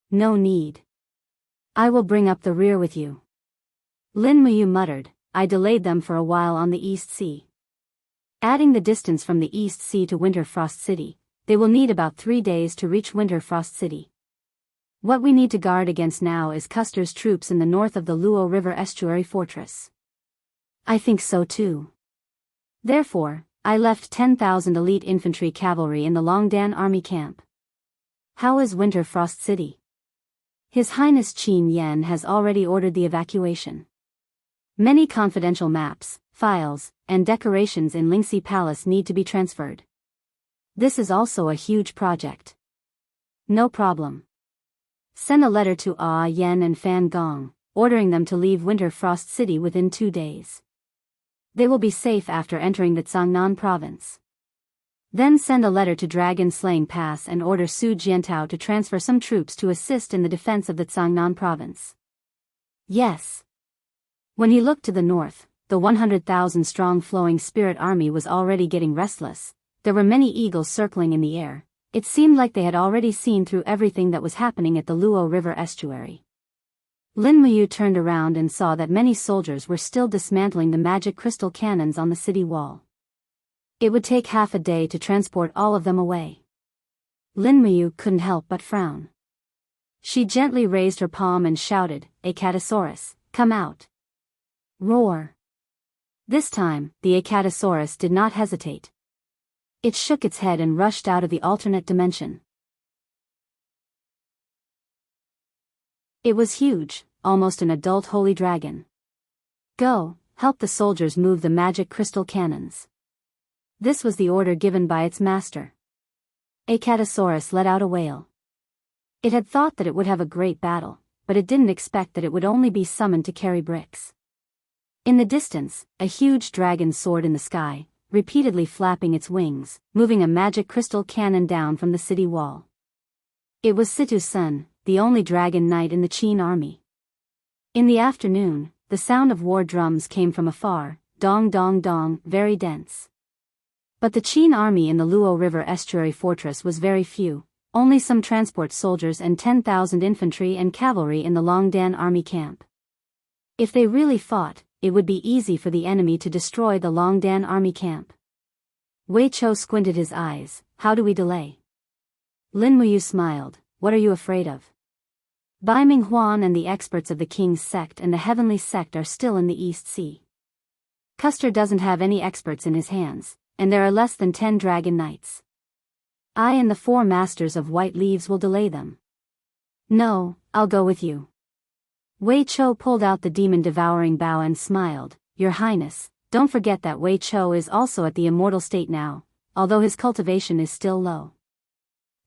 No need. I will bring up the rear with you. Lin Muyu muttered, I delayed them for a while on the East Sea. Adding the distance from the East Sea to Winter Frost City, they will need about 3 days to reach Winter Frost City. What we need to guard against now is Custer's troops in the north of the Luo River estuary fortress. I think so too. Therefore, I left 10,000 elite infantry cavalry in the Longdan army camp. How is Winter Frost City? His Highness Qin Yan has already ordered the evacuation. Many confidential maps, files, and decorations in Lingxi Palace need to be transferred. This is also a huge project. No problem. Send a letter to Yan and Fan Gong, ordering them to leave Winter Frost City within 2 days. They will be safe after entering the Tsangnan province. Then send a letter to Dragon Slaying Pass and order Su Jiantao to transfer some troops to assist in the defense of the Tsangnan province. Yes. When he looked to the north, the 100,000-strong Flowing Spirit Army was already getting restless. There were many eagles circling in the air. It seemed like they had already seen through everything that was happening at the Luo River estuary. Lin Muyu turned around and saw that many soldiers were still dismantling the magic crystal cannons on the city wall. It would take half a day to transport all of them away. Lin Muyu couldn't help but frown. She gently raised her palm and shouted, "Acatosaurus, come out." Roar. This time, the Acatosaurus did not hesitate. It shook its head and rushed out of the alternate dimension. It was huge, almost an adult holy dragon. Go, help the soldiers move the magic crystal cannons. This was the order given by its master. Acatosaurus let out a wail. It had thought that it would have a great battle, but it didn't expect that it would only be summoned to carry bricks. In the distance, a huge dragon soared in the sky, repeatedly flapping its wings, moving a magic crystal cannon down from the city wall. It was Situ's son, the only dragon knight in the Qin army. In the afternoon, the sound of war drums came from afar, dong dong dong, very dense. But the Qin army in the Luo River estuary fortress was very few, only some transport soldiers and 10,000 infantry and cavalry in the Longdan army camp. If they really fought, it would be easy for the enemy to destroy the Longdan army camp. Wei Chou squinted his eyes. How do we delay? Lin Muyu smiled. What are you afraid of? Bai Minghuan and the experts of the King's sect and the Heavenly sect are still in the East Sea. Custer doesn't have any experts in his hands, and there are less than 10 dragon knights. I and the 4 masters of white leaves will delay them. No, I'll go with you. Wei Chou pulled out the demon-devouring bow and smiled. Your Highness, don't forget that Wei Chou is also at the immortal state now, although his cultivation is still low.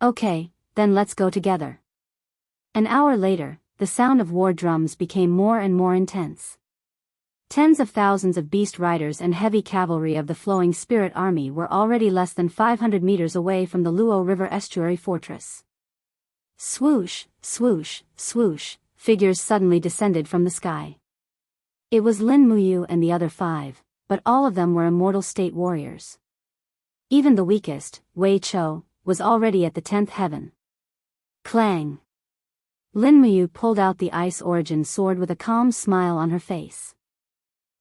Okay, then let's go together. An hour later, the sound of war drums became more and more intense. Tens of thousands of beast riders and heavy cavalry of the Flowing Spirit Army were already less than 500 meters away from the Luo River estuary fortress. Swoosh, swoosh, swoosh, figures suddenly descended from the sky. It was Lin Muyu and the other 5, but all of them were immortal state warriors. Even the weakest, Wei Chou, was already at the 10th heaven. Clang! Lin Muyu pulled out the Ice Origin sword with a calm smile on her face.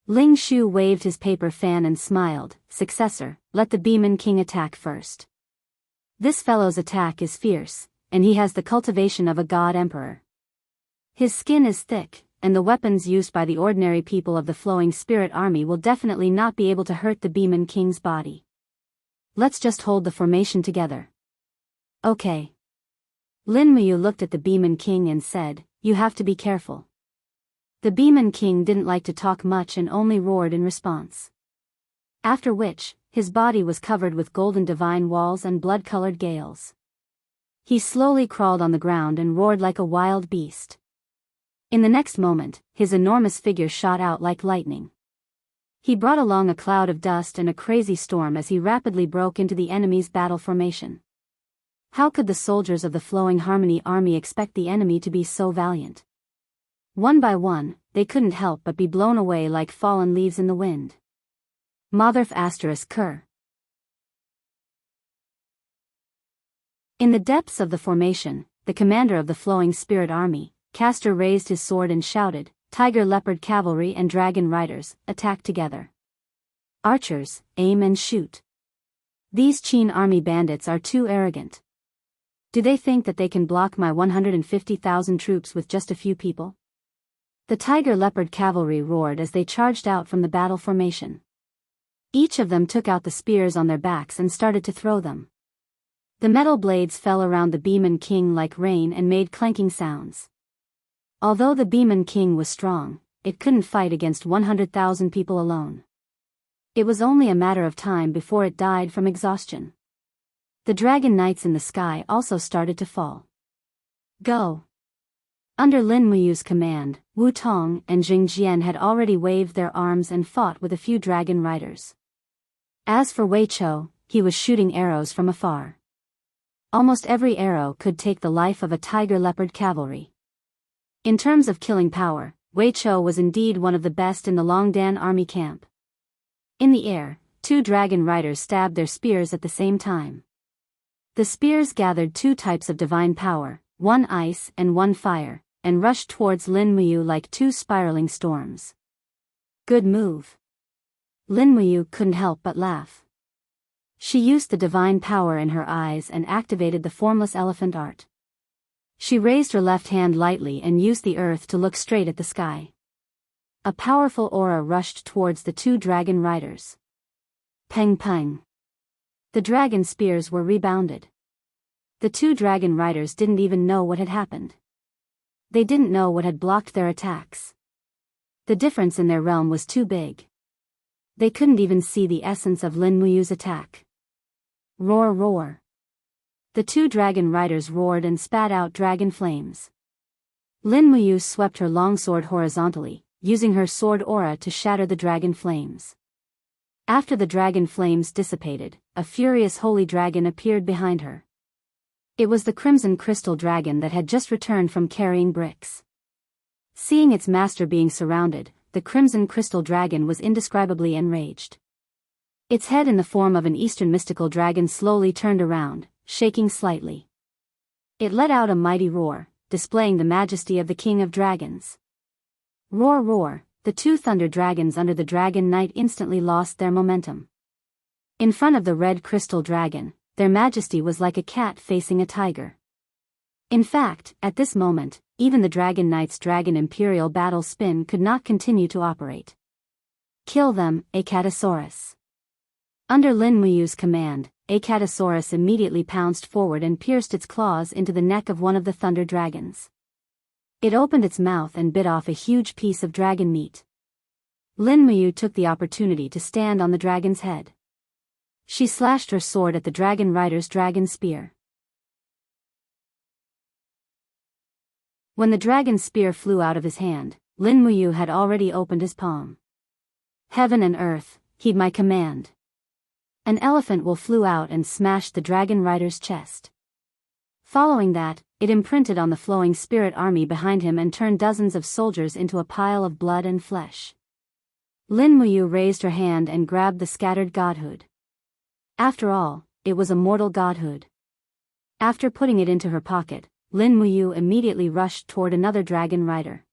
Ling Shu waved his paper fan and smiled. Successor, let the Beeman King attack first. This fellow's attack is fierce, and he has the cultivation of a god emperor. His skin is thick, and the weapons used by the ordinary people of the Flowing Spirit Army will definitely not be able to hurt the Beeman King's body. Let's just hold the formation together. Okay. Lin Muyu looked at the Beeman King and said, you have to be careful. The Beeman King didn't like to talk much and only roared in response. After which, his body was covered with golden divine walls and blood-colored gales. He slowly crawled on the ground and roared like a wild beast. In the next moment, his enormous figure shot out like lightning. He brought along a cloud of dust and a crazy storm as he rapidly broke into the enemy's battle formation. How could the soldiers of the Flowing Harmony Army expect the enemy to be so valiant? One by one, they couldn't help but be blown away like fallen leaves in the wind. Motherf *Ker. In the depths of the formation, the commander of the Flowing Spirit Army, Castor, raised his sword and shouted, Tiger Leopard Cavalry and Dragon Riders, attack together. Archers, aim and shoot. These Qin army bandits are too arrogant. Do they think that they can block my 150,000 troops with just a few people? The Tiger Leopard Cavalry roared as they charged out from the battle formation. Each of them took out the spears on their backs and started to throw them. The metal blades fell around the Beeman King like rain and made clanking sounds. Although the Beeman King was strong, it couldn't fight against 100,000 people alone. It was only a matter of time before it died from exhaustion. The Dragon Knights in the sky also started to fall. Go! Under Lin Muyu's command, Wu Tong and Jing Jian had already waved their arms and fought with a few dragon riders. As for Wei Chou, he was shooting arrows from afar. Almost every arrow could take the life of a Tiger Leopard Cavalry. In terms of killing power, Wei Chou was indeed one of the best in the Longdan army camp. In the air, 2 dragon riders stabbed their spears at the same time. The spears gathered 2 types of divine power, one ice and one fire, and rushed towards Lin Muyu like two spiraling storms. Good move. Lin Muyu couldn't help but laugh. She used the divine power in her eyes and activated the formless elephant art. She raised her left hand lightly and used the earth to look straight at the sky. A powerful aura rushed towards the two dragon riders. Peng peng. The dragon spears were rebounded. The two dragon riders didn't even know what had happened. They didn't know what had blocked their attacks. The difference in their realm was too big. They couldn't even see the essence of Lin Muyu's attack. Roar roar. The two dragon riders roared and spat out dragon flames. Lin Muyu swept her longsword horizontally, using her sword aura to shatter the dragon flames. After the dragon flames dissipated, a furious holy dragon appeared behind her. It was the crimson crystal dragon that had just returned from carrying bricks. Seeing its master being surrounded, the crimson crystal dragon was indescribably enraged. Its head in the form of an eastern mystical dragon slowly turned around, shaking slightly. It let out a mighty roar, displaying the majesty of the king of dragons. Roar roar, the two thunder dragons under the dragon knight instantly lost their momentum. In front of the red crystal dragon, their majesty was like a cat facing a tiger. In fact, at this moment, even the dragon knight's dragon imperial battle spin could not continue to operate. Kill them, Acatosaurus. Under Lin Muyu's command, Acatosaurus immediately pounced forward and pierced its claws into the neck of one of the thunder dragons. It opened its mouth and bit off a huge piece of dragon meat. Lin Muyu took the opportunity to stand on the dragon's head. She slashed her sword at the dragon rider's dragon spear. When the dragon spear flew out of his hand, Lin Muyu had already opened his palm. Heaven and earth, heed my command. An elephant will flew out and smashed the dragon rider's chest. Following that, it imprinted on the flowing spirit army behind him and turned dozens of soldiers into a pile of blood and flesh. Lin Muyu raised her hand and grabbed the scattered godhood. After all, it was a mortal godhood. After putting it into her pocket, Lin Muyu immediately rushed toward another dragon rider.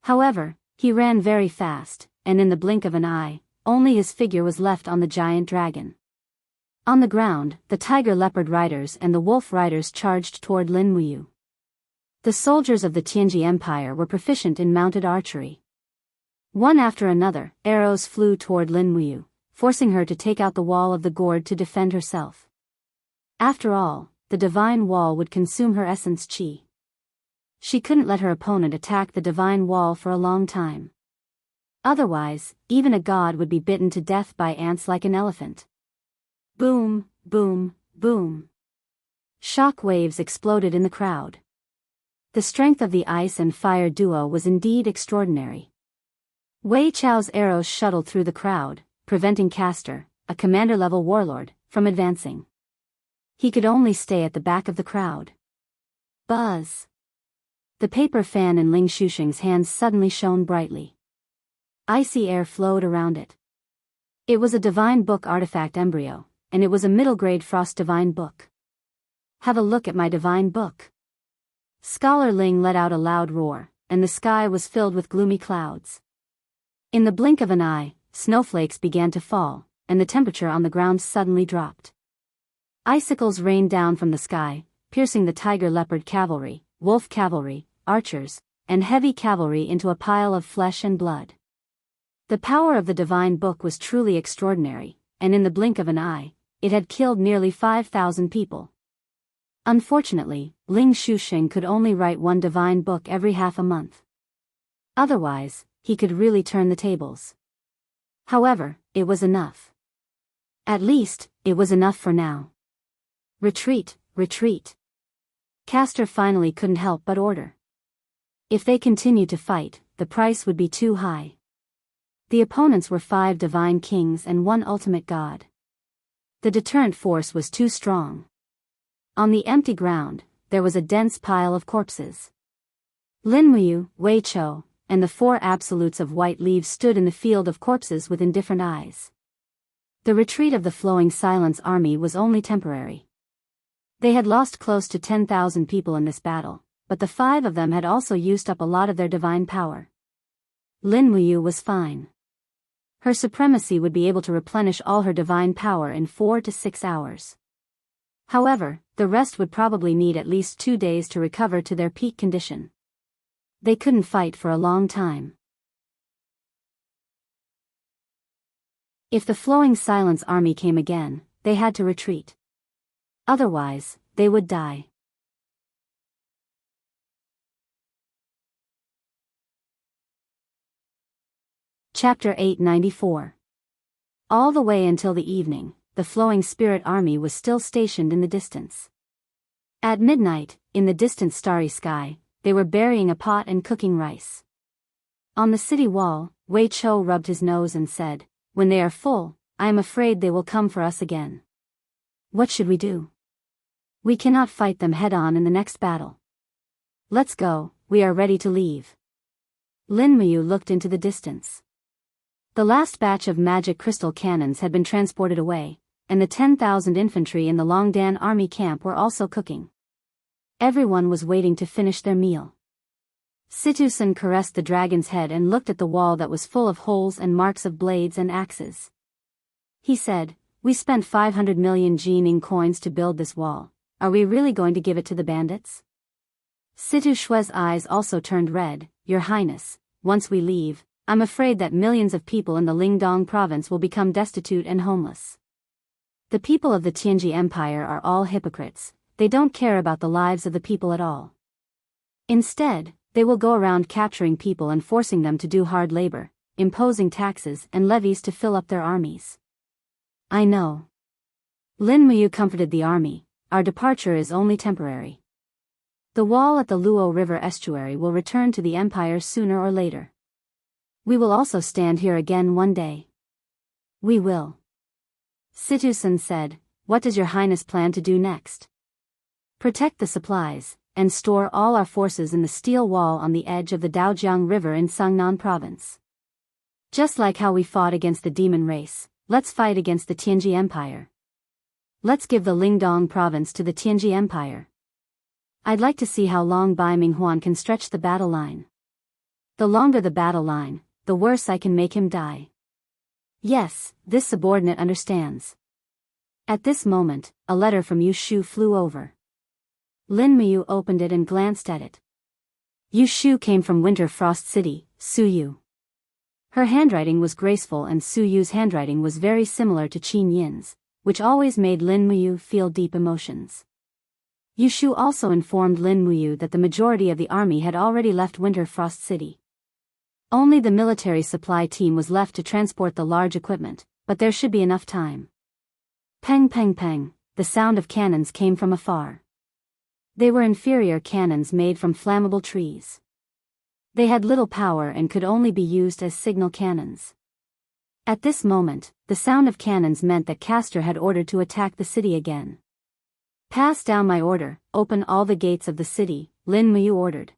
However, he ran very fast, and in the blink of an eye, only his figure was left on the giant dragon. On the ground, the tiger leopard riders and the wolf riders charged toward Lin Muyu. The soldiers of the Tianji Empire were proficient in mounted archery. One after another, arrows flew toward Lin Muyu, forcing her to take out the wall of the gourd to defend herself. After all, the divine wall would consume her essence chi. She couldn't let her opponent attack the divine wall for a long time. Otherwise, even a god would be bitten to death by ants like an elephant. Boom, boom, boom. Shock waves exploded in the crowd. The strength of the ice and fire duo was indeed extraordinary. Wei Chao's arrows shuttled through the crowd, preventing Castor, a commander-level warlord, from advancing. He could only stay at the back of the crowd. Buzz. The paper fan in Ling Shusheng's hands suddenly shone brightly. Icy air flowed around it. It was a divine book artifact embryo, and it was a middle-grade frost divine book. Have a look at my divine book. Scholar Ling let out a loud roar, and the sky was filled with gloomy clouds. In the blink of an eye, snowflakes began to fall, and the temperature on the ground suddenly dropped. Icicles rained down from the sky, piercing the tiger leopard cavalry, wolf cavalry, archers, and heavy cavalry into a pile of flesh and blood. The power of the divine book was truly extraordinary, and in the blink of an eye, it had killed nearly 5,000 people. Unfortunately, Ling Shusheng could only write one divine book every half a month. Otherwise, he could really turn the tables. However, it was enough. At least, it was enough for now. Retreat, retreat. Castor finally couldn't help but order. If they continued to fight, the price would be too high. The opponents were 5 divine kings and 1 ultimate god. The deterrent force was too strong. On the empty ground, there was a dense pile of corpses. Lin Muyu, Wei Chou, and the 4 absolutes of white leaves stood in the field of corpses with indifferent eyes. The retreat of the flowing silence army was only temporary. They had lost close to 10,000 people in this battle, but the 5 of them had also used up a lot of their divine power. Lin Muyu was fine. Her supremacy would be able to replenish all her divine power in 4 to 6 hours. However, the rest would probably need at least 2 days to recover to their peak condition. They couldn't fight for a long time. If the Flowing Silence army came again, they had to retreat. Otherwise, they would die. Chapter 894. All the way until the evening, the Flowing Spirit army was still stationed in the distance. At midnight, in the distant starry sky, they were burying a pot and cooking rice. On the city wall, Wei Chou rubbed his nose and said, "When they are full, I am afraid they will come for us again. What should we do? We cannot fight them head-on in the next battle. Let's go, we are ready to leave." Lin Muyu looked into the distance. The last batch of magic crystal cannons had been transported away, and the 10,000 infantry in the Longdan army camp were also cooking. Everyone was waiting to finish their meal. Situsen caressed the dragon's head and looked at the wall that was full of holes and marks of blades and axes. He said, "We spent 500 million Jining coins to build this wall. Are we really going to give it to the bandits?" Situ Shue's eyes also turned red. "Your Highness, once we leave, I'm afraid that millions of people in the Lingdong province will become destitute and homeless. The people of the Tianji Empire are all hypocrites. They don't care about the lives of the people at all. Instead, they will go around capturing people and forcing them to do hard labor, imposing taxes and levies to fill up their armies." "I know." Lin Muyu comforted the army. "Our departure is only temporary. The wall at the Luo River estuary will return to the empire sooner or later. We will also stand here again one day." "We will." Situsen said, "What does your Highness plan to do next?" "Protect the supplies, and store all our forces in the steel wall on the edge of the Daojiang River in Sangnan province. Just like how we fought against the demon race, let's fight against the Tianji Empire. Let's give the Lingdong province to the Tianji Empire. I'd like to see how long Bai Minghuan can stretch the battle line. The longer the battle line, the worse I can make him die." "Yes, this subordinate understands." At this moment, a letter from Yu Shu flew over. Lin Muyu opened it and glanced at it. Yu Shu came from Winter Frost City, Suyu. Her handwriting was graceful and Suyu's handwriting was very similar to Qin Yin's, which always made Lin Muyu feel deep emotions. Yu Shu also informed Lin Muyu that the majority of the army had already left Winter Frost City. Only the military supply team was left to transport the large equipment, but there should be enough time. Peng peng peng, the sound of cannons came from afar. They were inferior cannons made from flammable trees. They had little power and could only be used as signal cannons. At this moment, the sound of cannons meant that Castor had ordered to attack the city again. "Pass down my order, open all the gates of the city," Lin Muyu ordered.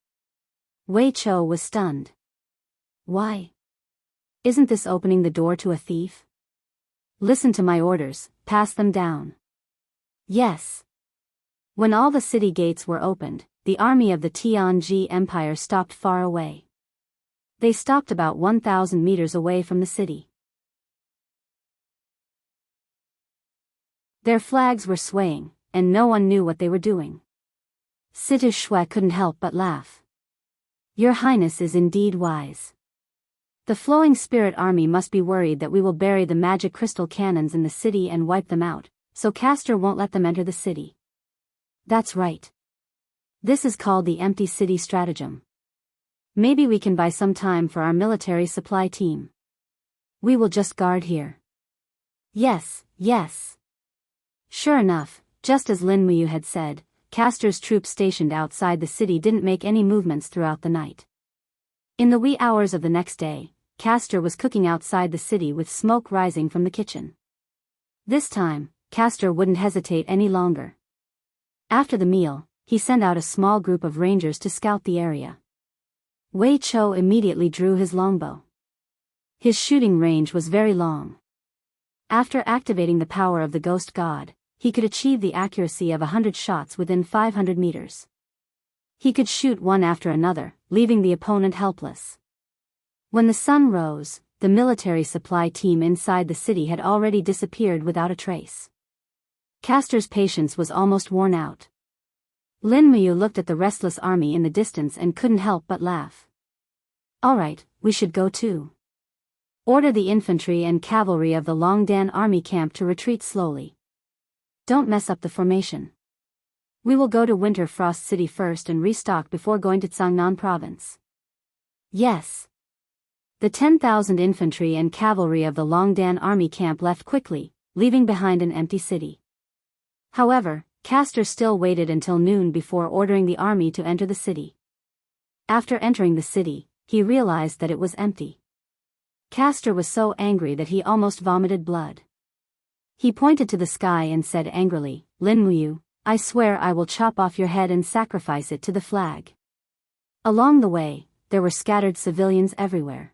Wei Chou was stunned. "Why? Isn't this opening the door to a thief?" "Listen to my orders, pass them down." "Yes." When all the city gates were opened, the army of the Tianji Empire stopped far away. They stopped about 1,000 meters away from the city. Their flags were swaying, and no one knew what they were doing. Situ Shui couldn't help but laugh. "Your Highness is indeed wise. The Flowing Spirit army must be worried that we will bury the magic crystal cannons in the city and wipe them out, so Castor won't let them enter the city." "That's right. This is called the empty city stratagem. Maybe we can buy some time for our military supply team. We will just guard here." "Yes, yes." Sure enough, just as Lin Muyu had said, Castor's troops stationed outside the city didn't make any movements throughout the night. In the wee hours of the next day, Castor was cooking outside the city with smoke rising from the kitchen. This time, Castor wouldn't hesitate any longer. After the meal, he sent out a small group of rangers to scout the area. Wei Chou immediately drew his longbow. His shooting range was very long. After activating the power of the ghost god, he could achieve the accuracy of 100 shots within 500 meters. He could shoot one after another, leaving the opponent helpless. When the sun rose, the military supply team inside the city had already disappeared without a trace. Castor's patience was almost worn out. Lin Muyu looked at the restless army in the distance and couldn't help but laugh. All right, we should go too. Order the infantry and cavalry of the Longdan army camp to retreat slowly. Don't mess up the formation. We will go to Winter Frost City first and restock before going to Changnan province. Yes. The 10,000 infantry and cavalry of the Longdan army camp left quickly, leaving behind an empty city. However, Castor still waited until noon before ordering the army to enter the city. After entering the city, he realized that it was empty. Castor was so angry that he almost vomited blood. He pointed to the sky and said angrily, Lin Muyu, I swear I will chop off your head and sacrifice it to the flag. Along the way, there were scattered civilians everywhere.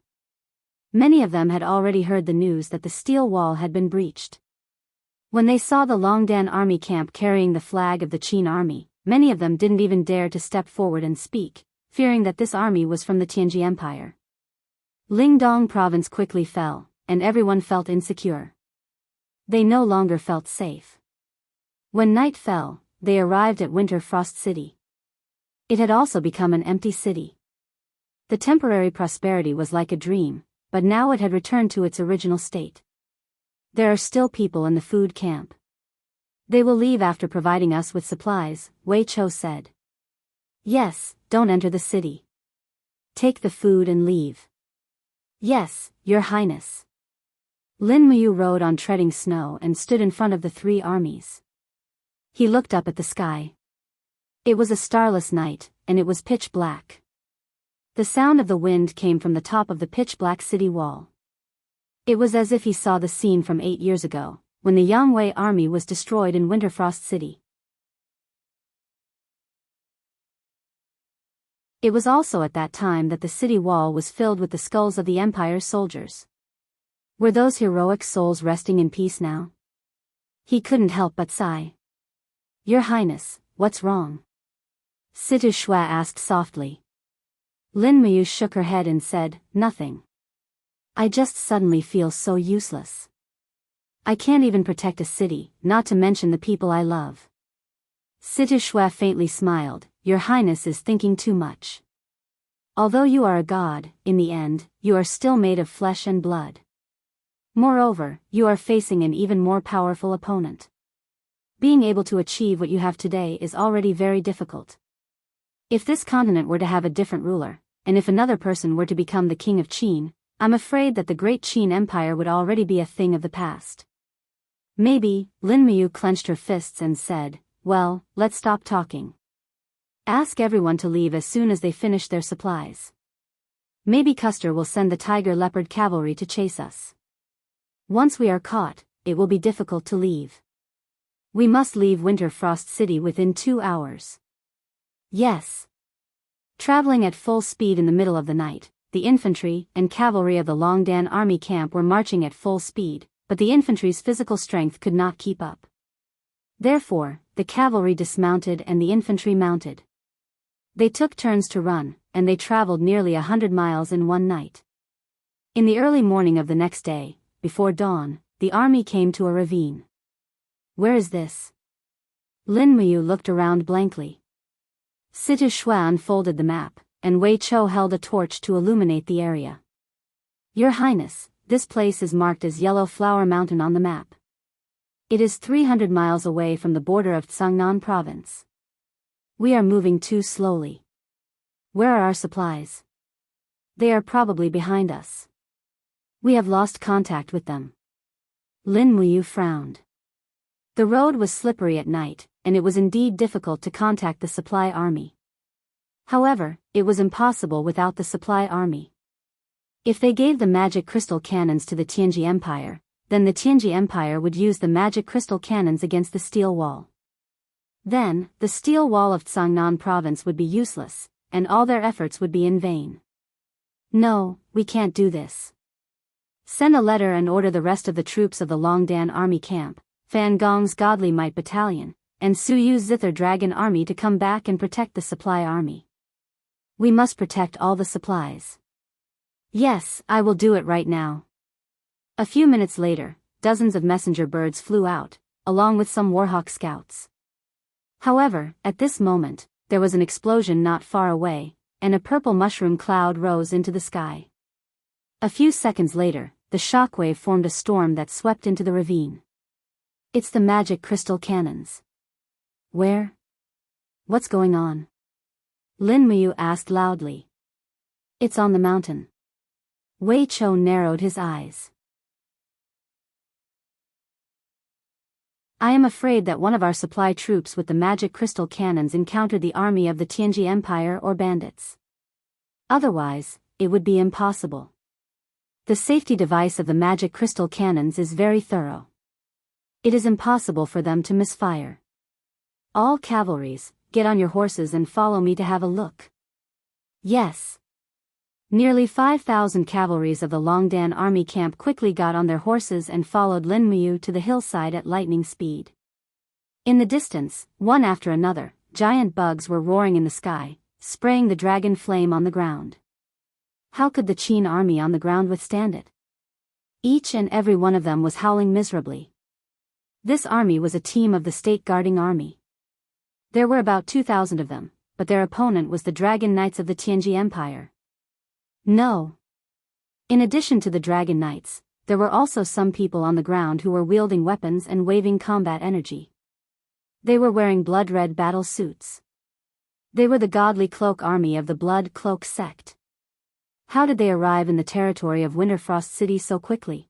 Many of them had already heard the news that the steel wall had been breached. When they saw the Longdan army camp carrying the flag of the Qin army, many of them didn't even dare to step forward and speak, fearing that this army was from the Tianji Empire. Lingdong province quickly fell, and everyone felt insecure. They no longer felt safe. When night fell, they arrived at Winter Frost City. It had also become an empty city. The temporary prosperity was like a dream, but now it had returned to its original state. There are still people in the food camp. They will leave after providing us with supplies, Wei Chou said. Yes, don't enter the city. Take the food and leave. Yes, Your Highness. Lin Muyu rode on treading snow and stood in front of the three armies. He looked up at the sky. It was a starless night, and it was pitch black. The sound of the wind came from the top of the pitch-black city wall. It was as if he saw the scene from 8 years ago, when the Yangwei army was destroyed in Winterfrost City. It was also at that time that the city wall was filled with the skulls of the Empire's soldiers. Were those heroic souls resting in peace now? He couldn't help but sigh. Your Highness, what's wrong? Situ Shua asked softly. Lin Muyu shook her head and said, Nothing. I just suddenly feel so useless. I can't even protect a city, not to mention the people I love. Situ Shua faintly smiled, Your Highness is thinking too much. Although you are a god, in the end, you are still made of flesh and blood. Moreover, you are facing an even more powerful opponent. Being able to achieve what you have today is already very difficult. If this continent were to have a different ruler, and if another person were to become the king of Qin, I'm afraid that the great Qin Empire would already be a thing of the past. Maybe, Lin Muyu clenched her fists and said, Well, let's stop talking. Ask everyone to leave as soon as they finish their supplies. Maybe Custer will send the Tiger Leopard cavalry to chase us. Once we are caught, it will be difficult to leave. We must leave Winter Frost City within 2 hours. Yes. Traveling at full speed in the middle of the night, the infantry and cavalry of the Longdan army camp were marching at full speed, but the infantry's physical strength could not keep up. Therefore, the cavalry dismounted and the infantry mounted. They took turns to run, and they traveled nearly 100 miles in one night. In the early morning of the next day, before dawn, the army came to a ravine. Where is this? Lin Muyu looked around blankly. Situ Shua unfolded the map, and Wei Chou held a torch to illuminate the area. Your Highness, this place is marked as Yellow Flower Mountain on the map. It is 300 miles away from the border of Changnan province. We are moving too slowly. Where are our supplies? They are probably behind us. We have lost contact with them. Lin Muyu frowned. The road was slippery at night, and it was indeed difficult to contact the supply army. However, it was impossible without the supply army. If they gave the magic crystal cannons to the Tianji Empire, then the Tianji Empire would use the magic crystal cannons against the steel wall. Then, the steel wall of Changnan province would be useless, and all their efforts would be in vain. No, we can't do this. Send a letter and order the rest of the troops of the Longdan army camp, Fan Gong's Godly Might Battalion, and Suyu's Zither Dragon army to come back and protect the supply army. We must protect all the supplies. Yes, I will do it right now. A few minutes later, dozens of messenger birds flew out, along with some Warhawk scouts. However, at this moment, there was an explosion not far away, and a purple mushroom cloud rose into the sky. A few seconds later, the shockwave formed a storm that swept into the ravine. It's the magic crystal cannons. Where? What's going on? Lin Muyu asked loudly. It's on the mountain. Wei Chou narrowed his eyes. I am afraid that one of our supply troops with the magic crystal cannons encountered the army of the Tianji Empire or bandits. Otherwise, it would be impossible. The safety device of the magic crystal cannons is very thorough. It is impossible for them to misfire. All cavalries, get on your horses and follow me to have a look. Yes. Nearly 5,000 cavalries of the Longdan army camp quickly got on their horses and followed Lin Muyu to the hillside at lightning speed. In the distance, one after another, giant bugs were roaring in the sky, spraying the dragon flame on the ground. How could the Qin army on the ground withstand it? Each and every one of them was howling miserably. This army was a team of the state guarding army. There were about 2,000 of them, but their opponent was the Dragon Knights of the Tianji Empire. No. In addition to the Dragon Knights, there were also some people on the ground who were wielding weapons and waving combat energy. They were wearing blood-red battle suits. They were the Godly Cloak army of the Blood Cloak sect. How did they arrive in the territory of Winterfrost City so quickly?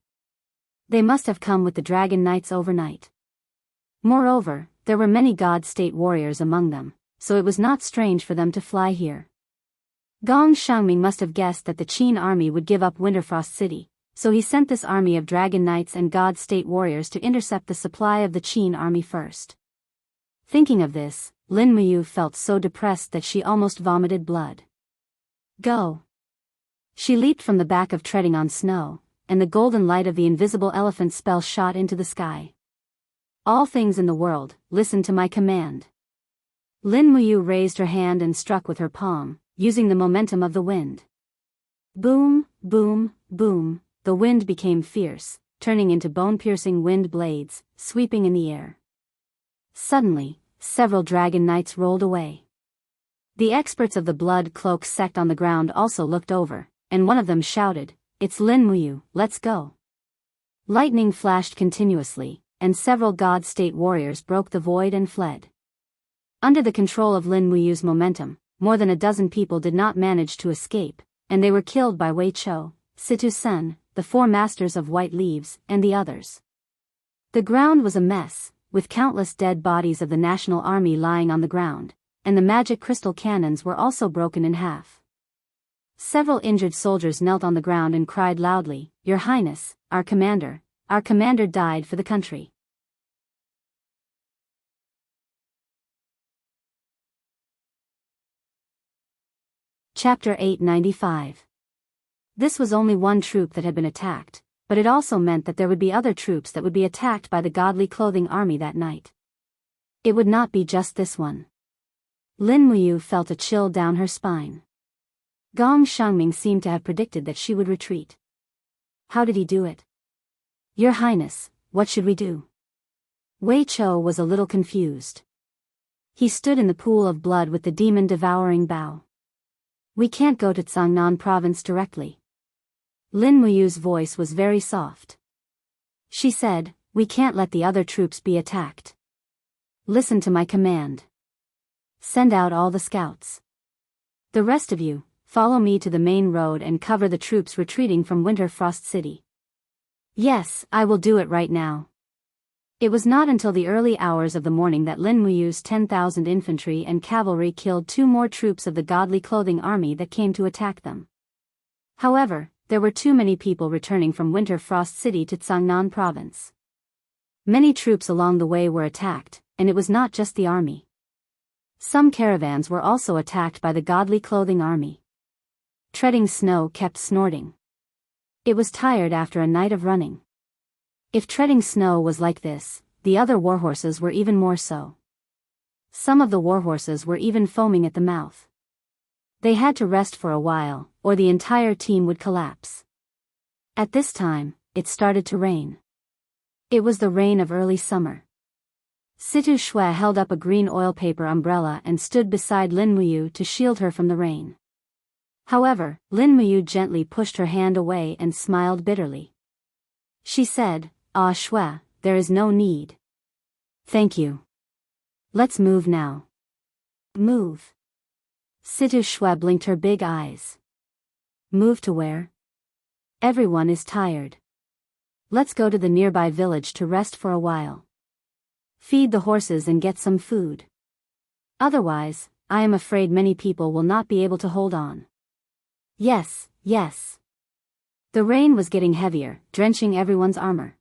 They must have come with the Dragon Knights overnight. Moreover, there were many God State warriors among them, so it was not strange for them to fly here. Gong Xiangming must have guessed that the Qin army would give up Winterfrost City, so he sent this army of Dragon Knights and God State warriors to intercept the supply of the Qin army first. Thinking of this, Lin Muyu felt so depressed that she almost vomited blood. Go! She leaped from the back of treading on snow, and the golden light of the invisible elephant spell shot into the sky. All things in the world, listen to my command. Lin Muyu raised her hand and struck with her palm, using the momentum of the wind. Boom, boom, boom, the wind became fierce, turning into bone-piercing wind blades, sweeping in the air. Suddenly, several Dragon Knights rolled away. The experts of the Blood Cloak sect on the ground also looked over, and one of them shouted, "It's Lin Muyu, let's go." Lightning flashed continuously, and several God State warriors broke the void and fled. Under the control of Lin Muyu's momentum, more than a dozen people did not manage to escape, and they were killed by Wei Chou, Situ Sen, the four masters of White Leaves, and the others. The ground was a mess, with countless dead bodies of the National Army lying on the ground, and the magic crystal cannons were also broken in half. Several injured soldiers knelt on the ground and cried loudly, "Your Highness, our commander died for the country." Chapter 895. This was only one troop that had been attacked, but it also meant that there would be other troops that would be attacked by the Godly Clothing army that night. It would not be just this one. Lin Muyu felt a chill down her spine. Gong Xiangming seemed to have predicted that she would retreat. How did he do it? "Your Highness, what should we do?" Wei Chou was a little confused. He stood in the pool of blood with the demon-devouring bow. "We can't go to Cangnan province directly." Lin Muyu's voice was very soft. She said, "We can't let the other troops be attacked. Listen to my command. Send out all the scouts. The rest of you, follow me to the main road and cover the troops retreating from Winterfrost City." "Yes, I will do it right now." It was not until the early hours of the morning that Lin Muyu's 10,000 infantry and cavalry killed two more troops of the Godly Clothing army that came to attack them. However, there were too many people returning from Winterfrost City to Cangnan province. Many troops along the way were attacked, and it was not just the army. Some caravans were also attacked by the Godly Clothing army. Treading Snow kept snorting. It was tired after a night of running. If Treading Snow was like this, the other warhorses were even more so. Some of the warhorses were even foaming at the mouth. They had to rest for a while, or the entire team would collapse. At this time, it started to rain. It was the rain of early summer. Situ Shui held up a green oil paper umbrella and stood beside Lin Muyu to shield her from the rain. However, Lin Muyu gently pushed her hand away and smiled bitterly. She said, "Ah Shui, there is no need. Thank you. Let's move now." Move. Situ Shui blinked her big eyes. Move to where? Everyone is tired. Let's go to the nearby village to rest for a while. Feed the horses and get some food. Otherwise, I am afraid many people will not be able to hold on. Yes, yes. The rain was getting heavier, drenching everyone's armor.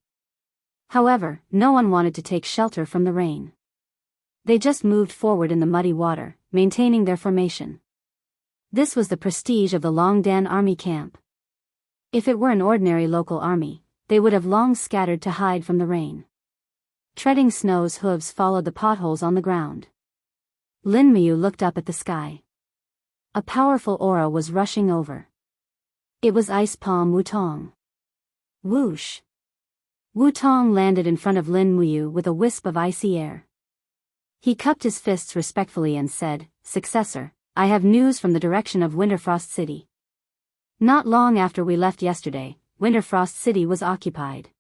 However, no one wanted to take shelter from the rain. They just moved forward in the muddy water, maintaining their formation. This was the prestige of the Longdan army camp. If it were an ordinary local army, they would have long scattered to hide from the rain. Treading snow's hooves followed the potholes on the ground. Lin Muyu looked up at the sky. A powerful aura was rushing over. It was Ice Palm Wutong. Whoosh! Wutong landed in front of Lin Muyu with a wisp of icy air. He cupped his fists respectfully and said, "Successor, I have news from the direction of Winterfrost City." Not long after we left yesterday, Winterfrost City was occupied.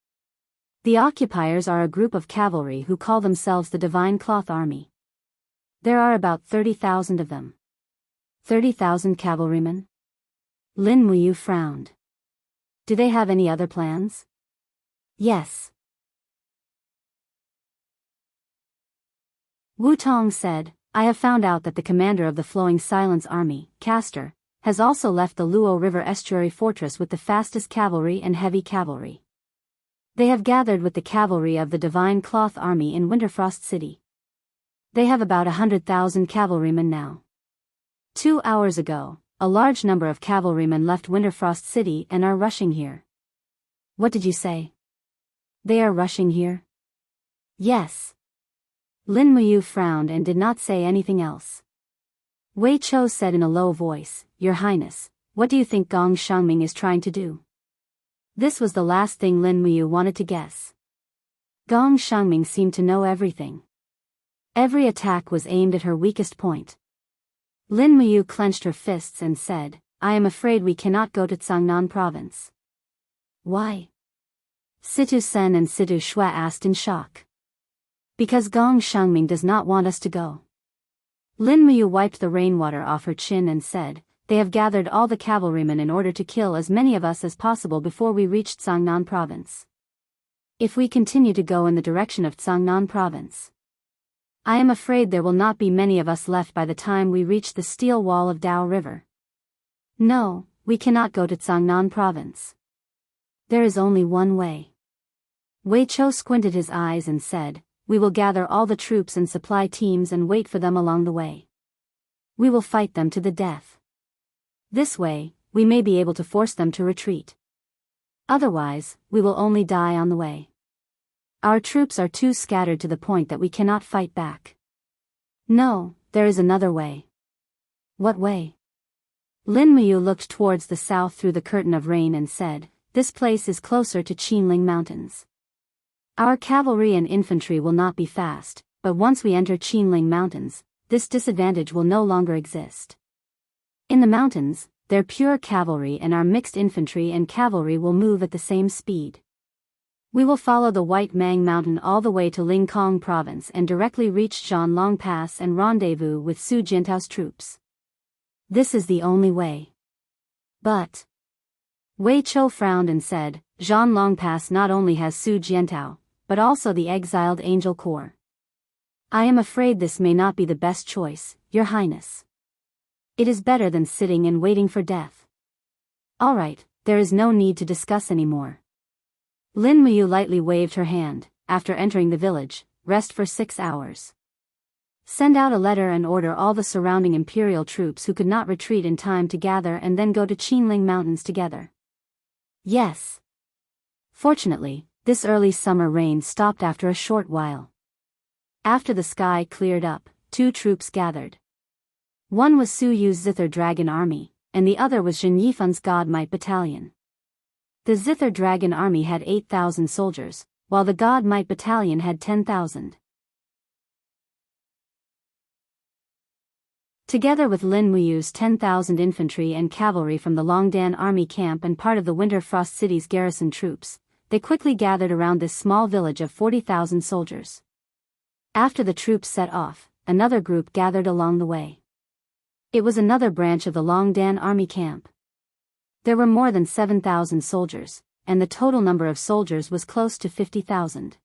The occupiers are a group of cavalry who call themselves the Divine Cloth Army. There are about 30,000 of them. 30,000 cavalrymen? Lin Muyu frowned. Do they have any other plans? Yes. Wutong said, "I have found out that the commander of the Flowing Silence Army, Castor, has also left the Luo River Estuary Fortress with the fastest cavalry and heavy cavalry. They have gathered with the cavalry of the Divine Cloth Army in Winterfrost City. They have about 100,000 cavalrymen now. 2 hours ago, a large number of cavalrymen left Winterfrost City and are rushing here." What did you say? They are rushing here? Yes. Lin Muyu frowned and did not say anything else. Wei Chou said in a low voice, "Your Highness, what do you think Gong Shangming is trying to do?" This was the last thing Lin Muyu wanted to guess. Gong Shangming seemed to know everything. Every attack was aimed at her weakest point. Lin Muyu clenched her fists and said, "I am afraid we cannot go to Tsangnan province." Why? Situ Sen and Situ Shui asked in shock. Because Gong Shangming does not want us to go. Lin Muyu wiped the rainwater off her chin and said, "They have gathered all the cavalrymen in order to kill as many of us as possible before we reach Tsangnan province. If we continue to go in the direction of Tsangnan province, I am afraid there will not be many of us left by the time we reach the steel wall of Dao River. No, we cannot go to Tsangnan province. There is only one way." Wei Chou squinted his eyes and said, "We will gather all the troops and supply teams and wait for them along the way. We will fight them to the death. This way, we may be able to force them to retreat. Otherwise, we will only die on the way. Our troops are too scattered to the point that we cannot fight back. No, there is another way." What way? Lin Muyu looked towards the south through the curtain of rain and said, "This place is closer to Qinling Mountains. Our cavalry and infantry will not be fast, but once we enter Qinling Mountains, this disadvantage will no longer exist. In the mountains, their pure cavalry and our mixed infantry and cavalry will move at the same speed. We will follow the White Mang Mountain all the way to Lingkong Province and directly reach Zhanlong Pass and rendezvous with Su Jintao's troops. This is the only way." But Wei Chou frowned and said, "Zhanlong Pass not only has Su Jintao, but also the exiled Angel Corps. I am afraid this may not be the best choice, Your Highness. It is better than sitting and waiting for death." "All right, there is no need to discuss anymore." Lin Muyu lightly waved her hand. "After entering the village, rest for 6 hours. Send out a letter and order all the surrounding imperial troops who could not retreat in time to gather and then go to Qinling Mountains together." Yes. Fortunately, this early summer rain stopped after a short while. After the sky cleared up, two troops gathered. One was Su Yu's Zither Dragon Army, and the other was Jin Yifun's God Might Battalion. The Zither Dragon Army had 8,000 soldiers, while the God Might Battalion had 10,000. Together with Lin Muyu's 10,000 infantry and cavalry from the Longdan Army camp and part of the Winter Frost City's garrison troops, they quickly gathered around this small village of 40,000 soldiers. After the troops set off, another group gathered along the way. It was another branch of the Longdan Army camp. There were more than 7,000 soldiers, and the total number of soldiers was close to 50,000.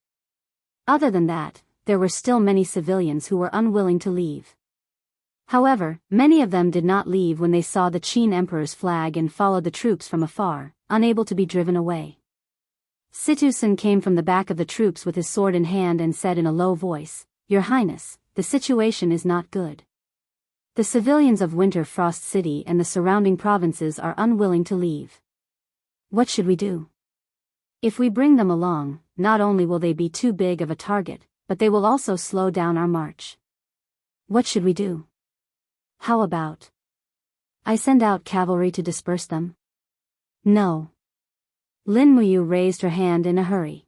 Other than that, there were still many civilians who were unwilling to leave. However, many of them did not leave when they saw the Qin Emperor's flag and followed the troops from afar, unable to be driven away. Situ-san came from the back of the troops with his sword in hand and said in a low voice, "Your Highness, the situation is not good. The civilians of Winter Frost City and the surrounding provinces are unwilling to leave. What should we do? If we bring them along, not only will they be too big of a target, but they will also slow down our march. What should we do? How about I send out cavalry to disperse them?" "No." Lin Muyu raised her hand in a hurry.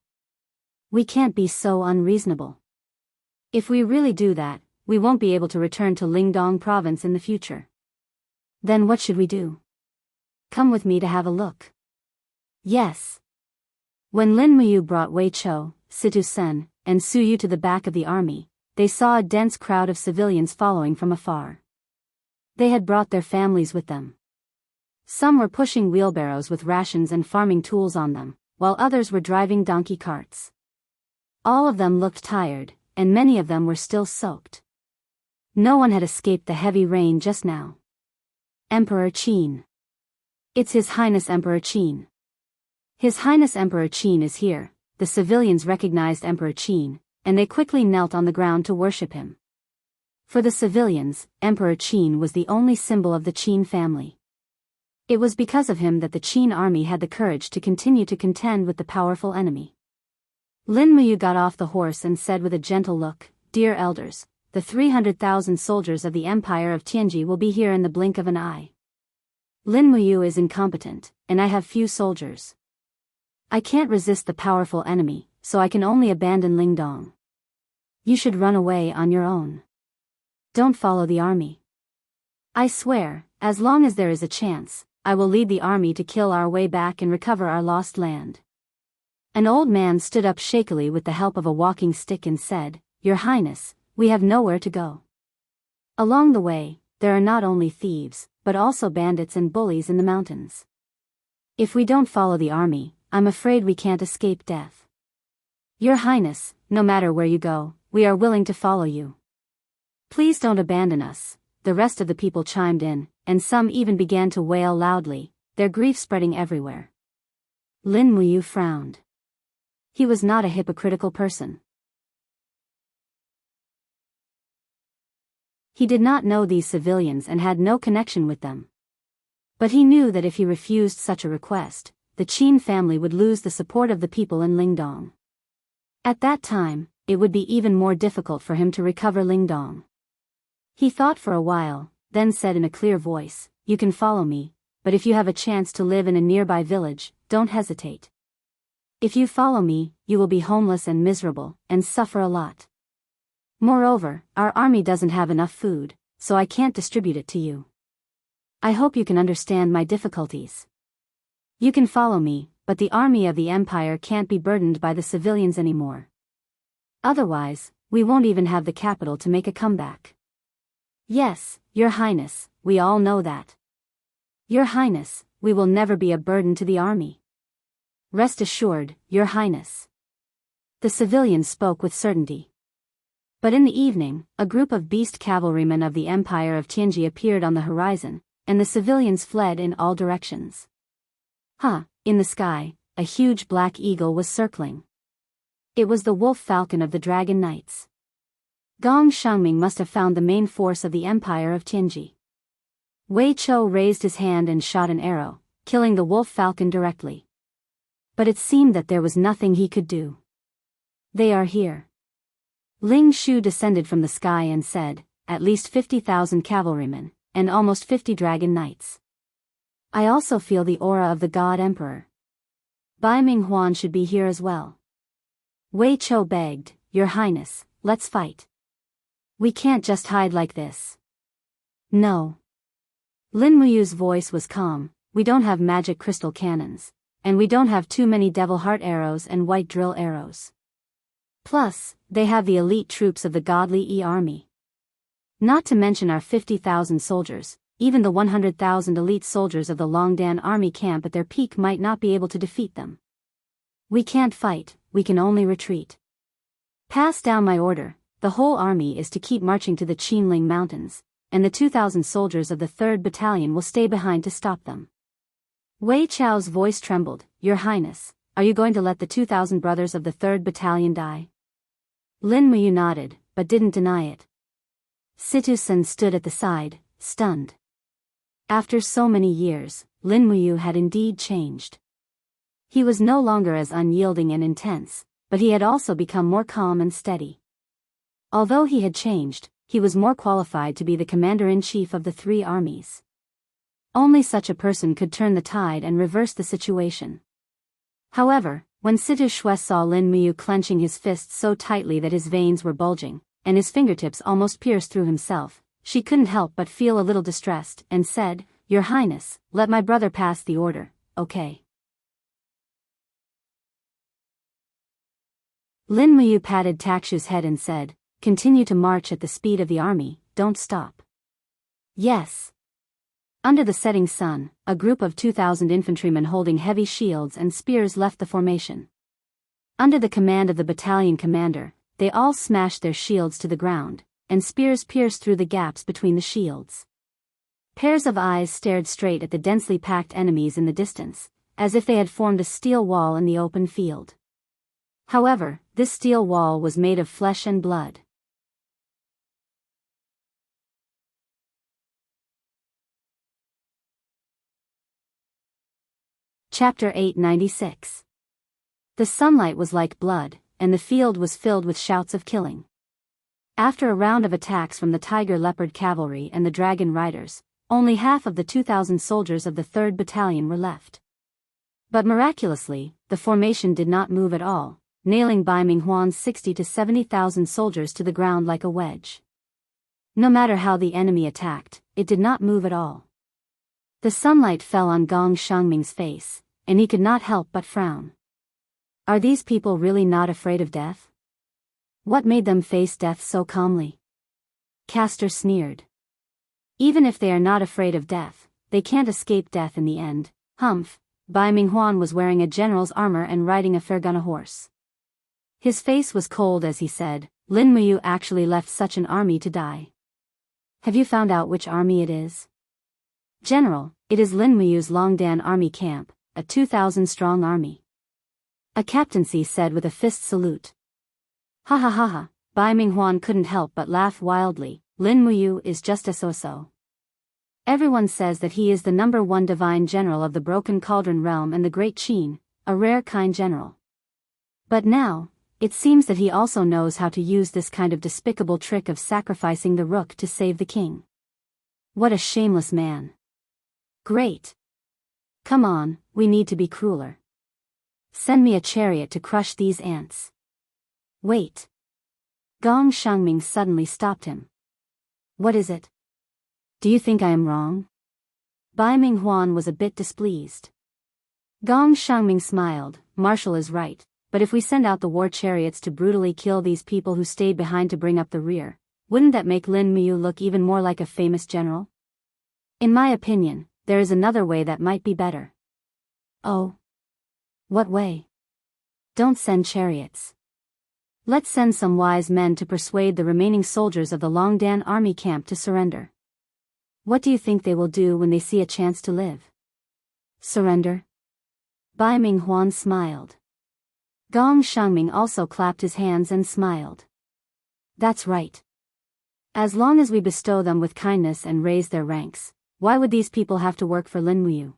"We can't be so unreasonable. If we really do that, we won't be able to return to Lingdong province in the future. Then what should we do? Come with me to have a look." "Yes." When Lin Muyu brought Wei Chou, Situ-sen, and Su Yu to the back of the army, they saw a dense crowd of civilians following from afar. They had brought their families with them. Some were pushing wheelbarrows with rations and farming tools on them, while others were driving donkey carts. All of them looked tired, and many of them were still soaked. No one had escaped the heavy rain just now. "Emperor Qin. It's His Highness Emperor Qin. His Highness Emperor Qin is here." The civilians recognized Emperor Qin, and they quickly knelt on the ground to worship him. For the civilians, Emperor Qin was the only symbol of the Qin family. It was because of him that the Qin army had the courage to continue to contend with the powerful enemy. Lin Muyu got off the horse and said with a gentle look, "Dear elders, the 300,000 soldiers of the Empire of Tianji will be here in the blink of an eye. Lin Muyu is incompetent, and I have few soldiers. I can't resist the powerful enemy, so I can only abandon Lingdong. You should run away on your own. Don't follow the army. I swear, as long as there is a chance, I will lead the army to kill our way back and recover our lost land." An old man stood up shakily with the help of a walking stick and said, "Your Highness, we have nowhere to go. Along the way, there are not only thieves, but also bandits and bullies in the mountains. If we don't follow the army, I'm afraid we can't escape death. Your Highness, no matter where you go, we are willing to follow you. Please don't abandon us." The rest of the people chimed in, and some even began to wail loudly, their grief spreading everywhere. Lin Muyu frowned. He was not a hypocritical person. He did not know these civilians and had no connection with them. But he knew that if he refused such a request, the Qin family would lose the support of the people in Lingdong. At that time, it would be even more difficult for him to recover Lingdong. He thought for a while, then said in a clear voice, "You can follow me, but if you have a chance to live in a nearby village, don't hesitate. If you follow me, you will be homeless and miserable, and suffer a lot. Moreover, our army doesn't have enough food, so I can't distribute it to you. I hope you can understand my difficulties. You can follow me, but the army of the Empire can't be burdened by the civilians anymore. Otherwise, we won't even have the capital to make a comeback." "Yes, Your Highness, we all know that. Your Highness, we will never be a burden to the army. Rest assured, Your Highness." The civilians spoke with certainty. But in the evening, a group of beast cavalrymen of the Empire of Tianji appeared on the horizon, and the civilians fled in all directions. In the sky, a huge black eagle was circling. It was the wolf falcon of the Dragon Knights. Gong Shangming must have found the main force of the Empire of Tianji. Wei Chou raised his hand and shot an arrow, killing the wolf falcon directly. But it seemed that there was nothing he could do. "They are here." Ling Shu descended from the sky and said, at least 50,000 cavalrymen, and almost 50 dragon knights. I also feel the aura of the God Emperor. Bai Minghuan should be here as well. Wei Chou begged, Your Highness, let's fight. We can't just hide like this. No. Lin Muyu's voice was calm. We don't have magic crystal cannons, and we don't have too many devil heart arrows and white drill arrows. Plus, they have the elite troops of the godly army. Not to mention our 50,000 soldiers, even the 100,000 elite soldiers of the Longdan army camp at their peak might not be able to defeat them. We can't fight, we can only retreat. Pass down my order, the whole army is to keep marching to the Qinling Mountains, and the 2,000 soldiers of the 3rd Battalion will stay behind to stop them. Wei Chao's voice trembled, Your Highness, are you going to let the 2,000 brothers of the 3rd Battalion die? Lin Muyu nodded, but didn't deny it. Situ Sen stood at the side, stunned. After so many years, Lin Muyu had indeed changed. He was no longer as unyielding and intense, but he had also become more calm and steady. Although he had changed, he was more qualified to be the commander-in-chief of the 3 armies. Only such a person could turn the tide and reverse the situation. However, when Situ Shui saw Lin Muyu clenching his fists so tightly that his veins were bulging, and his fingertips almost pierced through himself, she couldn't help but feel a little distressed, and said, Your Highness, let my brother pass the order, okay? Lin Muyu patted Takshu's head and said, Continue to march at the speed of the army, don't stop. Yes. Under the setting sun, a group of 2,000 infantrymen holding heavy shields and spears left the formation. Under the command of the battalion commander, they all smashed their shields to the ground, and spears pierced through the gaps between the shields. Pairs of eyes stared straight at the densely packed enemies in the distance, as if they had formed a steel wall in the open field. However, this steel wall was made of flesh and blood. Chapter 896. The sunlight was like blood, and the field was filled with shouts of killing. After a round of attacks from the Tiger Leopard Cavalry and the Dragon Riders, only half of the 2,000 soldiers of the 3rd Battalion were left. But miraculously, the formation did not move at all, nailing Bai Minghuan's 60 to 70,000 soldiers to the ground like a wedge. No matter how the enemy attacked, it did not move at all. The sunlight fell on Gong Shangming's face, and he could not help but frown. Are these people really not afraid of death? What made them face death so calmly? Castor sneered. Even if they are not afraid of death, they can't escape death in the end. Humph, Bai Minghuan was wearing a general's armor and riding a Fergana horse. His face was cold as he said, Lin Muyu actually left such an army to die. Have you found out which army it is? General, it is Lin Muyu's Longdan army camp, a 2,000-strong army. A captaincy said with a fist salute. Ha ha ha ha, Bai Minghuan couldn't help but laugh wildly, Lin Muyu is just a so-so. Everyone says that he is the #1 divine general of the Broken Cauldron realm and the Great Qin, a rare kind general. But now, it seems that he also knows how to use this kind of despicable trick of sacrificing the rook to save the king. What a shameless man. Great. Come on, we need to be crueler. Send me a chariot to crush these ants. Wait. Gong Shangming suddenly stopped him. What is it? Do you think I am wrong? Bai Minghuan was a bit displeased. Gong Shangming smiled, Marshal is right, but if we send out the war chariots to brutally kill these people who stayed behind to bring up the rear, wouldn't that make Lin Muyu look even more like a famous general? In my opinion, there is another way that might be better. Oh. What way? Don't send chariots. Let's send some wise men to persuade the remaining soldiers of the Longdan army camp to surrender. What do you think they will do when they see a chance to live? Surrender? Bai Minghuan smiled. Gong Shangming also clapped his hands and smiled. That's right. As long as we bestow them with kindness and raise their ranks, why would these people have to work for Lin Muyu?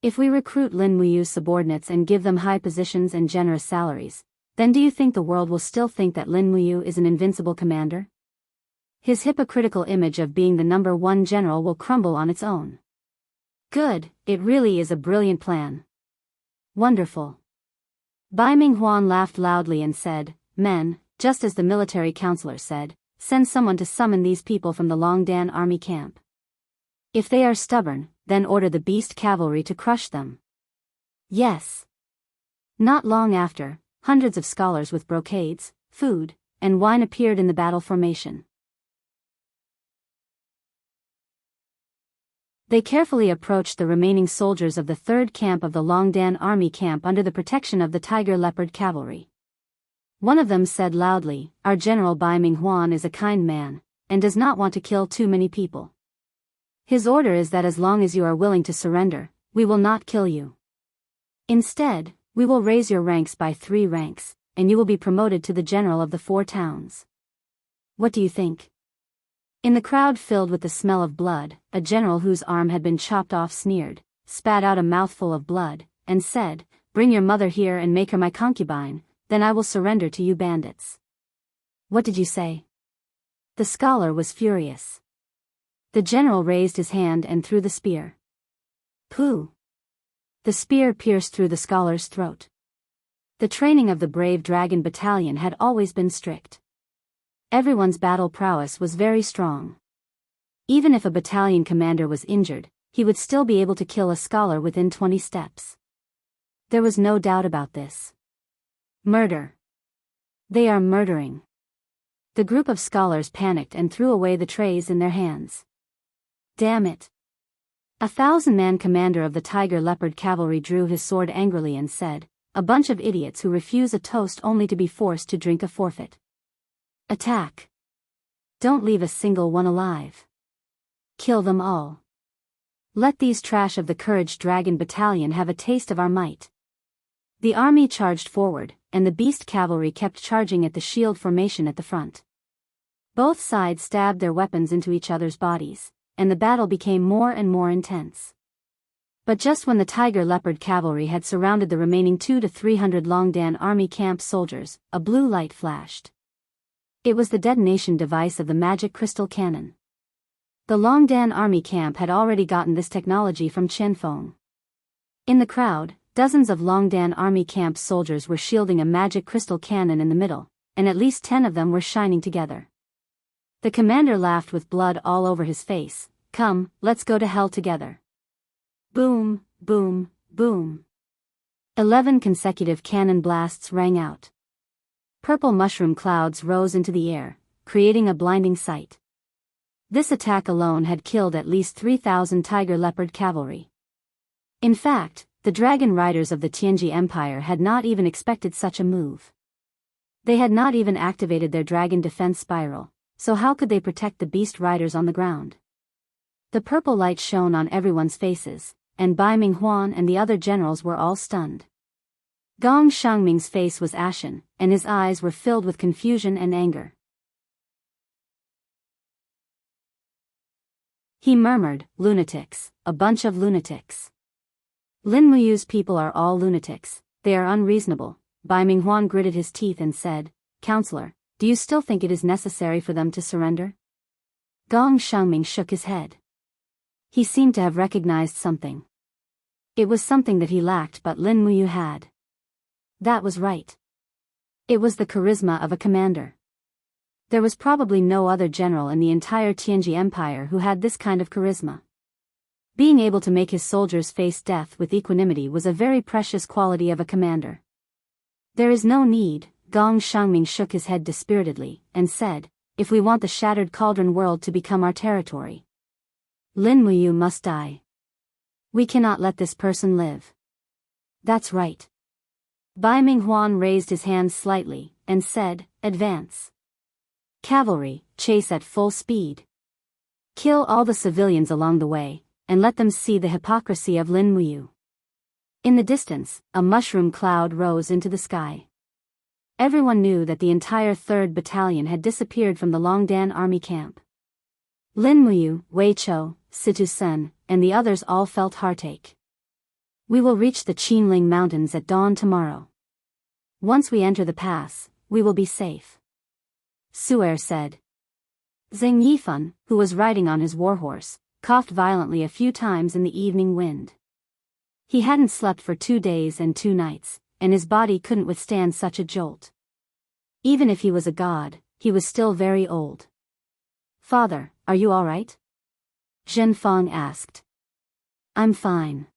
If we recruit Lin Muyu's subordinates and give them high positions and generous salaries, then do you think the world will still think that Lin Muyu is an invincible commander? His hypocritical image of being the #1 general will crumble on its own. Good, it really is a brilliant plan. Wonderful. Bai Minghuan laughed loudly and said, Men, just as the military counselor said, send someone to summon these people from the Longdan army camp. If they are stubborn, then order the beast cavalry to crush them. Yes. Not long after, hundreds of scholars with brocades, food, and wine appeared in the battle formation. They carefully approached the remaining soldiers of the third camp of the Longdan army camp under the protection of the Tiger Leopard cavalry. One of them said loudly, Our general Bai Minghuan is a kind man, and does not want to kill too many people. His order is that as long as you are willing to surrender, we will not kill you. Instead, we will raise your ranks by 3 ranks, and you will be promoted to the general of the 4 towns. What do you think? In the crowd filled with the smell of blood, a general whose arm had been chopped off sneered, spat out a mouthful of blood, and said, Bring your mother here and make her my concubine, then I will surrender to you bandits. What did you say? The scholar was furious. The general raised his hand and threw the spear. Pooh! The spear pierced through the scholar's throat. The training of the brave dragon battalion had always been strict. Everyone's battle prowess was very strong. Even if a battalion commander was injured, he would still be able to kill a scholar within 20 steps. There was no doubt about this. Murder. They are murdering. The group of scholars panicked and threw away the trays in their hands. Damn it. A 1,000-man commander of the Tiger Leopard cavalry drew his sword angrily and said, A bunch of idiots who refuse a toast only to be forced to drink a forfeit. Attack. Don't leave a single one alive. Kill them all. Let these trash of the Courage Dragon Battalion have a taste of our might. The army charged forward, and the beast cavalry kept charging at the shield formation at the front. Both sides stabbed their weapons into each other's bodies, and the battle became more and more intense. But just when the Tiger Leopard cavalry had surrounded the remaining 200 to 300 Longdan army camp soldiers, a blue light flashed. It was the detonation device of the magic crystal cannon. The Longdan army camp had already gotten this technology from Qianfeng. In the crowd, dozens of Longdan army camp soldiers were shielding a magic crystal cannon in the middle, and at least 10 of them were shining together. The commander laughed with blood all over his face. Come, let's go to hell together. Boom, boom, boom. 11 consecutive cannon blasts rang out. Purple mushroom clouds rose into the air, creating a blinding sight. This attack alone had killed at least 3,000 Tiger Leopard cavalry. In fact, the dragon riders of the Tianji Empire had not even expected such a move. They had not even activated their dragon defense spiral, so how could they protect the beast riders on the ground? The purple light shone on everyone's faces, and Bai Minghuan and the other generals were all stunned. Gong Shangming's face was ashen, and his eyes were filled with confusion and anger. He murmured, Lunatics, a bunch of lunatics. Lin Muyu's people are all lunatics, they are unreasonable. Bai Minghuan gritted his teeth and said, Counselor, do you still think it is necessary for them to surrender? Gong Shangming shook his head. He seemed to have recognized something. It was something that he lacked but Lin Muyu had. That was right. It was the charisma of a commander. There was probably no other general in the entire Tianji Empire who had this kind of charisma. Being able to make his soldiers face death with equanimity was a very precious quality of a commander. There is no need, Gong Shangming shook his head dispiritedly, and said, if we want the Shattered Cauldron world to become our territory, Lin Muyu must die. We cannot let this person live. That's right. Bai Minghuan raised his hand slightly, and said, Advance. Cavalry, chase at full speed. Kill all the civilians along the way, and let them see the hypocrisy of Lin Muyu. In the distance, a mushroom cloud rose into the sky. Everyone knew that the entire 3rd Battalion had disappeared from the Longdan army camp. Lin Muyu, Wei Chou, Situ Sen, and the others all felt heartache. We will reach the Qinling Mountains at dawn tomorrow. Once we enter the pass, we will be safe. Su'er said. Zhang Yifan, who was riding on his warhorse, coughed violently a few times in the evening wind. He hadn't slept for 2 days and 2 nights, and his body couldn't withstand such a jolt. Even if he was a god, he was still very old. "Father, are you all right?" Zhen Fang asked. "I'm fine."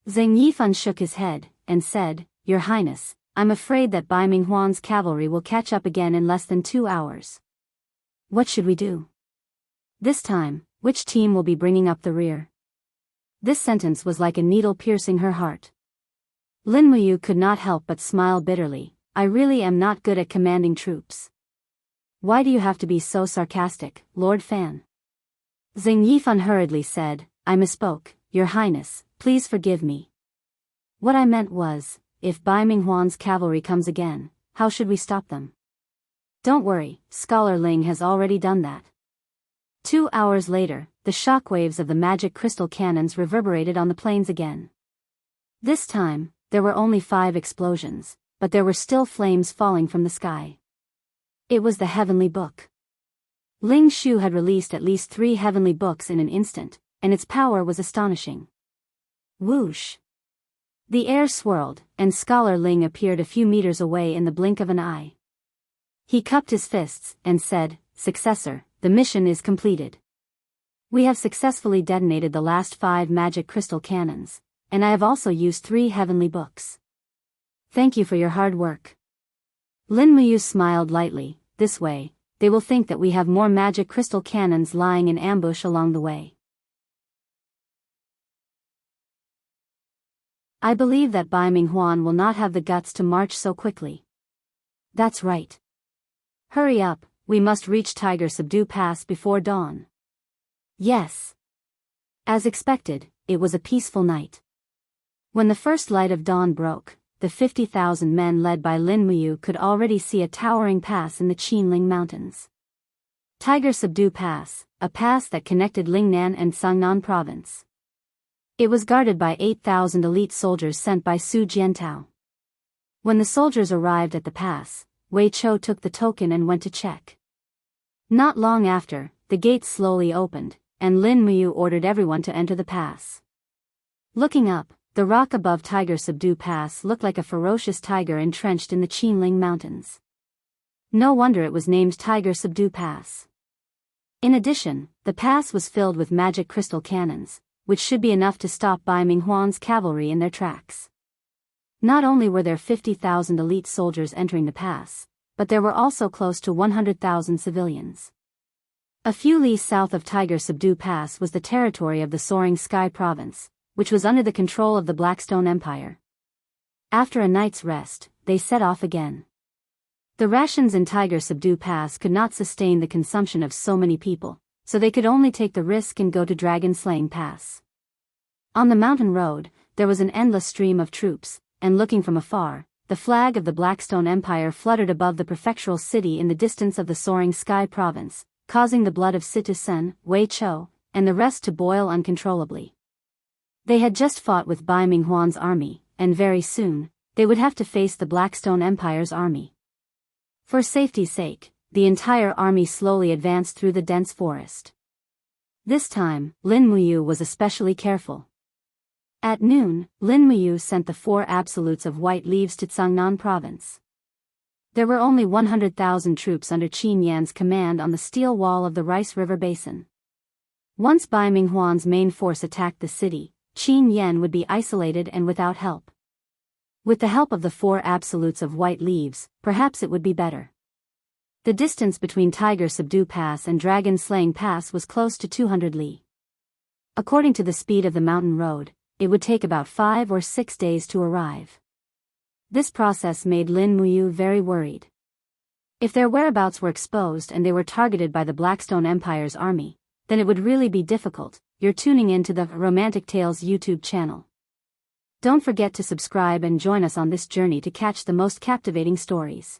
Zhang Yifan shook his head, and said, "Your Highness, I'm afraid that Bai Minghuan's cavalry will catch up again in less than 2 hours. What should we do? This time, which team will be bringing up the rear?" This sentence was like a needle piercing her heart. Lin Muyu could not help but smile bitterly. "I really am not good at commanding troops." "Why do you have to be so sarcastic, Lord Fan?" Zhang Yifan hurriedly said, "I misspoke, Your Highness, please forgive me. What I meant was, if Bai Minghuan's cavalry comes again, how should we stop them?" "Don't worry, Scholar Ling has already done that." 2 hours later, the shockwaves of the magic crystal cannons reverberated on the plains again. This time, there were only 5 explosions, but there were still flames falling from the sky. It was the heavenly book. Ling Shu had released at least 3 heavenly books in an instant, and its power was astonishing. Whoosh! The air swirled, and Scholar Ling appeared a few meters away in the blink of an eye. He cupped his fists, and said, "Successor, the mission is completed. We have successfully detonated the last 5 magic crystal cannons, and I have also used 3 heavenly books. Thank you for your hard work." Lin Muyu smiled lightly. "This way, they will think that we have more magic crystal cannons lying in ambush along the way. I believe that Bai Minghuan will not have the guts to march so quickly." "That's right. Hurry up, we must reach Tiger Subdue Pass before dawn." "Yes." As expected, it was a peaceful night. When the first light of dawn broke, the 50,000 men led by Lin Muyu could already see a towering pass in the Qinling Mountains. Tiger Subdue Pass, a pass that connected Lingnan and Sangnan Province. It was guarded by 8,000 elite soldiers sent by Su Jiantao. When the soldiers arrived at the pass, Wei Chou took the token and went to check. Not long after, the gates slowly opened, and Lin Muyu ordered everyone to enter the pass. Looking up, the rock above Tiger Subdue Pass looked like a ferocious tiger entrenched in the Qinling Mountains. No wonder it was named Tiger Subdue Pass. In addition, the pass was filled with magic crystal cannons, which should be enough to stop Bai Minghuan's cavalry in their tracks. Not only were there 50,000 elite soldiers entering the pass, but there were also close to 100,000 civilians. A few li south of Tiger Subdue Pass was the territory of the Soaring Sky Province, which was under the control of the Blackstone Empire. After a night's rest, they set off again. The rations in Tiger Subdue Pass could not sustain the consumption of so many people, so they could only take the risk and go to Dragon Slaying Pass. On the mountain road, there was an endless stream of troops, and looking from afar, the flag of the Blackstone Empire fluttered above the prefectural city in the distance of the Soaring Sky Province, causing the blood of Situ Sen, Wei Chou, and the rest to boil uncontrollably. They had just fought with Bai Minghuan's army, and very soon, they would have to face the Blackstone Empire's army. For safety's sake, the entire army slowly advanced through the dense forest. This time, Lin Muyu was especially careful. At noon, Lin Muyu sent the 4 absolutes of white leaves to Sangnan Province. There were only 100,000 troops under Qin Yan's command on the steel wall of the Rice River Basin. Once Bai Minghuan's main force attacked the city, Qin Yan would be isolated and without help. With the help of the 4 absolutes of white leaves, perhaps it would be better. The distance between Tiger Subdue Pass and Dragon Slaying Pass was close to 200 li. According to the speed of the mountain road, it would take about 5 or 6 days to arrive. This process made Lin Muyu very worried. If their whereabouts were exposed and they were targeted by the Blackstone Empire's army, then it would really be difficult. You're tuning in to the Romantic Tales YouTube channel. Don't forget to subscribe and join us on this journey to catch the most captivating stories.